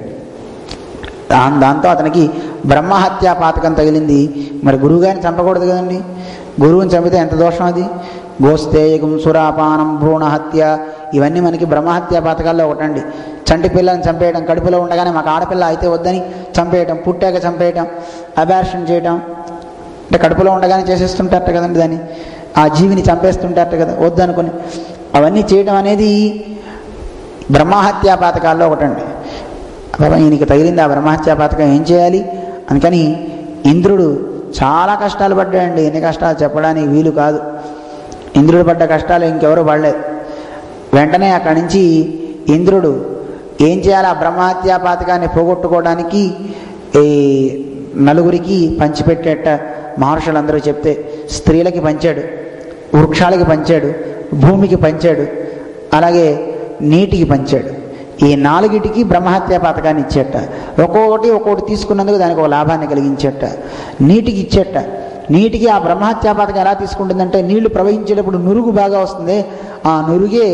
దాంతో అతనికి బ్రహ్మహత్యా పాతకం తగిలింది. మరి గురువుగారిని చంపకూడదు కదండి. గురువుని చంపితే ఎంత దోషం అది. గోస్తేయకం, సురాపానం, భ్రూణహత్య ఇవన్నీ మనకి బ్రహ్మహత్యా పాతకాల్లో ఒకటండి. చంటి పిల్లల్ని చంపేయడం, కడుపులో ఉండగానే మాకు ఆడపిల్ల అయితే వద్దని చంపేయటం, పుట్టాక చంపేయటం, అబార్షన్ చేయటం, అంటే కడుపులో ఉండగానే చేసేస్తుంటారట కదండి. దాన్ని ఆ జీవిని చంపేస్తుంటారట కదా వద్దనుకుని. అవన్నీ చేయడం అనేది బ్రహ్మహత్యా పాతకాల్లో ఒకటండి. బాబా ఈయనకి తగిలింది ఆ బ్రహ్మహత్యా పాతకం, ఏం చేయాలి అందుకని ఇంద్రుడు చాలా కష్టాలు పడ్డాడండి. ఎన్ని కష్టాలు చెప్పడానికి వీలు కాదు. ఇంద్రుడు పడ్డ కష్టాలు ఇంకెవరు పడలేదు. వెంటనే అక్కడి నుంచి ఇంద్రుడు ఏం చేయాలి, ఆ బ్రహ్మహత్యా పాతకాన్ని పోగొట్టుకోవడానికి ఈ నలుగురికి పంచిపెట్టేట మహర్షులందరూ చెప్తే స్త్రీలకి పంచాడు, వృక్షాలకి పంచాడు, భూమికి పంచాడు, అలాగే నీటికి పంచాడు. ఈ 4టికి బ్రహ్మహత్యా పథకాన్ని ఇచ్చేట. ఒక్కొక్కటి తీసుకున్నందుకు దానికి ఒక లాభాన్ని కలిగించేట. నీటికి ఇచ్చేట. నీటికి ఆ బ్రహ్మహత్యా పథకం ఎలా తీసుకుంటుందంటే నీళ్లు ప్రవహించేటప్పుడు నురుగు బాగా వస్తుంది. ఆ నురుగే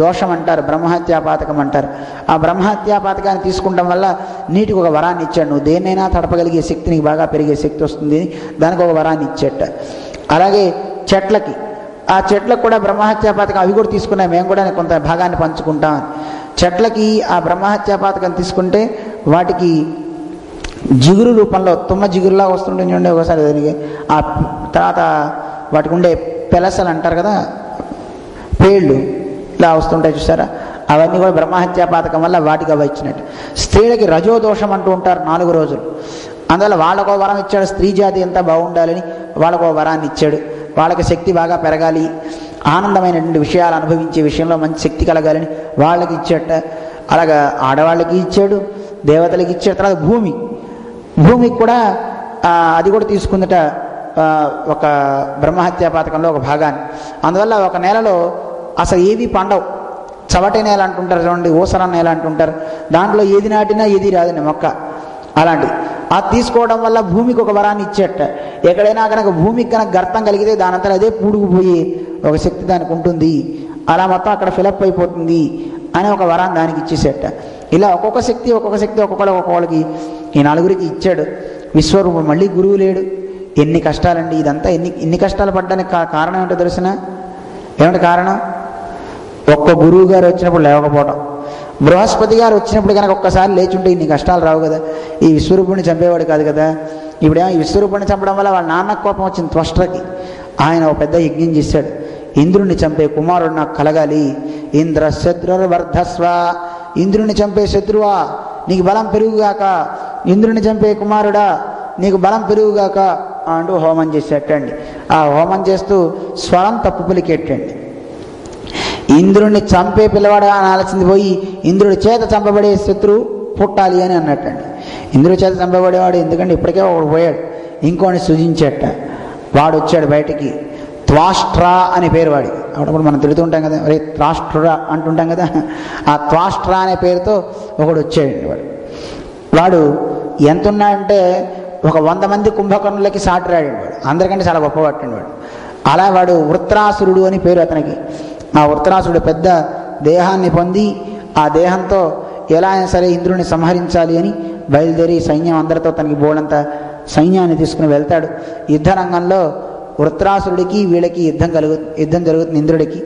దోషం అంటారు, బ్రహ్మహత్యా పాతకం అంటారు. ఆ బ్రహ్మహత్యా పాతకాన్ని తీసుకుంటాం వల్ల నీటికి ఒక వరాన్ని ఇచ్చాడు. నువ్వు దేన్నైనా తడపగలిగే శక్తి నీకు బాగా పెరిగే శక్తి వస్తుంది, దానికి ఒక వరాన్ని ఇచ్చేట. అలాగే చెట్లకి, ఆ చెట్లకు కూడా బ్రహ్మహత్యా పాతకం అవి కూడా తీసుకున్నాయి, మేము కూడా కొంత భాగాన్ని పంచుకుంటాం. చెట్లకి ఆ బ్రహ్మహత్యా పాతకం తీసుకుంటే వాటికి జిగురు రూపంలో తుమ్మ జిగురులా వస్తుంటుంది చూడండి ఒకసారి. దానికి ఆ తర్వాత వాటికి ఉండే పెలసలు అంటారు కదా, పేళ్ళు ఇలా వస్తుంటాయి చూసారా, అవన్నీ కూడా బ్రహ్మహత్యా పాతకం వల్ల వాటికి అవి ఇచ్చినట్టు. స్త్రీలకి రజోదోషం అంటూ ఉంటారు 4 రోజులు. అందువల్ల వాళ్ళకో వరం ఇచ్చాడు, స్త్రీ జాతి ఎంత బాగుండాలని వాళ్ళకో వరాన్ని ఇచ్చాడు. వాళ్ళకి శక్తి బాగా పెరగాలి, ఆనందమైనటువంటి విషయాలు అనుభవించే విషయంలో మంచి శక్తి కలగాలని వాళ్ళకి ఇచ్చేట. అలాగా ఆడవాళ్ళకి ఇచ్చాడు, దేవతలకి ఇచ్చాడు. తర్వాత భూమికి కూడా అది కూడా తీసుకుందట ఒక బ్రహ్మహత్యా పాతకంలో ఒక భాగాన్ని. అందువల్ల ఒక నేలలో అసలు ఏవి పండవు, చవటి నేల అంటుంటారు చూడండి, ఊసర నేల అంటుంటారు, దాంట్లో ఏది నాటినా ఏది రాదండి మొక్క. అలాంటిది అది తీసుకోవడం వల్ల భూమికి ఒక వరాన్ని ఇచ్చేట. ఎక్కడైనా కనుక భూమికి కనుక గర్తం కలిగితే దానంతా అదే పూడుకుపోయి ఒక శక్తి దానికి ఉంటుంది, అలా మొత్తం అక్కడ ఫిలప్ అయిపోతుంది అని ఒక వరాన్ని దానికి ఇచ్చేసేట. ఇలా ఒక్కొక్క శక్తి ఒక్కొక్కళ్ళకి ఈ 4గురికి ఇచ్చాడు. విశ్వరూపుడు మళ్ళీ గురువు లేడు. ఎన్ని కష్టాలండి ఇదంతా. ఎన్ని కష్టాలు పడ్డానికి కారణం ఏంటో తెలిసిన? ఏమిటి కారణం? ఒక్క గురువు గారు వచ్చినప్పుడు లేవకపోవడం, బృహస్పతి గారు వచ్చినప్పుడు కనుక ఒక్కసారి లేచుంటే ఇన్ని కష్టాలు రావు కదా. ఈ విశ్వరూపుడిని చంపేవాడు కాదు కదా. ఇప్పుడేమో ఈ విశ్వరూపుడిని చంపడం వల్ల వాళ్ళ నాన్నకు కోపం వచ్చింది త్వష్ట్రకి. ఆయన ఒక పెద్ద యజ్ఞం చేశాడు, ఇంద్రుడిని చంపే కుమారుడు నాకు కలగాలి. ఇంద్ర శత్రువర్ధస్వ, ఇంద్రుడిని చంపే శత్రువా నీకు బలం పెరుగుగాక, ఇంద్రుడిని చంపే కుమారుడా నీకు బలం పెరుగుగాక అంటూ హోమం చేసేటండి. ఆ హోమం చేస్తూ స్వరం తప్పు పలికేటండి. ఇంద్రుడిని చంపే పిల్లవాడు అనాల్సింది పోయి ఇంద్రుడి చేత చంపబడే శత్రువు పుట్టాలి అని అన్నట్టండి. ఇంద్రుడి చేత చంపబడేవాడు ఎందుకంటే ఇప్పటికే ఒకడు పోయాడు, ఇంకోని సృజించేట. వాడు వచ్చాడు బయటికి, త్వాష్ట్రా అనే పేరు వాడికి. అప్పుడు మనం తిడుతుంటాం కదా, అరే త్వాష్ట్రా అంటుంటాం కదా, ఆ త్వాష్ట్రా అనే పేరుతో ఒకడు వచ్చాడండి. వాడు ఎంత ఉన్నాడంటే ఒక 100 మంది కుంభకర్ణులకి సాటి రాడండి. వాడు అందరికంటే చాలా గొప్పవాటండి వాడు. అలా వాడు వృత్రాసురుడు అని పేరు అతనికి. ఆ వృత్రాసురుడు పెద్ద దేహాన్ని పొంది ఆ దేహంతో ఎలా అయినా సరే ఇంద్రుడిని సంహరించాలి అని బయలుదేరి సైన్యం అందరితో తనకి బోడంత సైన్యాన్ని తీసుకుని వెళ్తాడు. యుద్ధ రంగంలో వృత్రాసురుడికి వీళ్ళకి యుద్ధం జరుగుతుంది ఇంద్రుడికి.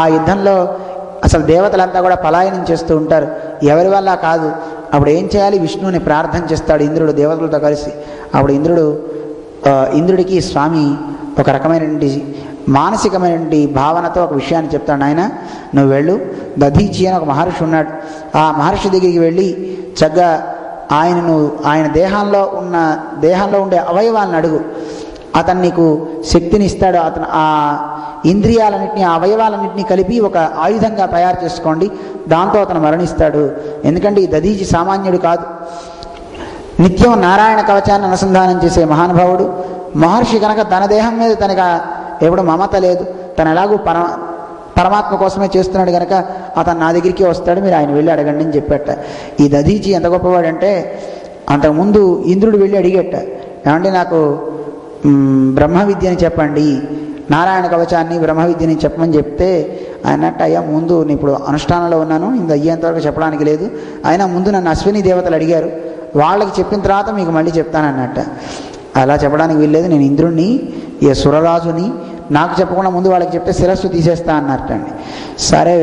ఆ యుద్ధంలో అసలు దేవతలంతా కూడా పలాయనం చేస్తూ ఉంటారు, ఎవరి వల్ల కాదు. అప్పుడు ఏం చేయాలి, విష్ణువుని ప్రార్థన చేస్తాడు ఇంద్రుడు దేవతలతో కలిసి. అప్పుడు ఇంద్రుడికి స్వామి ఒక రకమైనటువంటి మానసికమైనటువంటి భావనతో ఒక విషయాన్ని చెప్తాడు. ఆయన నువ్వు వెళ్ళు, దధీచి అని ఒక మహర్షి ఉన్నాడు, ఆ మహర్షి దగ్గరికి వెళ్ళి చక్కగా ఆయన దేహంలో ఉండే అవయవాలను అడుగు, అతను నీకు శక్తిని ఇస్తాడు. అతను ఆ ఇంద్రియాలన్నింటినీ, ఆ అవయవాలన్నింటినీ కలిపి ఒక ఆయుధంగా తయారు చేసుకోండి, దాంతో అతను మరణిస్తాడు. ఎందుకంటే ఈ దధీచి సామాన్యుడు కాదు, నిత్యం నారాయణ కవచాన్ని అనుసంధానం చేసే మహానుభావుడు. మహర్షి కనుక తన దేహం మీద తనకు ఎప్పుడు మమత లేదు, తను ఎలాగూ పరమాత్మ కోసమే చేస్తున్నాడు కనుక అతను నా దగ్గరికి వస్తాడు, మీరు ఆయన వెళ్ళి అడగండి అని చెప్పాట. ఈ దధీచి ఎంత గొప్పవాడంటే అంతకుముందు ఇంద్రుడు వెళ్ళి అడిగేట, ఏమంటే నాకు బ్రహ్మ విద్యని చెప్పండి, నారాయణ కవచాన్ని బ్రహ్మ విద్యని చెప్పమని చెప్తే ఆయనట్టు అయ్యా ముందు నేను ఇప్పుడు అనుష్ఠానంలో ఉన్నాను, ఇంక అయ్యేంతవరకు చెప్పడానికి లేదు, అయినా ముందు నన్ను అశ్విని దేవతలు అడిగారు, వాళ్ళకి చెప్పిన తర్వాత మీకు మళ్ళీ చెప్తానన్నట్ట. అలా చెప్పడానికి వీల్లేదు, నేను ఇంద్రుణ్ణి, ఏ సురరాజుని, నాకు చెప్పకుండా ముందు వాళ్ళకి చెప్తే శిరస్సు తీసేస్తా అన్నట్టండి. సరే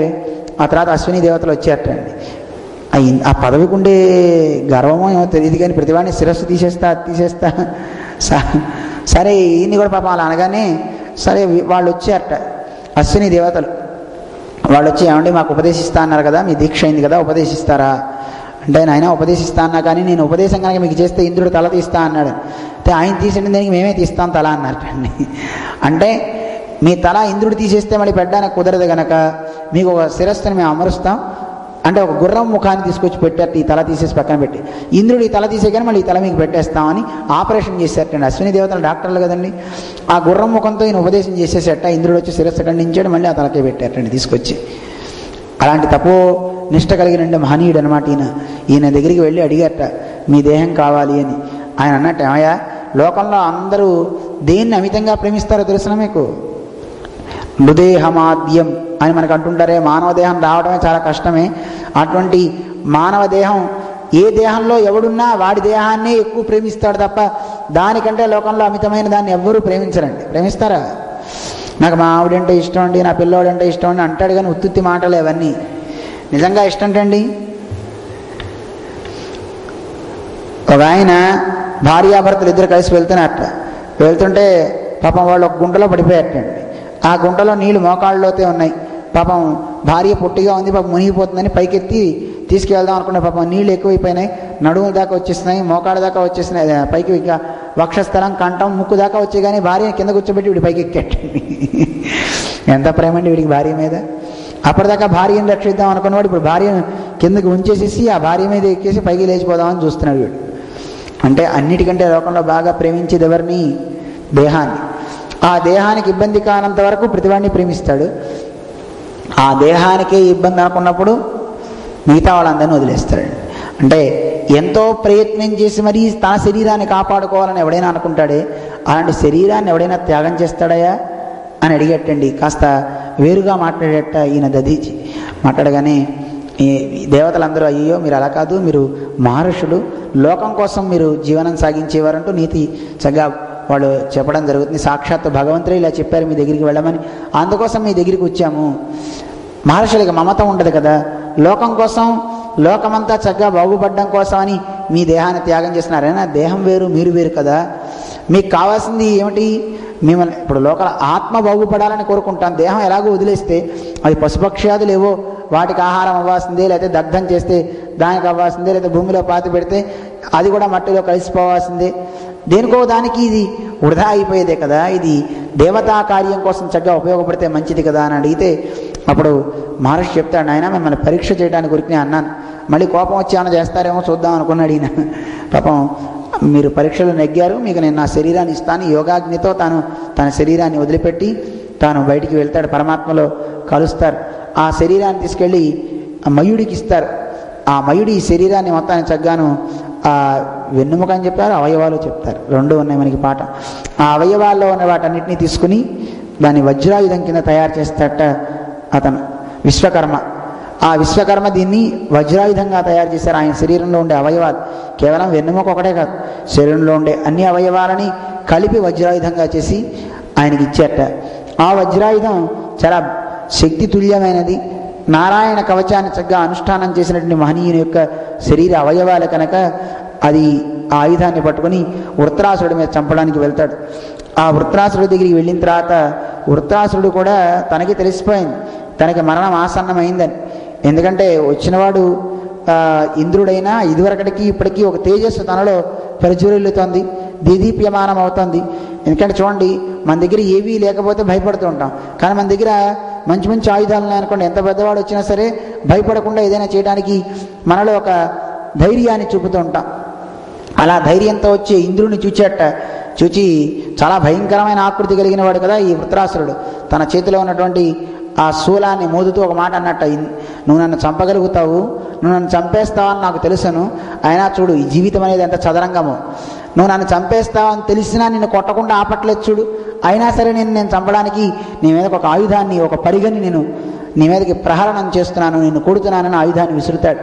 ఆ తర్వాత అశ్విని దేవతలు వచ్చారటండి. ఆ పదవికి ఉండే గర్వమో ఏమో తెలియదు కానీ ప్రతివాడిని శిరస్సు తీసేస్తా సరే ఈయన్ని కూడా పాపం అలా అనగానే సరే వాళ్ళు వచ్చారట అశ్విని దేవతలు. వాళ్ళు వచ్చి ఏమంటే మాకు ఉపదేశిస్తా అన్నారు కదా, మీ దీక్ష అయింది కదా, ఉపదేశిస్తారా అంటే ఆయన ఉపదేశిస్తా అన్నా కానీ నేను ఉపదేశం కనుక మీకు చేస్తే ఇంద్రుడు తల తీస్తా అన్నాడు. అంటే ఆయన తీసిన దానికి మేమే తీస్తాం తల అన్నారటండి. అంటే మీ తల ఇంద్రుడు తీసేస్తే మళ్ళీ పెట్టడానికి కుదరదు కనుక మీకు ఒక శిరస్సుని మేము అమరుస్తాం, అంటే ఒక గుర్రం ముఖాన్ని తీసుకొచ్చి పెట్టారు, ఈ తల తీసేసి పక్కన పెట్టి, ఇంద్రుడు ఈ తల తీసే కానీ మళ్ళీ ఈ తల మీకు పెట్టేస్తామని ఆపరేషన్ చేశారటండి. అశ్విని దేవతలు డాక్టర్లు కదండి, ఆ గుర్రం ముఖంతో ఈయన ఉపదేశం చేసేసట, ఇంద్రుడు వచ్చి శిరస్సు ఖండించాడు, మళ్ళీ ఆ తలకే పెట్టారటండి తీసుకొచ్చి. అలాంటి తపో నిష్ట కలిగిన మహనీయుడు అనమాట ఈయన దగ్గరికి వెళ్ళి అడిగారట మీ దేహం కావాలి అని. ఆయన అన్నట్టు ఏమయ్యా లోకంలో అందరూ దేన్ని అమితంగా ప్రేమిస్తారో తెలుసునా మీకు? నృదేహమాద్యం అని మనకు అంటుంటారే, మానవ దేహం రావడమే చాలా కష్టమే, అటువంటి మానవ దేహం ఏ దేహంలో ఎవడున్నా వాడి దేహాన్నే ఎక్కువ ప్రేమిస్తాడు తప్ప దానికంటే లోకంలో అమితమైన దాన్ని ఎవ్వరూ ప్రేమించరండి. ప్రేమిస్తారా? నాకు మా ఆవిడంటే ఇష్టం అండి, నా పిల్లోడంటే ఇష్టం అండి అంటాడు కానీ ఉత్తుత్తి మాటలు అవన్నీ. నిజంగా ఇష్టం అండి. ఒక ఆయన భార్యాభర్తలు ఇద్దరు కలిసి వెళ్తుంటే పాపం వాళ్ళు ఒక గుంటలో పడిపోయారటండి. ఆ గుంటలో నీళ్లు మోకాళ్ళలోతే ఉన్నాయి. పాపం భార్య పొట్టిగా ఉంది, పాపం మునిగిపోతుందని పైకెత్తి తీసుకెళ్దాం అనుకున్న పాపం నీళ్ళు ఎక్కువైపోయినాయి, నడుముల దాకా వచ్చేస్తున్నాయి, మోకాళ్ళ దాకా వచ్చేస్తున్నాయి, పైకి ఇంకా వక్షస్థలం కంఠం ముక్కు దాకా వచ్చే కానీ భార్య కింద కూర్చోబెట్టి వీడి పైకి ఎక్కేటండి. ఎంత ప్రేమ అండి వీడికి భార్య మీద. అప్పటిదాకా భార్యను రక్షిద్దాం అనుకున్నవాడు ఇప్పుడు భార్యను కిందకి ఉంచేసేసి ఆ భార్య మీద ఎక్కేసి పైకి లేచిపోదామని చూస్తున్నాడు వీడు. అంటే అన్నిటికంటే లోకంలో బాగా ప్రేమించేది ఎవరిని? దేహాన్ని. ఆ దేహానికి ఇబ్బంది కానంత వరకు ప్రతివాడిని ప్రేమిస్తాడు. ఆ దేహానికే ఇబ్బంది అనుకున్నప్పుడు మిగతా వాళ్ళందరినీ వదిలేస్తాడు. అంటే ఎంతో ప్రయత్నం చేసి మరీ తన శరీరాన్ని కాపాడుకోవాలని ఎవడైనా అనుకుంటాడే, అలాంటి శరీరాన్ని ఎవడైనా త్యాగం చేస్తాడయా అని అడిగేటండి. కాస్త వేరుగా మాట్లాడేట ఈయన దధీచి. మాట్లాడగానే ఈ దేవతలందరూ అయ్యో మీరు అలా కాదు, మీరు మహర్షులు, లోకం కోసం మీరు జీవనం సాగించేవారంటూ నీతి చక్కగా వాళ్ళు చెప్పడం జరుగుతుంది. సాక్షాత్ భగవంతుడే ఇలా చెప్పారు మీ దగ్గరికి వెళ్ళమని, అందుకోసం మీ దగ్గరికి వచ్చాము. మహర్షులకి మమత ఉండదు కదా, లోకం కోసం, లోకమంతా చక్కగా బాగుపడడం కోసం అని మీ దేహాన్ని త్యాగం చేస్తున్నారైనా దేహం వేరు మీరు వేరు కదా. మీకు కావాల్సింది ఏమిటి? మిమ్మల్ని ఇప్పుడు లోకల ఆత్మ బాగుపడాలని కోరుకుంటాం. దేహం ఎలాగో వదిలేస్తే అది పశుపక్ష్యాదులు ఏవో వాటికి ఆహారం అవ్వాల్సిందే, లేకపోతే దగ్ధం చేస్తే దానికి అవ్వాల్సిందే, లేకపోతే భూమిలో పాతి పెడితే అది కూడా మట్టిలో కలిసిపోవాల్సిందే. దేనికో దానికి ఇది వృధా అయిపోయేదే కదా, ఇది దేవతా కార్యం కోసం చక్కగా ఉపయోగపడితే మంచిది కదా అని అడిగితే అప్పుడు మహర్షి చెప్తాడు, ఆయన మిమ్మల్ని పరీక్ష చేయడానికి ఉరికినే అన్నాను, మళ్ళీ కోపం వచ్చి ఏమైనా చేస్తారేమో చూద్దాం అనుకున్నాడు ఈయన. పాపం మీరు పరీక్షలు నెగ్గారు, మీకు నేను నా శరీరాన్ని ఇస్తాను. యోగాగ్నితో తన శరీరాన్ని వదిలిపెట్టి తాను బయటికి వెళ్తాడు, పరమాత్మలో కలుస్తారు. ఆ శరీరాన్ని తీసుకెళ్ళి మయుడికి ఇస్తారు. ఆ మయుడి ఈ శరీరాన్ని మొత్తాన్ని చక్కగాను వెన్నుముక అని చెప్పారు, అవయవాలు చెప్తారు, రెండు ఉన్నాయి మనకి పాట. ఆ అవయవాల్లో ఉన్న వాటన్నిటినీ తీసుకుని దాన్ని వజ్రాయుధం కింద తయారు చేస్తాడట అతను విశ్వకర్మ. ఆ విశ్వకర్మ దీన్ని వజ్రాయుధంగా తయారు చేశారు. ఆయన శరీరంలో ఉండే అవయవాలు కేవలం వెన్నుముక ఒకటే కాదు, శరీరంలో ఉండే అన్ని అవయవాలని కలిపి వజ్రాయుధంగా చేసి ఆయనకి ఇచ్చారట. ఆ వజ్రాయుధం చాలా శక్తి తుల్యమైనది. నారాయణ కవచాన్ని చక్కగా అనుష్ఠానం చేసినటువంటి మహనీయుని యొక్క శరీర అవయవాలు కనుక అది ఆ ఆయుధాన్ని పట్టుకుని వృత్రాసురుడి మీద చంపడానికి వెళ్తాడు. ఆ వృత్రాసురుడి దగ్గరికి వెళ్ళిన తర్వాత వృత్రాసురుడు కూడా తనకి తెలిసిపోయింది తనకి మరణం ఆసన్నమైందని. ఎందుకంటే వచ్చినవాడు ఇంద్రుడైనా ఇదివరకటికి ఇప్పటికీ ఒక తేజస్సు తనలో పరిజ్వరిల్లుతోంది, దీదీప్యమానం అవుతుంది. ఎందుకంటే చూడండి, మన దగ్గర ఏవీ లేకపోతే భయపడుతూ ఉంటాం, కానీ మన దగ్గర మంచి మంచి ఆయుధాలు ఉన్నాయనుకోండి, ఎంత పెద్దవాడు వచ్చినా సరే భయపడకుండా ఏదైనా చేయడానికి మనలో ఒక ధైర్యాన్ని చూపుతూ ఉంటాం. అలా ధైర్యంతో వచ్చి ఇంద్రుడిని చూచి చాలా భయంకరమైన ఆకృతి కలిగిన వాడు కదా ఈ వృత్రాసురుడు. తన చేతిలో ఉన్నటువంటి ఆ శూలాన్ని మోదుతూ ఒక మాట అన్నట్ట, నువ్వు నన్ను చంపగలుగుతావు, నువ్వు నన్ను చంపేస్తావని నాకు తెలుసును, అయినా చూడు ఈ జీవితం అనేది ఎంత చదరంగమో, నువ్వు నన్ను చంపేస్తావని తెలిసినా నిన్ను కొట్టకుండా ఆపట్లేదు చూడు, అయినా సరే నేను చంపడానికి నీ మీదకి ఒక ఆయుధాన్ని, ఒక పరిగని నేను నీ మీదకి ప్రహరణం చేస్తున్నాను, నిన్ను కొడుతున్నానని ఆయుధాన్ని విసురుతాడు.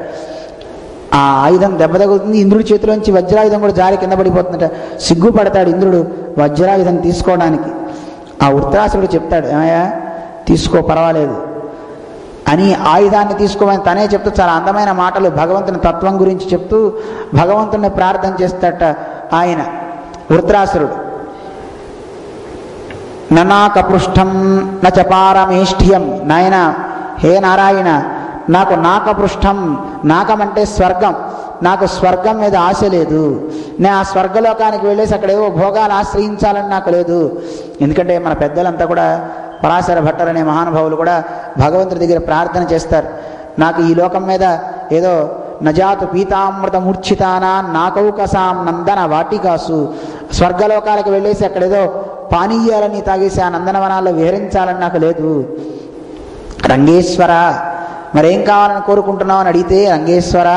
ఆ ఆయుధం దెబ్బ తగులుతుంది, ఇంద్రుడి చేతిలోంచి వజ్రాయుధం కూడా జారి కింద పడిపోతుందట. సిగ్గుపడతాడు ఇంద్రుడు వజ్రాయుధం తీసుకోవడానికి. ఆ వృత్రాసురుడు చెప్తాడు, ఏమయ్యా తీసుకో పర్వాలేదు అని, ఆయుధాన్ని తీసుకోమని తనే చెప్తూ చాలా అందమైన మాటలు భగవంతుని తత్వం గురించి చెప్తూ భగవంతుని ప్రార్థన చేస్తాట ఆయన వృత్రాసురుడు. ననాకపృష్టం నచపారమేష్ఠ్యం, నాయన హే నారాయణ, నాకు నాకపృష్టం, నాకమంటే స్వర్గం, నాకు స్వర్గం మీద ఆశ లేదు, నేను ఆ స్వర్గలోకానికి వెళ్ళేసి అక్కడ ఏవో భోగాలు ఆశ్రయించాలని నాకు లేదు. ఎందుకంటే మన పెద్దలంతా కూడా పరాశర భట్టరు అనే మహానుభావులు కూడా భగవంతుడి దగ్గర ప్రార్థన చేస్తారు, నాకు ఈ లోకం మీద ఏదో నజాతు పీతామృత మూర్ఛితానా నాకౌకసాం నందన వాటికాసు, స్వర్గలోకాలకు వెళ్ళేసి అక్కడేదో పానీయాలని తాగేసి ఆ నందనవనాల్లో విహరించాలని నాకు లేదు. రంగేశ్వర, మరేం కావాలని కోరుకుంటున్నావు అని అడిగితే, రంగేశ్వర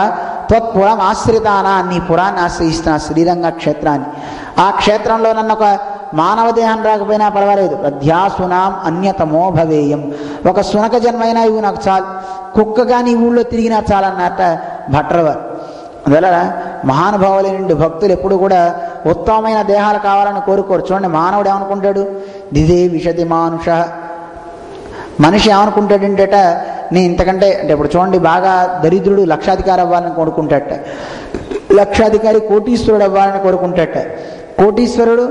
త్వత్పురం ఆశ్రితానా, నీ పురాన్ని ఆశ్రయిస్తున్నా, శ్రీరంగ క్షేత్రాన్ని. ఆ క్షేత్రంలో నన్ను ఒక మానవ దేహం రాకపోయినా పర్వాలేదు, అధ్యాసునాం అన్యతమో భవేయం, ఒక సునక జన్మైనా ఇవి నాకు చాలు, కుక్క కానీ ఊళ్ళో తిరిగినా చాలన్నట్ట భట్రవారు. అందువల్ల మహానుభావులైన భక్తులు ఎప్పుడు కూడా ఉత్తమమైన దేహాలు కావాలని కోరుకోరు. చూడండి, మానవుడు ఏమనుకుంటాడు, దిదే విశది మానుష, మనిషి ఏమనుకుంటాడంటేట నేను ఇంతకంటే అంటే ఇప్పుడు చూడండి, బాగా దరిద్రుడు లక్షాధికారి అవ్వాలని కోరుకుంటాట, లక్షాధికారి కోటీశ్వరుడు అవ్వాలని కోరుకుంటాట, కోటీశ్వరుడు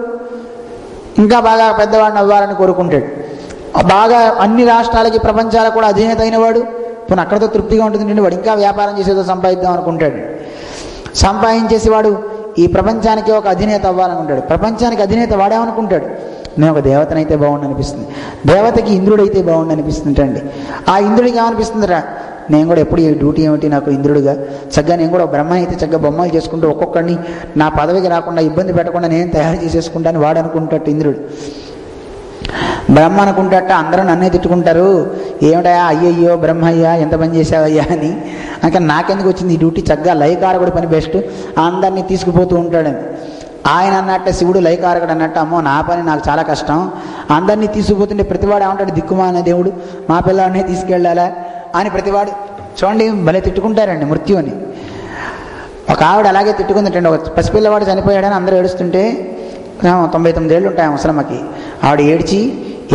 ఇంకా బాగా పెద్దవాడిని అవ్వాలని కోరుకుంటాడు, బాగా అన్ని రాష్ట్రాలకి ప్రపంచాలకు కూడా అధినేత అయిన వాడు పోనీ అక్కడితో తృప్తిగా ఉంటుంది, వాడు ఇంకా వ్యాపారం చేసేదో సంపాదిద్దాం అనుకుంటాడు. సంపాదించేసి వాడు ఈ ప్రపంచానికి ఒక అధినేత అవ్వాలనుకుంటాడు. ప్రపంచానికి అధినేత వాడేమనుకుంటాడు, నేను ఒక దేవతనైతే బాగుండు అనిపిస్తుంది, దేవతకి ఇంద్రుడైతే బాగుండు అనిపిస్తుంటండి. ఆ ఇంద్రుడికి ఏమనిపిస్తుందిరా, నేను కూడా ఎప్పుడు ఈ డ్యూటీ ఏమిటి నాకు ఇంద్రుడిగా, చక్కగా నేను కూడా బ్రహ్మ అయితే చక్కగా బొమ్మలు చేసుకుంటూ ఒక్కొక్కడిని నా పదవికి రాకుండా ఇబ్బంది పెట్టకుండా నేను తయారు చేసేసుకుంటాను వాడు అనుకుంటాడు ఇంద్రుడు. బ్రహ్మ అనుకుంటాట అందరూ నన్నే తిట్టుకుంటారు, ఏమిటయా అయ్యయ్యో బ్రహ్మయ్యా ఎంత పని చేసావయ్యా అని, అంటే నాకెందుకు వచ్చింది ఈ డ్యూటీ, చక్కగా లయకారకుడి పని బెస్ట్, అందరినీ తీసుకుపోతూ ఉంటాడని. ఆయన అన్నట్టే శివుడు లయకారకుడు అన్నట్టు, అమ్మో నా పని నాకు చాలా కష్టం, అందరినీ తీసుకుపోతుంటే ప్రతివాడు ఏమంటాడు, దిక్కుమాన దేవుడు మా పిల్లవాడినే తీసుకెళ్ళాలా అని ప్రతివాడు. చూడండి భలే తిట్టుకుంటారండి మృత్యుని. ఒక ఆవిడ అలాగే తిట్టుకుందంటండి, ఒక పసిపిల్లవాడు చనిపోయాడని అందరూ ఏడుస్తుంటే 99 ఏళ్ళు ఉంటాయి ముసలమ్మకి, ఆవిడ ఏడ్చి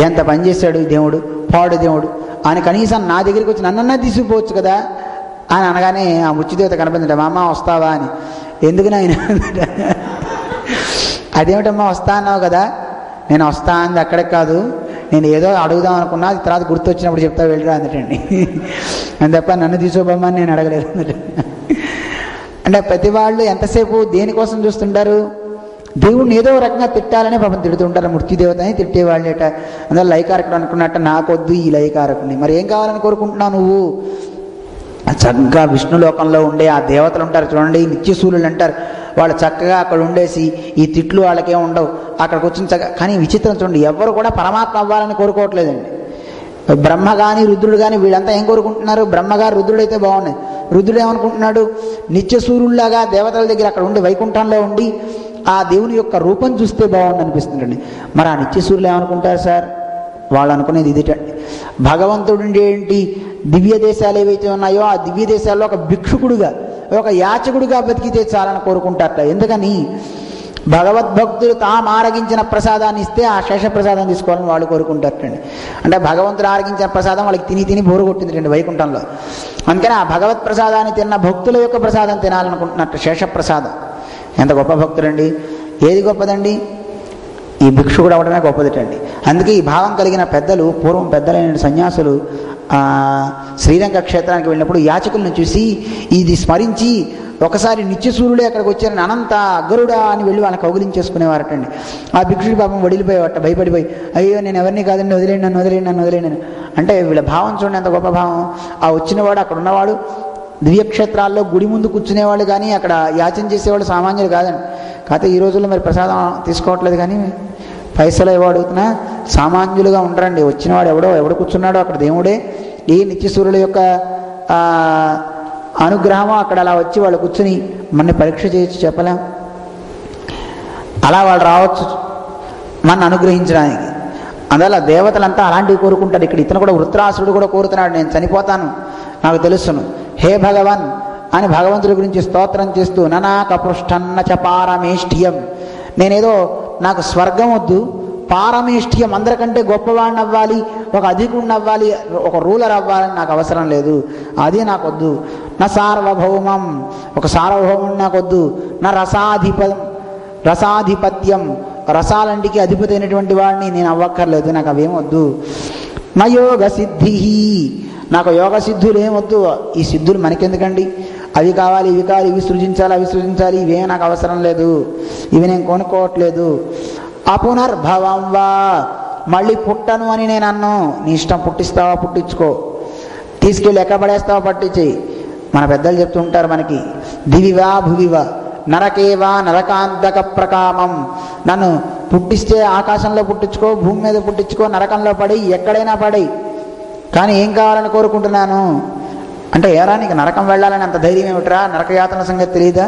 ఎంత పని చేశాడు దేవుడు, పాడు దేవుడు అని కనీసం నా దగ్గరికి వచ్చి నన్నన్నా తీసుకుపోవచ్చు కదా అని అనగానే ఆ మృత్యుదేవత కనపడిందట, మా అమ్మ వస్తావా అని. ఎందుకు నాయన, అదేమిటమ్మా వస్తా అన్నావు కదా, నేను వస్తా అంది అక్కడే కాదు, నేను ఏదో అడుగుదాం అనుకున్నా, తర్వాత గుర్తొచ్చినప్పుడు చెప్తా వెళ్ళరా అందటండి, అని తప్ప నన్ను తీసుకోబోమని నేను అడగలేదు అందట. అంటే ప్రతి వాళ్ళు ఎంతసేపు దేనికోసం చూస్తుంటారు, దేవుడిని ఏదో రకంగా తిట్టాలని పాపం తిడుతుంటారు, మృత్యుదేవతని తిట్టేవాళ్ళేట. అందువల్ల లయకారకుడు అనుకున్నట్ట నాకొద్దు ఈ లయకారకుడిని, మరి ఏం కావాలని కోరుకుంటున్నావు నువ్వు, చక్కగా విష్ణులోకంలో ఉండే ఆ దేవతలు ఉంటారు చూడండి, నిత్యశూలులు అంటారు, వాళ్ళు చక్కగా అక్కడ ఉండేసి ఈ తిట్లు వాళ్ళకే ఉండవు, అక్కడ కూర్చొని చక్కగా. కానీ విచిత్రం చూడండి, ఎవరు కూడా పరమాత్మ అవ్వాలని కోరుకోవట్లేదండి. బ్రహ్మ కానీ రుద్రుడు కానీ వీళ్ళంతా ఏం కోరుకుంటున్నారు, బ్రహ్మగారు రుద్రుడైతే బాగున్నాయి, రుద్రుడు ఏమనుకుంటున్నాడు, నిత్యసూర్యుల్లాగా దేవతల దగ్గర అక్కడ ఉండి వైకుంఠంలో ఉండి ఆ దేవుని యొక్క రూపం చూస్తే బాగుండు అనిపిస్తుందండి. మరి ఆ నిత్యసూర్యులు ఏమనుకుంటారు సార్, వాళ్ళు అనుకునేది ఇదిటండి, భగవంతుడు ఏంటి దివ్య దేశాలు ఏవైతే ఉన్నాయో ఆ దివ్య దేశాల్లో ఒక భిక్షుకుడుగా ఒక యాచకుడిగా బతికితే చాలని కోరుకుంటారట. ఎందుకని, భగవద్భక్తులు తాము ఆరగించిన ప్రసాదాన్ని ఇస్తే ఆ శేష ప్రసాదం తీసుకోవాలని వాళ్ళు కోరుకుంటారటండి. అంటే భగవంతుడు ఆరగించిన ప్రసాదం వాళ్ళకి తిని బోరు కొట్టింది వైకుంఠంలో, అందుకని ఆ భగవత్ ప్రసాదాన్ని తిన్న భక్తుల యొక్క ప్రసాదం తినాలనుకుంటున్నట్టు శేష ప్రసాదం. ఎంత గొప్ప భక్తుడండి. ఏది గొప్పదండి? ఈ భిక్షుకుడు అవడమే గొప్పదిటండి. అందుకే ఈ భావం కలిగిన పెద్దలు, పూర్వం పెద్దలైన సన్యాసులు శ్రీరంగ క్షేత్రానికి వెళ్ళినప్పుడు యాచకులను చూసి ఇది స్మరించి ఒకసారి నిత్యసూర్యుడే అక్కడికి వచ్చారని అనంత గరుడా అని వెళ్ళి వాళ్ళని కౌగిలించేసుకునేవారటండి. ఆ భిక్షుడి పాపం వడిలిపోయేవాట, భయపడిపోయి అయ్యో నేను ఎవరిని కాదండి, వదిలేండి నన్ను, వదిలేండి నన్ను, వదిలేండి. అంటే వీళ్ళ భావం చూడండి ఎంత గొప్ప భావం. ఆ వచ్చినవాడు, అక్కడ ఉన్నవాడు దివ్యక్షేత్రాల్లో గుడి ముందు కూర్చునేవాళ్ళు కానీ అక్కడ యాచన చేసేవాళ్ళు సామాన్యులు కాదండి. కాకపోతే ఈ రోజుల్లో మరి ప్రసాదం తీసుకోవట్లేదు కానీ పైసలు ఎవడు అడుగుతున్నా సామాన్యులుగా ఉండరండి. వచ్చినవాడు ఎవడు కూర్చున్నాడో అక్కడ దేవుడే. ఈ నిత్యసూర్యుల యొక్క అనుగ్రహము అక్కడ అలా వచ్చి వాళ్ళు కూర్చుని మన పరీక్ష చేయొచ్చు, చెప్పలేం. అలా వాళ్ళు రావచ్చు మన అనుగ్రహించడానికి. అందువల్ల దేవతలంతా అలాంటివి కోరుకుంటారు. ఇక్కడ ఇతను కూడా వృత్రాసురుడు కూడా కోరుతున్నాడు, నేను చనిపోతాను నాకు తెలుసును, హే భగవన్ అని భగవంతుడి గురించి స్తోత్రం చేస్తూ ననాక పృష్టన్న చ పారమేష్ఠ్యం, నేనేదో నాకు స్వర్గం వద్దు, పారమేష్ఠ్యం అందరికంటే గొప్పవాడిని అవ్వాలి, ఒక అధికుడిని అవ్వాలి, ఒక రూలర్ అవ్వాలని నాకు అవసరం లేదు, అది నాకొద్దు. నా సార్వభౌమం, ఒక సార్వభౌమం నాకొద్దు. నా రసాధిపత్యం, రసాలంటికి అధిపతి అయినటువంటి వాడిని నేను అవ్వక్కర్లేదు, నాకు అవేమొద్దు. నా యోగ సిద్ధి, నాకు యోగ సిద్ధులు ఏమొద్దు. ఈ సిద్ధులు మనకెందుకండి? అవి కావాలి, ఇవి కావాలి, ఇవి సృజించాలి, అవి సృజించాలి, ఇవే నాకు అవసరం లేదు, ఇవి నేను కొనుక్కోవట్లేదు. అపునర్భవం వా, మళ్ళీ పుట్టను అని నేను అన్ను. నీ ఇష్టం, పుట్టిస్తావా పుట్టించుకో, తీసుకెళ్ళి ఎక్కడ పడేస్తావా పట్టించేయి. మన పెద్దలు చెప్తుంటారు మనకి, దివివా భువివా నరకేవా నరకాంతక ప్రకామం, నన్ను పుట్టిస్తే ఆకాశంలో పుట్టించుకో, భూమి మీద పుట్టించుకో, నరకంలో పడి ఎక్కడైనా పడి, కానీ ఏం కావాలని కోరుకుంటున్నాను అంటే, ఏరా నీకు నరకం వెళ్ళాలని అంత ధైర్యం ఏమిట్రా, నరకయాతన సంగతి తెలియదా?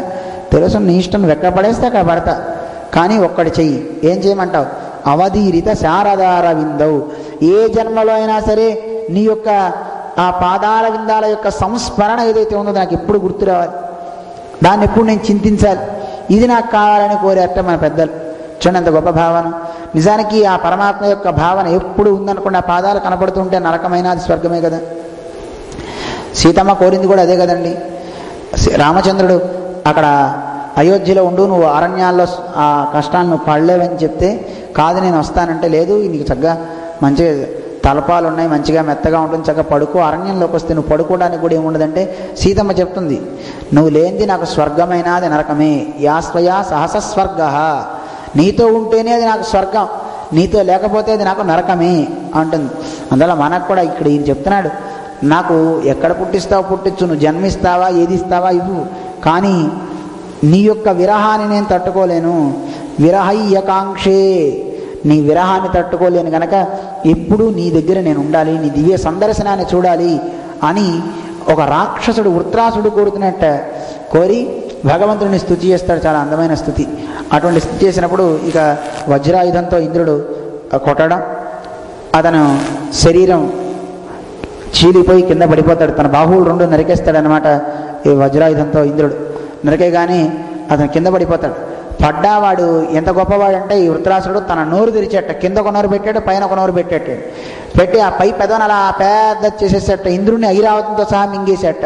తెలుసు, నీ ఇష్టం, నువ్వు ఎక్కడ పడేస్తే అక్కడ పడతా, కానీ ఒక్కటి చెయ్యి. ఏం చేయమంటావు? అవధీరిత శారదార విందవు, ఏ జన్మలో అయినా సరే నీ యొక్క ఆ పాదాల విందాల యొక్క సంస్మరణ ఏదైతే ఉందో నాకు ఎప్పుడు గుర్తు రావాలి, దాన్ని ఎప్పుడు నేను చింతించాలి, ఇది నాకు కావాలని కోరేట మన పెద్దలు. చూడండి అంత గొప్ప భావన. నిజానికి ఆ పరమాత్మ యొక్క భావన ఎప్పుడు ఉందనుకోండి, ఆ పాదాలు కనపడుతుంటే నరకమైన అది స్వర్గమే కదా. సీతమ్మ కోరింది కూడా అదే కదండి. రామచంద్రుడు అక్కడ అయోధ్యలో ఉండు, నువ్వు అరణ్యాల్లో ఆ కష్టాలను నువ్వు పడలేవని చెప్తే, కాదు నేను వస్తానంటే, లేదు నీకు చక్కగా మంచి తలపాలు ఉన్నాయి, మంచిగా మెత్తగా ఉంటుంది, చక్కగా పడుకో, అరణ్యంలోకి వస్తే నువ్వు పడుకోవడానికి కూడా ఏముండదంటే సీతమ్మ చెప్తుంది, నువ్వు లేనిది నాకు స్వర్గమైనా అది నరకమే, యాస్వయా సహస స్వర్గ, నీతో ఉంటేనే అది నాకు స్వర్గం, నీతో లేకపోతే అది నాకు నరకమే అంటుంది. అందువల్ల మనకు కూడా ఇక్కడ ఈయన చెప్తున్నాడు, నాకు ఎక్కడ పుట్టిస్తావో పుట్టించు, నువ్వు జన్మిస్తావా ఏది ఇస్తావా ఇవ్వు, కానీ నీ యొక్క విరహాన్ని నేను తట్టుకోలేను, విరహయ్యకాంక్షే, నీ విరహాన్ని తట్టుకోలేను కనుక ఎప్పుడు నీ దగ్గర నేను ఉండాలి, నీ దివ్య సందర్శనాన్ని చూడాలి అని ఒక రాక్షసుడు వృత్రాసుడు కోరుతున్నట్ట కోరి భగవంతుడిని స్తుతి చేస్తాడు. చాలా అందమైన స్థుతి. అటువంటి స్థుతి చేసినప్పుడు ఇక వజ్రాయుధంతో ఇంద్రుడు కొట్టడం, అతను శరీరం చీలిపోయి కింద పడిపోతాడు, తన బాహువులు రెండు నరికేస్తాడనమాట ఈ వజ్రాయుధంతో ఇంద్రుడు. నరికేగానే అతను కింద పడిపోతాడు. పడ్డావాడు ఎంత గొప్పవాడంటే, ఈ వృత్రాసుడు తన నోరు తెరిచేట, కింద ఒక నోరు పెట్టాడు, పైన ఒక నోరు పెట్టేటాడు, పెట్టి ఆ పై పెదవని అలా పెద్ద చేసేసేట, ఇంద్రుడిని ఐరావతంతో సహా మింగేసేట.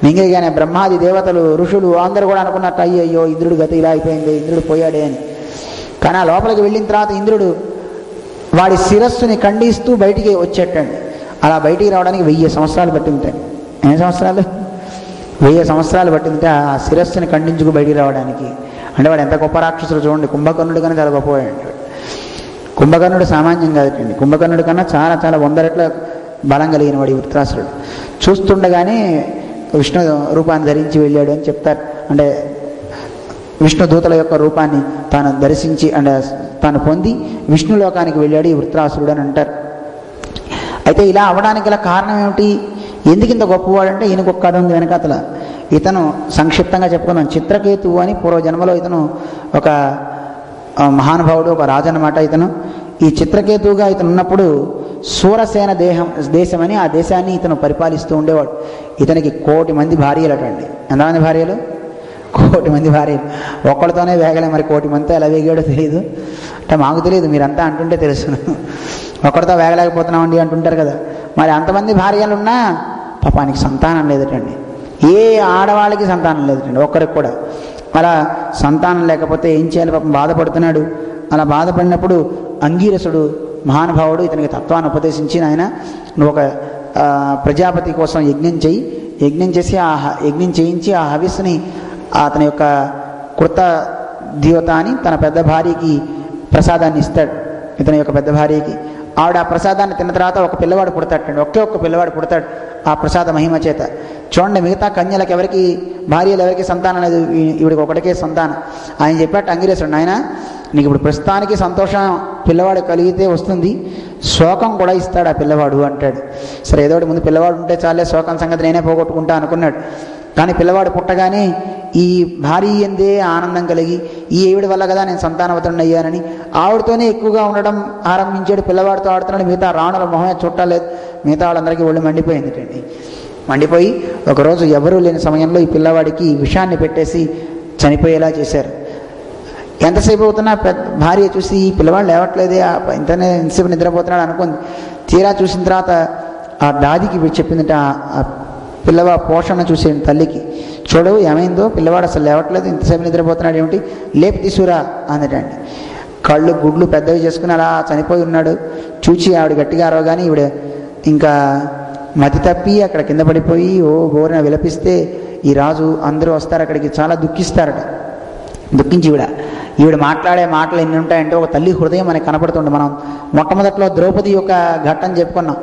మింగేగానే బ్రహ్మాది దేవతలు ఋషులు అందరూ కూడా అనుకున్నట్టు, అయ్యో ఇంద్రుడు గతి ఇలా అయిపోయింది, ఇంద్రుడు పోయాడే అని. కానీ ఆ లోపలికి వెళ్ళిన తర్వాత ఇంద్రుడు వాడి శిరస్సుని ఖండిస్తూ బయటికి వచ్చేటండి. అలా బయటికి రావడానికి 1000 సంవత్సరాలు పట్టి ఉంటాయి. ఎన్ని సంవత్సరాలు? 1000 సంవత్సరాలు పట్టిందంటే ఆ శిరస్సుని ఖండించుకు బయటికి రావడానికి. అంటే వాడు ఎంత గొప్ప రాక్షసుడు చూడండి. కుంభకర్ణుడు కన్నా చాలా గొప్పవాడు. కుంభకర్ణుడు సామాన్యం కాదండి. కుంభకర్ణుడి కన్నా చాలా చాలా 100 రెట్ల బలం కలిగిన వాడు ఈ వృత్రాసురుడు. చూస్తుండగానే విష్ణు రూపాన్ని ధరించి వెళ్ళాడు అని చెప్తారు. అంటే విష్ణు దూతల యొక్క రూపాన్ని తాను దర్శించి అంటే తాను పొంది విష్ణులోకానికి వెళ్ళాడు ఈ వృత్రాసురుడు అని అంటారు. అయితే ఇలా అవడానికి గల కారణం ఏమిటి? ఎందుకు ఇంత గొప్పవాడు అంటే, ఈయనకు ఒక కథ ఉంది వెనకాతల. ఇతను సంక్షిప్తంగా చెప్పుకుందాం. చిత్రకేతువు అని పూర్వజన్మలో ఇతను ఒక మహానుభావుడు, ఒక రాజు అన్నమాట. ఇతను ఈ చిత్రకేతువుగా ఇతను ఉన్నప్పుడు సూరసేన దేశం అని ఆ దేశాన్ని ఇతను పరిపాలిస్తూ ఉండేవాడు. ఇతనికి 1,000,000 మంది భార్యలటండి. ఎంతమంది భార్యలు? 1,000,000 మంది భార్యలు. ఒక్కడితోనే వేగలే. మరి 1,000,000 మందితో ఎలా వేగాడో తెలియదు. అంటే మాకు తెలియదు, మీరంతా అంటుంటే తెలుసును. ఒక్కడితో వేగలేకపోతున్నామండి అంటుంటారు కదా. మరి అంతమంది భార్యలున్నా పాపానికి సంతానం లేదటండి. ఏ ఆడవాళ్ళకి సంతానం లేదటండి, ఒక్కరికి కూడా. అలా సంతానం లేకపోతే ఏం చేయాలి పాపం బాధపడుతున్నాడు. అలా బాధపడినప్పుడు అంగీరసుడు మహానుభావుడు ఇతనికి తత్వాన్ని ఉపదేశించి, ఆయన నువ్వు ఒక ప్రజాపతి కోసం యజ్ఞం చేయి, యజ్ఞం చేసి యజ్ఞం చేయించి ఆ హవిస్సుని అతని యొక్క కృత దేవత అని తన పెద్ద భార్యకి ప్రసాదాన్ని ఇస్తాడు. ఇతని యొక్క పెద్ద భార్యకి ఆవిడ ఆ ప్రసాదాన్ని తిన్న తర్వాత ఒక పిల్లవాడు పుడతాడు. ఒక్క పిల్లవాడు పుడతాడు ఆ ప్రసాద మహిమ చేత. చూడండి, మిగతా కన్యలకు ఎవరికి, భార్యలు ఎవరికి సంతానం లేదు, ఈవిడికి ఒకటికే సంతానం. ఆయన చెప్పాడు అంగిరేశ్వరుడు, ఆయన నీకు ఇప్పుడు ప్రస్తుతానికి సంతోషం పిల్లవాడు కలిగితే వస్తుంది, శోకం కూడా ఇస్తాడు ఆ పిల్లవాడు అంటాడు. సరే ఏదో ముందు పిల్లవాడు ఉంటే చాలే, శోకం సంగతి నేనే పోగొట్టుకుంటా అనుకున్నాడు. కానీ పిల్లవాడు పుట్టగానే ఈ భార్య ఎందే ఆనందం కలిగి, ఈ ఈవిడ వల్ల కదా నేను సంతానవతుడిని అయ్యానని ఆవిడతోనే ఎక్కువగా ఉండడం ఆరంభించాడు. పిల్లవాడితో ఆడుతున్నాడు. మిగతా రాణుల మొహమే చుట్టాలేదు. మిగతా వాళ్ళందరికీ ఒళ్ళు మండిపోయింది. మండిపోయి ఒకరోజు ఎవరూ లేని సమయంలో ఈ పిల్లవాడికి విషాన్ని పెట్టేసి చనిపోయేలా చేశారు. ఎంతసేపు అవుతున్నా భార్య చూసి ఈ పిల్లవాడు లేవట్లేదే, ఎంతసేపు నిద్రపోతున్నాడు అనుకుంది. తీరా చూసిన తర్వాత ఆ దాదికి చెప్పిందంటే, ఆ పిల్లవాడు పోషణ చూసే తల్లికి, చూడు ఏమైందో, పిల్లవాడు అసలు లేవట్లేదు, ఇంతసేపు నిద్రపోతున్నాడు ఏమిటి, లేపి తీసుకురా అందటండి. కళ్ళు గుడ్లు పెద్దవి చేసుకుని అలా చనిపోయి ఉన్నాడు. చూచి ఆవిడ గట్టిగా అరవగానే ఈవిడ ఇంకా మతి తప్పి అక్కడ కింద పడిపోయి ఓ గోరిన విలపిస్తే ఈ రాజు అందరూ వస్తారు అక్కడికి, చాలా దుఃఖిస్తారట. దుఃఖించి ఈవిడ మాట్లాడే మాటలు ఎన్ని ఉంటాయంటే, ఒక తల్లి హృదయం మనకి కనపడుతుంది. మనం మొట్టమొదట్లో ద్రౌపది యొక్క ఘట్టం చెప్పుకున్నాం.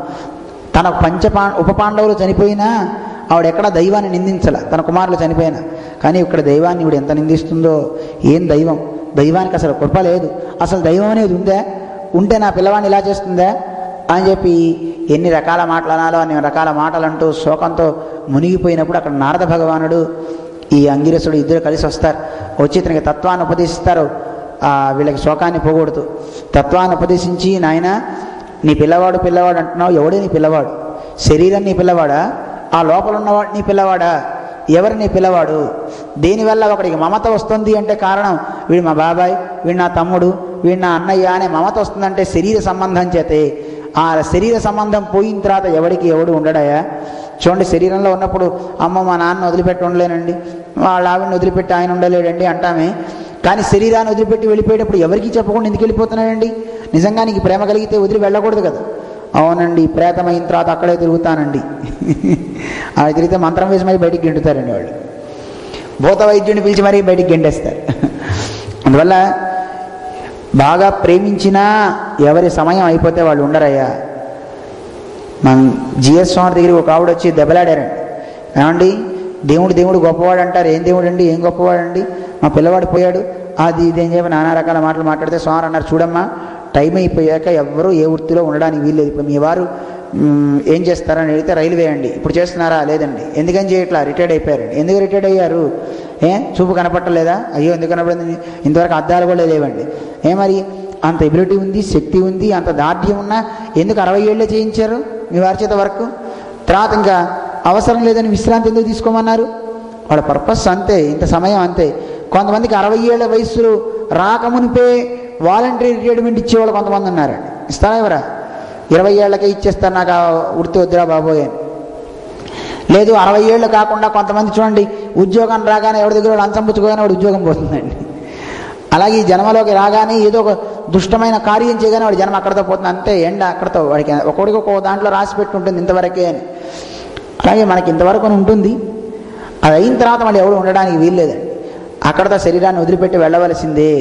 తన ఉప పాండవులు చనిపోయినా ఆవిడ ఎక్కడ దైవాన్ని నిందించాల, తన కుమారులు చనిపోయినా. కానీ ఇక్కడ దైవాన్ని ఈవిడ ఎంత నిందిస్తుందో, ఏం దైవం, దైవానికి అసలు కృప లేదు, అసలు దైవం అనేది ఉందా, ఉంటే నా పిల్లవాడిని ఇలా చేస్తుందా అని చెప్పి ఎన్ని రకాల మాటలు అనాలో అన్ని రకాల మాటలు అంటూ శోకంతో మునిగిపోయినప్పుడు అక్కడ నారద భగవానుడు ఈ అంగిరసుడు ఇద్దరు కలిసి వస్తారు. వచ్చి ఇతనికి తత్వాన్ని ఉపదేశిస్తారు. వీళ్ళకి శోకాన్ని పోగొడుతూ తత్వాన్ని ఉపదేశించి, నాయన నీ పిల్లవాడు అంటున్నావు, ఎవడే నీ పిల్లవాడు, శరీరం నీ పిల్లవాడా, ఆ లోపల ఉన్నవాడు నీ పిల్లవాడా, ఎవరు నీ పిల్లవాడు, దేనివల్ల ఒకడికి మమత వస్తుంది అంటే కారణం వీడు మా బాబాయ్, వీడు నా తమ్ముడు, వీడు నా అన్నయ్య అనే మమత వస్తుందంటే శరీర సంబంధం చేతే. ఆ శరీర సంబంధం పోయిన తర్వాత ఎవడికి ఎవడు ఉండడాయా. చూడండి, శరీరంలో ఉన్నప్పుడు అమ్మ మా నాన్న వదిలిపెట్టి ఉండలేనండి, వాళ్ళ ఆవిడని వదిలిపెట్టి ఆయన ఉండలేడండి అంటామే. కానీ శరీరాన్ని వదిలిపెట్టి వెళ్ళిపోయేటప్పుడు ఎవరికి చెప్పకుండా ఎందుకు వెళ్ళిపోతున్నాడండి? నిజంగా నీకు ప్రేమ కలిగితే వదిలి వెళ్ళకూడదు కదా. అవునండి, ప్రేతమైన తర్వాత అక్కడే తిరుగుతానండి. అవి తిరిగితే మంత్రం వేసి మరీ బయటికి గెంటుతారండి వాళ్ళు. భూత వైద్యుడిని పిలిచి మరీ బయటికి గెంటేస్తారు. అందువల్ల బాగా ప్రేమించినా ఎవరి సమయం అయిపోతే వాళ్ళు ఉండరయ్యా. మన జిఎస్ స్వామి దగ్గరికి ఒక ఆవిడ వచ్చి దెబ్బలాడారండి. ఏమండి, దేవుడు గొప్పవాడు అంటారు, ఏం దేవుడు అండి, ఏం గొప్పవాడండి, మా పిల్లవాడు పోయాడు, అది ఇదేం చెప్పి నానా రకాల మాటలు మాట్లాడితే స్వామి అన్నారు, చూడమ్మా టైం అయిపోయాక ఎవ్వరూ ఏ వృత్తిలో ఉండడానికి వీల్లేదు. ఇప్పుడు మీ వారు ఏం చేస్తారని అడిగితే రైల్వే అండి. ఇప్పుడు చేస్తున్నారా? లేదండి. ఎందుకని చేయట్లా? రిటైర్డ్ అయిపోయారండి. ఎందుకు రిటైర్డ్ అయ్యారు? చూపు కనపట్టలేదా? అయ్యో ఎందుకు కనపడింది, ఇంతవరకు అద్దాలు కూడా లేవండి. మరి అంత ఎబిలిటీ ఉంది, శక్తి ఉంది, అంత దార్ఢ్యం ఉన్నా ఎందుకు 60 ఏళ్ళే చేయించారు మీ వారి చేత వర్క్? తర్వాత ఇంకా అవసరం లేదని విశ్రాంతి ఎందుకు తీసుకోమన్నారు? వాళ్ళ పర్పస్ అంతే, ఇంత సమయం అంతే. కొంతమందికి 60 ఏళ్ల వయస్సులు రాకమునిపే వాలంటరీ రిటైర్మెంట్ ఇచ్చేవాళ్ళు కొంతమంది ఉన్నారండి. ఇస్తారా ఎవరా? 20 ఏళ్ళకే ఇచ్చేస్తారు, నాకు ఆ వృత్తి వద్దురా బాబోయ్ అని. లేదు 60 ఏళ్ళు కాకుండా కొంతమంది చూడండి, ఉద్యోగం రాగానే ఎవరి దగ్గర లంచం పుచ్చుకోగానే వాడు ఉద్యోగం పోతుందండి. అలాగే ఈ జన్మలోకి రాగానే ఏదో ఒక దుష్టమైన కార్యం చేయగానే వాడి జన్మ అక్కడితో పోతుంది, అంతే, ఎండ అక్కడితో. వాడికి ఒక్కొక్కడికి ఒక్కో దాంట్లో రాసి పెట్టి ఉంటుంది ఇంతవరకే అని. అలాగే మనకి ఇంతవరకు ఉంటుంది, అది అయిన తర్వాత మళ్ళీ ఎవడు ఉండడానికి వీల్లేదండి. అక్కడితో శరీరాన్ని వదిలిపెట్టి వెళ్ళవలసిందే.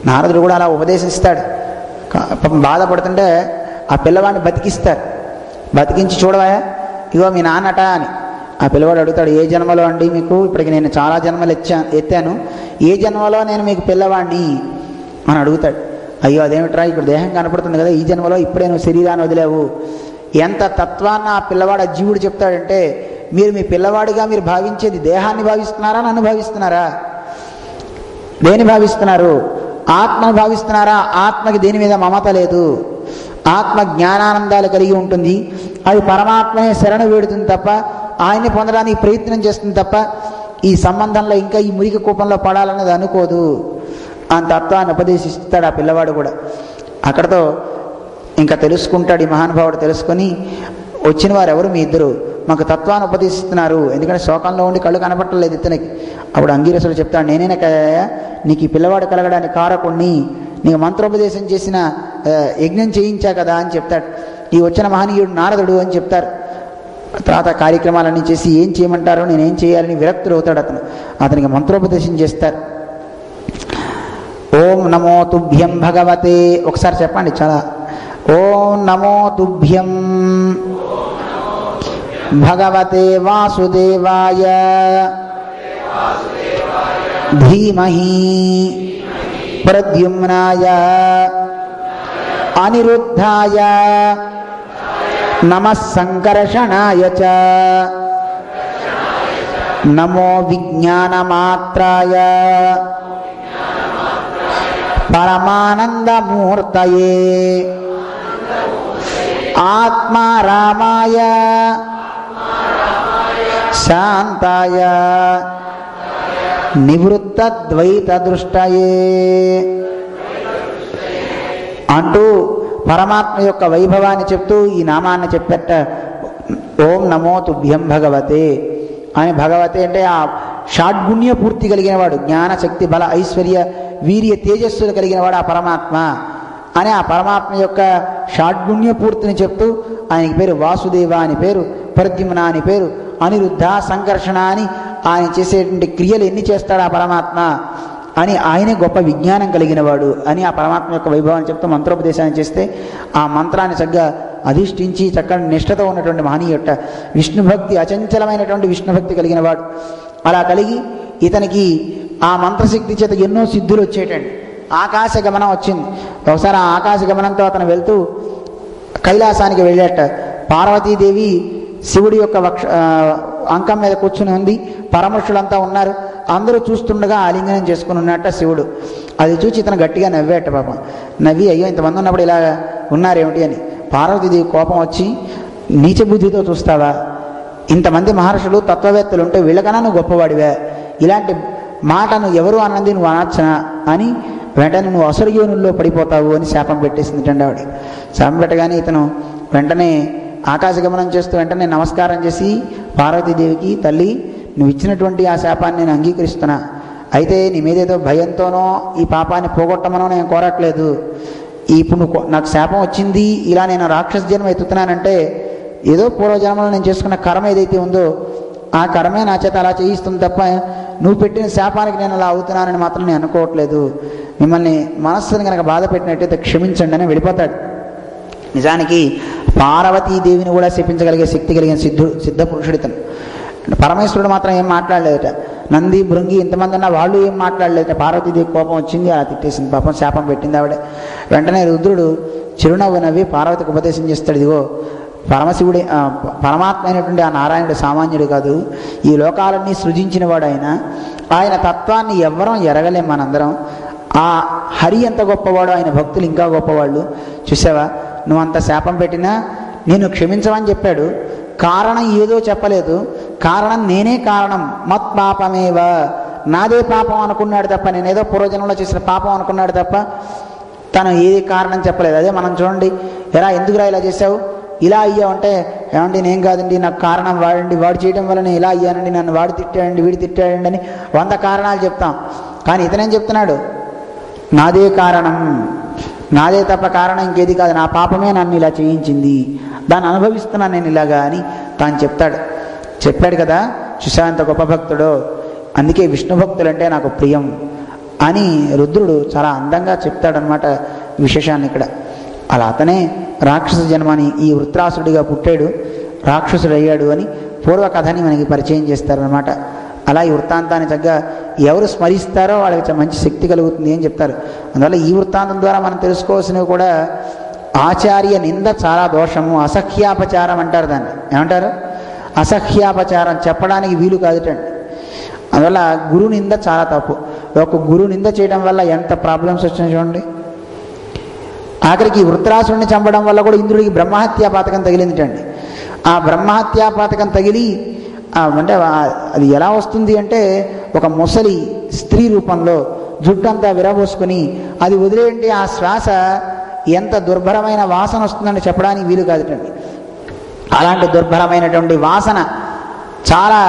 నారదుడు కూడా అలా ఉపదేశిస్తాడు. పాపం బాధపడుతుంటే ఆ పిల్లవాడిని బతికిస్తారు. బతికించి చూడవా, ఇగో మీ నాన్నట అని. ఆ పిల్లవాడు అడుగుతాడు, ఏ జన్మలో అండి మీకు? ఇప్పటికి నేను చాలా జన్మలు ఎత్తాను, ఏ జన్మలో నేను మీకు పిల్లవాడిని అని అడుగుతాడు. అయ్యో అదేమిట్రా, ఇప్పుడు దేహం కనపడుతుంది కదా, ఈ జన్మలో ఇప్పుడే నువ్వు శరీరాన్ని వదిలేవు. ఎంత తత్వాన్ని ఆ పిల్లవాడు జీవుడు చెప్తాడంటే, మీరు మీ పిల్లవాడిగా మీరు భావించేది దేహాన్ని భావిస్తున్నారా, నన్ను భావిస్తున్నారా? దేని భావిస్తున్నారు? ఆత్మను భావిస్తున్నారా? ఆత్మకి దేని మీద మమత లేదు. ఆత్మ జ్ఞానానందాలు కలిగి ఉంటుంది. అది పరమాత్మనే శరణ వేడుతుంది తప్ప, ఆయన్ని పొందడానికి ప్రయత్నం చేస్తుంది తప్ప, ఈ సంబంధంలో ఇంకా ఈ మురికి కూపంలో పడాలనేది అనుకోదు. ఆ తత్వాన్ని ఉపదేశిస్తాడు ఆ పిల్లవాడు కూడా. అక్కడతో ఇంకా తెలుసుకుంటాడు ఈ మహానుభావుడు. తెలుసుకొని, వచ్చిన వారు ఎవరు? మీ ఇద్దరు మాకు తత్వాన్ని ఉపదేశిస్తున్నారు. ఎందుకంటే శోకంలో ఉండి కళ్ళు కనపట్టలేదు ఇతనికి. అప్పుడు అంగీరసుడు చెప్తాడు, నేనైనా కదా నీకు ఈ పిల్లవాడు కలగడానికి కారకుణ్ణి, నీకు మంత్రోపదేశం చేసిన యజ్ఞం చేయించా కదా అని చెప్తాడు. ఈ వచ్చిన మహనీయుడు నారదుడు అని చెప్తారు. తర్వాత కార్యక్రమాలన్నీ చేసి ఏం చేయమంటారో నేనేం చేయాలని విరక్తుడు అవుతాడు అతను. అతనికి మంత్రోపదేశం చేస్తారు. ఓం నమో తుభ్యం భగవతే, ఒకసారి చెప్పండి చాలా. ఓం నమో తుభ్యం భగవతే వాసుదేవాయ ధీమహి ప్రద్యుమ్నాయ అనిరుద్ధాయ నమః సంకర్షణాయ చ నమో విజ్ఞానమాత్రాయ పరమానందమూర్తయే ఆత్మారామాయ శాంతాయ నివృత్తద్వైతదృష్టయే అంటూ పరమాత్మ యొక్క వైభవాన్ని చెప్తూ ఈ నామాన్ని చెప్పేట. ఓం నమో తుభ్యం భగవతే అని, భగవతే అంటే ఆ షాడ్గుణ్య పూర్తి కలిగిన వాడు, జ్ఞాన శక్తి బల ఐశ్వర్య వీర్య తేజస్సులు కలిగిన వాడు ఆ పరమాత్మ అని, ఆ పరమాత్మ యొక్క షాడ్గుణ్య పూర్తిని చెప్తూ ఆయనకి పేరు వాసుదేవ అని పేరు, ప్రద్యుమ్న అని పేరు, అనిరుద్ధ సంకర్షణ అని ఆయన చేసేటువంటి క్రియలు ఎన్ని చేస్తాడు ఆ పరమాత్మ అని, ఆయనే గొప్ప విజ్ఞానం కలిగిన వాడు అని ఆ పరమాత్మ యొక్క వైభవాన్ని చెప్తూ మంత్రోపదేశాన్ని చేస్తే ఆ మంత్రాన్ని చక్కగా అధిష్ఠించి చక్కని నిష్ఠతో ఉన్నటువంటి మహనీయుట విష్ణుభక్తి, అచంచలమైనటువంటి విష్ణుభక్తి కలిగిన వాడు. అలా కలిగి ఇతనికి ఆ మంత్రశక్తి చేత ఎన్నో సిద్ధులు వచ్చేటండి. ఆకాశ గమనం వచ్చింది. ఒకసారి ఆ ఆకాశ గమనంతో అతను వెళ్తూ కైలాసానికి వెళ్ళేట. పార్వతీదేవి శివుడి యొక్క అంకం మీద కూర్చుని ఉంది, పరమర్షులంతా ఉన్నారు. అందరూ చూస్తుండగా ఆలింగనం చేసుకుని ఉన్నట్ట శివుడు. అది చూసి ఇతను గట్టిగా నవ్వేట. పాపం నవ్వి, అయ్యో ఇంతమంది ఉన్నప్పుడు ఇలా ఉన్నారేమిటి అని. పార్వతీదేవి కోపం వచ్చి, నీచ బుద్ధితో చూస్తావా, ఇంతమంది మహర్షులు తత్వవేత్తలు ఉంటే వీళ్ళకన్నా నువ్వు గొప్పవాడివే, ఇలాంటి మాటను ఎవరు అన్నది నువ్వు అనర్చన అని వెంటనే నువ్వు అసురయోనుల్లో పడిపోతావు అని శాపం పెట్టేసింది ఆవిడ. శాపం పెట్టగానే ఇతను వెంటనే ఆకాశగమనం చేస్తూ వెంటనే నమస్కారం చేసి పార్వతీదేవికి, తల్లి నువ్వు ఇచ్చినటువంటి ఆ శాపాన్ని నేను అంగీకరిస్తున్నా, అయితే నీ మీదేదో భయంతోనో ఈ పాపాన్ని పోగొట్టమనో నేను కోరట్లేదు. ఇప్పుడు నువ్వు నాకు శాపం వచ్చింది, ఇలా నేను రాక్షస జన్మ ఎత్తుతున్నానంటే ఏదో పూర్వజన్మలో నేను చేసుకున్న కర్మ ఏదైతే ఉందో ఆ కర్మే నా చేత అలా చేయిస్తుంది తప్ప నువ్వు పెట్టిన శాపానికి నేను అలా అవుతున్నానని మాత్రం నేను అనుకోవట్లేదు. మిమ్మల్ని మనస్సుని కనుక బాధ పెట్టినట్టయితే క్షమించండి అని వెళ్ళిపోతాడు. నిజానికి పార్వతీదేవిని కూడా శపించగలిగే శక్తి కలిగిన సిద్ధ పురుషుడితను. పరమేశ్వరుడు మాత్రం ఏం మాట్లాడలేదట. నంది భృంగి ఇంతమంది ఉన్న వాళ్ళు ఏం మాట్లాడలేదట. పార్వతీదేవి కోపం వచ్చింది, అలా తిట్టేసింది, పాపం శాపం పెట్టింది ఆవిడ. వెంటనే రుద్రుడు చిరునవ్వు నవ్వి పార్వతికి ఉపదేశం చేస్తాడు, ఇదిగో పరమశివుడి పరమాత్మ అయినటువంటి ఆ నారాయణుడు సామాన్యుడు కాదు, ఈ లోకాలన్నీ సృజించిన వాడు ఆయన తత్వాన్ని ఎవ్వరం ఎరగలేం మనందరం. ఆ హరి ఎంత గొప్పవాడు, ఆయన భక్తులు ఇంకా గొప్పవాళ్ళు. చూసావా, నువ్వు అంత శాపం పెట్టినా నేను క్షమించమని చెప్పాడు, కారణం ఏదో చెప్పలేదు, కారణం నేనే కారణం, మత్ పాపమేవ, నాదే పాపం అనుకున్నాడు తప్ప, నేనేదో పూర్వజన్మలో చేసిన పాపం అనుకున్నాడు తప్ప తను ఏ కారణం చెప్పలేదు. అదే మనం చూడండి, ఎలా ఎందుకురా ఇలా చేసావు, ఇలా అయ్యావంటే ఏమండి నేను కాదండి, నాకు కారణం వాడండి, వాడు చేయడం వల్ల నేను ఇలా అయ్యానండి, నన్ను వాడు తిట్టాడండి, వీడు తిట్టాడండి అని 100 కారణాలు చెప్తాం. కానీ ఇతనేం చెప్తున్నాడు, నాదే కారణం, నాదే తప్ప కారణం ఇంకేది కాదు, నా పాపమే నన్ను ఇలా చేయించింది, దాన్ని అనుభవిస్తున్నాను నేను ఇలాగా అని తాను చెప్పాడు కదా. చూసావంత గొప్ప భక్తుడో, అందుకే విష్ణు భక్తులు అంటే నాకు ప్రియం అని రుద్రుడు చాలా అందంగా చెప్తాడనమాట విశేషాన్ని ఇక్కడ. అలా అతనే రాక్షస జన్మని ఈ వృత్రాసుడిగా పుట్టాడు, రాక్షసుడు అయ్యాడు అని పూర్వకథని మనకి పరిచయం చేస్తారనమాట. అలా ఈ వృత్తాంతాన్ని తగ్గ ఎవరు స్మరిస్తారో వాళ్ళకి మంచి శక్తి కలుగుతుంది అని చెప్తారు. అందువల్ల ఈ వృత్తాంతం ద్వారా మనం తెలుసుకోవాల్సినవి కూడా, ఆచార్య నింద చాలా దోషము, అసహ్యాపచారం అంటారు దాన్ని. ఏమంటారు? అసహ్యాపచారం, చెప్పడానికి వీలు కాదుటండి. అందువల్ల గురు నింద చాలా తప్పు. ఒక గురు నింద చేయడం వల్ల ఎంత ప్రాబ్లమ్స్ వచ్చినాయి చూడండి. ఆఖరికి వృత్రాసుడిని చంపడం వల్ల కూడా ఇంద్రుడికి బ్రహ్మహత్యా పాతకం తగిలిందిటండి. ఆ బ్రహ్మహత్యా పాతకం తగిలి అంటే అది ఎలా వస్తుంది అంటే, ఒక ముసలి స్త్రీ రూపంలో జుట్టంతా విరబోసుకొని అది వదిలేంటి ఆ శ్వాస ఎంత దుర్భరమైన వాసన వస్తుందని చెప్పడానికి వీలు కాదుటండి. అలాంటి దుర్భరమైనటువంటి వాసన చాలా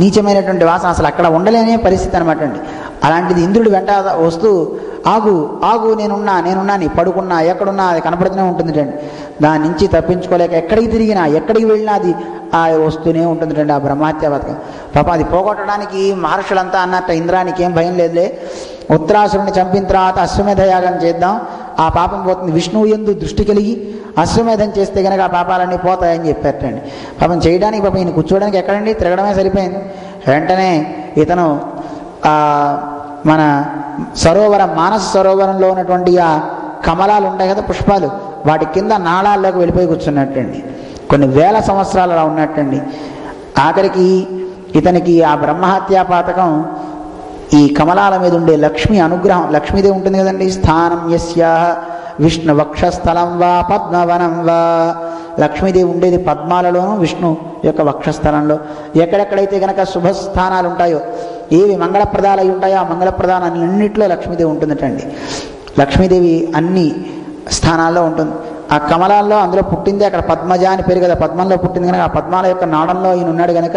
నీచమైనటువంటి వాసన, అసలు అక్కడ ఉండలేనే పరిస్థితి అనమాట అండి. అలాంటిది ఇంద్రుడు వెంట వస్తూ ఆగు ఆగు నేనున్నా నీ పడుకున్నా ఎక్కడున్నా అది కనపడుతూనే ఉంటుంది అండి. దాని నుంచి తప్పించుకోలేక ఎక్కడికి తిరిగినా ఎక్కడికి వెళ్ళినా అది వస్తూనే ఉంటుంది అండి ఆ బ్రహ్మహత్యా పథకం. పాపం అది పోగొట్టడానికి మహర్షులంతా అన్నట్టు ఇంద్రానికి ఏం భయం లేదులే, ఉత్తరాసురుని చంపిన తర్వాత అశ్వమేధ యాగం చేద్దాం, ఆ పాపం పోతుంది. విష్ణువు యందు దృష్టి కలిగి అశ్వమేధం చేస్తే కనుక ఆ పాపాలన్నీ పోతాయని చెప్పారటండి. పాపం చేయడానికి పాపం ఈయన కూర్చోవడానికి ఎక్కడండి, తిరగడమే సరిపోయింది. వెంటనే ఇతను మన మానస సరోవరంలో ఉన్నటువంటి ఆ కమలాలు ఉంటాయి కదా, పుష్పాలు, వాటి కింద నాళాల్లోకి వెళ్ళిపోయి కూర్చున్నట్టండి. కొన్ని వేల సంవత్సరాలు అలా ఉన్నట్టండి. ఆఖరికి ఇతనికి ఆ బ్రహ్మహత్యా పాతకం ఈ కమలాల మీద ఉండే లక్ష్మి అనుగ్రహం, లక్ష్మీదేవి ఉంటుంది కదండి, స్థానం యస్యాహ విష్ణు వక్షస్థలం వా పద్మవనం వా, లక్ష్మీదేవి ఉండేది పద్మాలలోనూ విష్ణు యొక్క వక్షస్థలంలో. ఎక్కడెక్కడైతే కనుక శుభస్థానాలు ఉంటాయో, ఏవి మంగళప్రదాలు అయి ఉంటాయో ఆ మంగళప్రదానాలన్నింటిలో లక్ష్మీదేవి ఉంటుందటండి. లక్ష్మీదేవి అన్ని స్థానాల్లో ఉంటుంది. ఆ కమలాల్లో అందులో పుట్టింది, అక్కడ పద్మజ అని పేరు కదా, పద్మంలో పుట్టింది కనుక ఆ పద్మాల యొక్క నాడంలో ఈయన ఉన్నాడు కనుక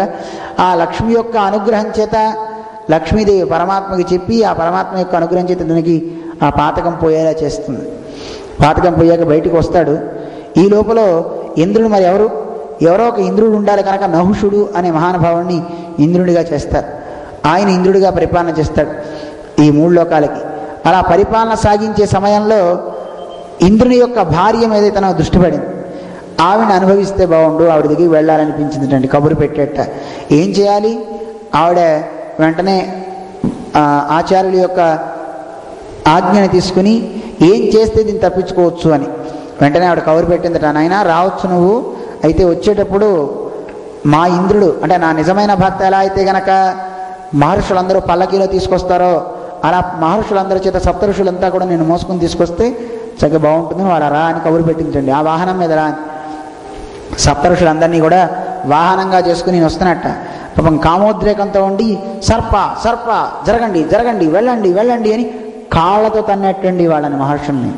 ఆ లక్ష్మి యొక్క అనుగ్రహం చేత లక్ష్మీదేవి పరమాత్మకి చెప్పి ఆ పరమాత్మ యొక్క అనుగ్రహం చేత దీనికి ఆ పాతకం పోయేలా చేస్తుంది. పాతకం పోయాక బయటికి వస్తాడు. ఈ లోపల ఇంద్రుడు మరి ఎవరో ఒక ఇంద్రుడు ఉండాలి కనుక నహుషుడు అనే మహానుభావుడిని ఇంద్రుడిగా చేస్తారు. ఆయన ఇంద్రుడిగా పరిపాలన చేస్తాడు ఈ 3 లోకాలకి. అలా పరిపాలన సాగించే సమయంలో ఇంద్రుని యొక్క భార్య మీద తన దృష్టి పడింది. ఆవిడని అనుభవిస్తే బాగుండు, ఆవిడ దగ్గరికి వెళ్ళాలనిపించింది. కబురు పెట్టేట ఏం చేయాలి, ఆవిడ వెంటనే ఆచార్యుల యొక్క ఆజ్ఞని తీసుకుని ఏం చేస్తే దీన్ని తప్పించుకోవచ్చు అని వెంటనే ఆవిడ కబురు పెట్టిందట. నాయనా రావచ్చు నువ్వు, అయితే వచ్చేటప్పుడు మా ఇంద్రుడు అంటే నా నిజమైన భక్త ఎలా అయితే గనక మహర్షులందరూ పల్లకీలో తీసుకొస్తారో అలా మహర్షులందరి చేత సప్తఋషులంతా కూడా నేను మోసుకుని తీసుకొస్తే చక్కగా బాగుంటుంది, వాడు రా అని కబురు పెట్టించండి, ఆ వాహనం మీద రా. సప్తఋషులందరినీ కూడా వాహనంగా చేసుకుని నేను వస్తున్నట్ట. పాపం కామోద్రేకంతో ఉండి సర్ప సర్ప జరగండి జరగండి వెళ్ళండి వెళ్ళండి అని కాళ్ళతో తన్నట్టండి వాళ్ళని మహర్షుల్ని.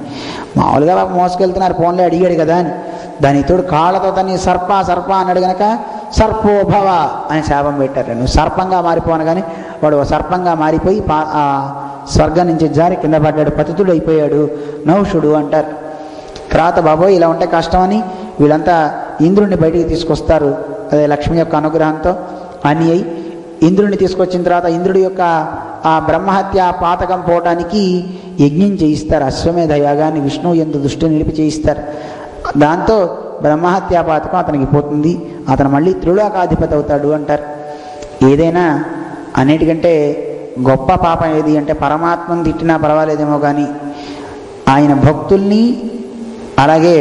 మామూలుగా మోసుకెళ్తున్నారు, ఫోన్లో అడిగాడు కదా అని, దాని తోడు కాళ్ళతో తన్ని సర్ప సర్ప అన్నాడు కనుక సర్పోభవ అని శాపం పెట్టారు. నువ్వు సర్పంగా మారిపోను కానీ వాడు సర్పంగా మారిపోయి స్వర్గం నుంచి జారి కింద పడ్డాడు, పతితుడు అయిపోయాడు, నహుషుడు అంటారు. తర్వాత బాబోయ్ ఇలా ఉంటే కష్టమని వీళ్ళంతా ఇంద్రుడిని బయటికి తీసుకొస్తారు. అదే లక్ష్మి యొక్క అనుగ్రహంతో అని అయి ఇంద్రుడిని తీసుకొచ్చిన తర్వాత ఇంద్రుడి యొక్క ఆ బ్రహ్మహత్య పాతకం పోవటానికి యజ్ఞం చేయిస్తారు. అశ్వమేధ యాగాన్ని విష్ణువు యందు దృష్టి నిలిపి చేయిస్తారు. దాంతో బ్రహ్మహత్యా పాతకం అతనికి పోతుంది, అతను మళ్ళీ త్రిలోకాధిపతి అవుతాడు అంటారు. ఏదైనా అన్నిటికంటే గొప్ప పాపం ఏది అంటే పరమాత్మను తిట్టినా పర్వాలేదేమో కానీ ఆయన భక్తుల్ని అలాగే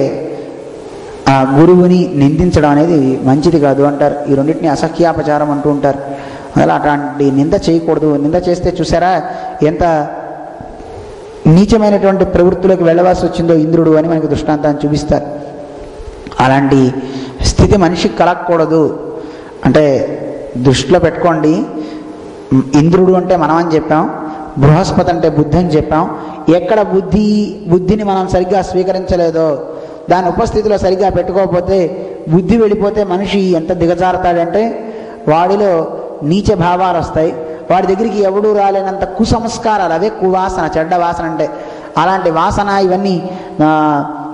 ఆ గురువుని నిందించడం అనేది మంచిది కాదు అంటారు. ఈ రెండింటిని అసఖ్యాపచారం అంటూ ఉంటారు. అలా అట్లాంటి నింద చేయకూడదు. నింద చేస్తే చూసారా ఎంత నీచమైనటువంటి ప్రవృత్తులకు వెళ్ళవలసి వచ్చిందో ఇంద్రుడు అని మనకి దృష్టాంతాన్ని చూపిస్తారు. అలాంటి స్థితి మనిషికి కలగకూడదు. అంటే దృష్టిలో పెట్టుకోండి, ఇంద్రుడు అంటే మనం అని చెప్పాం, బృహస్పతి అంటే బుద్ధి అని చెప్పాం. ఎక్కడ బుద్ధిని మనం సరిగ్గా స్వీకరించలేదో, దాని ఉపస్థితిలో సరిగ్గా పెట్టుకోకపోతే బుద్ధి వెళ్ళిపోతే మనిషి ఎంత దిగజారుతాడంటే వాడిలో నీచ భావాలు వస్తాయి. వాడి దగ్గరికి ఎవడూ రాలేనంత కుసంస్కారాలు, అవే కువాసన, చెడ్డ వాసన అంటే. అలాంటి వాసన ఇవన్నీ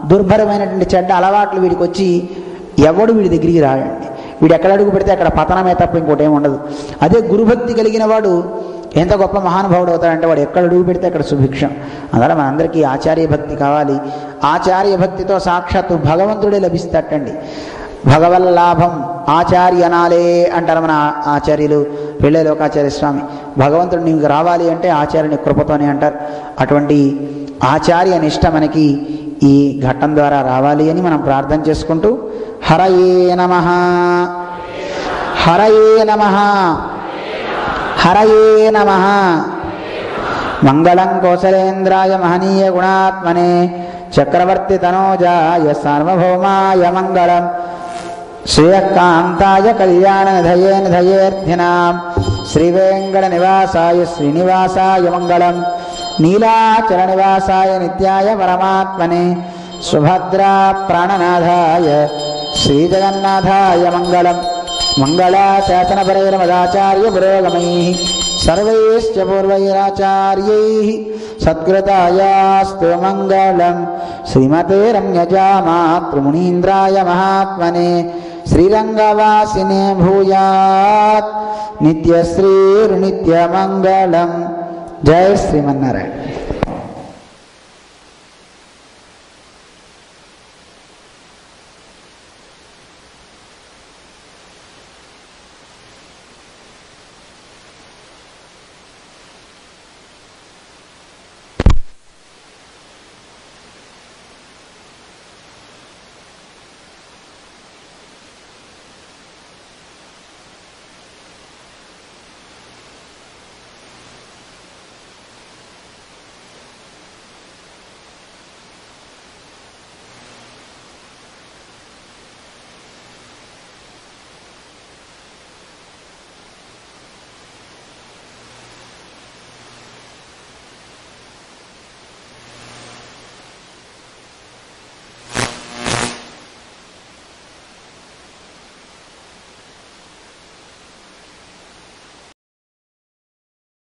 దుర్భరమైనటువంటి చెడ్డ అలవాట్లు వీడికి వచ్చి ఎవడు వీడి దగ్గరికి రాడండి. వీడు ఎక్కడ అడుగు పెడితే అక్కడ పతనమే తప్ప ఇంకోటి ఏమి ఉండదు. అదే గురుభక్తి కలిగిన వాడు ఎంత గొప్ప మహానుభావుడు అవుతాడంటే వాడు ఎక్కడ అడుగు పెడితే అక్కడ సుభిక్షం. అందువల్ల మనందరికీ ఆచార్య భక్తి కావాలి. ఆచార్య భక్తితో సాక్షాత్తు భగవంతుడే లభిస్తాటండి. భగవల్లాభం ఆచార్యనాలే అంటారు మన ఆచార్యులు, పెళ్ళే లోకాచార్య స్వామి. భగవంతుడు నీకు రావాలి అంటే ఆచార్యుని కృపతోనే అంటారు. అటువంటి ఆచార్య నిష్ట మనకి ఈ ఘట్టం ద్వారా రావాలి అని మనం ప్రార్థన చేసుకుంటూ హరయే నమః హరయే నమః హరయే నమః. మంగళం కౌసలేంద్రాయ మహనీయ గుణాత్మనే చక్రవర్తి తనోజాయ సార్వభౌమాయ మంగళం. శ్రీయకాంతాయ కళ్యాణ నిధయే నిధయేర్థినాం శ్రీవేంకట నివాసాయ శ్రీనివాసాయ మంగళం. నీలాచల నివాసాయ నిత్యాయ పరమాత్మనే సుభద్రా ప్రాణనాథాయ శ్రీజగన్నాథాయ మంగళం. మంగళాశాసనపరైరమదాచార్య పురోగమైః సర్వైశ్చ పూర్వైరాచార్యైః సత్కృతాయాస్తు మంగళం. శ్రీమతే రమ్యజామాతృమునీంద్రాయ మహాత్మనే శ్రీరంగవాసినే భూయాత్ నిత్యశ్రీర్నిత్యమంగళం. జై శ్రీమన్నారాయణ.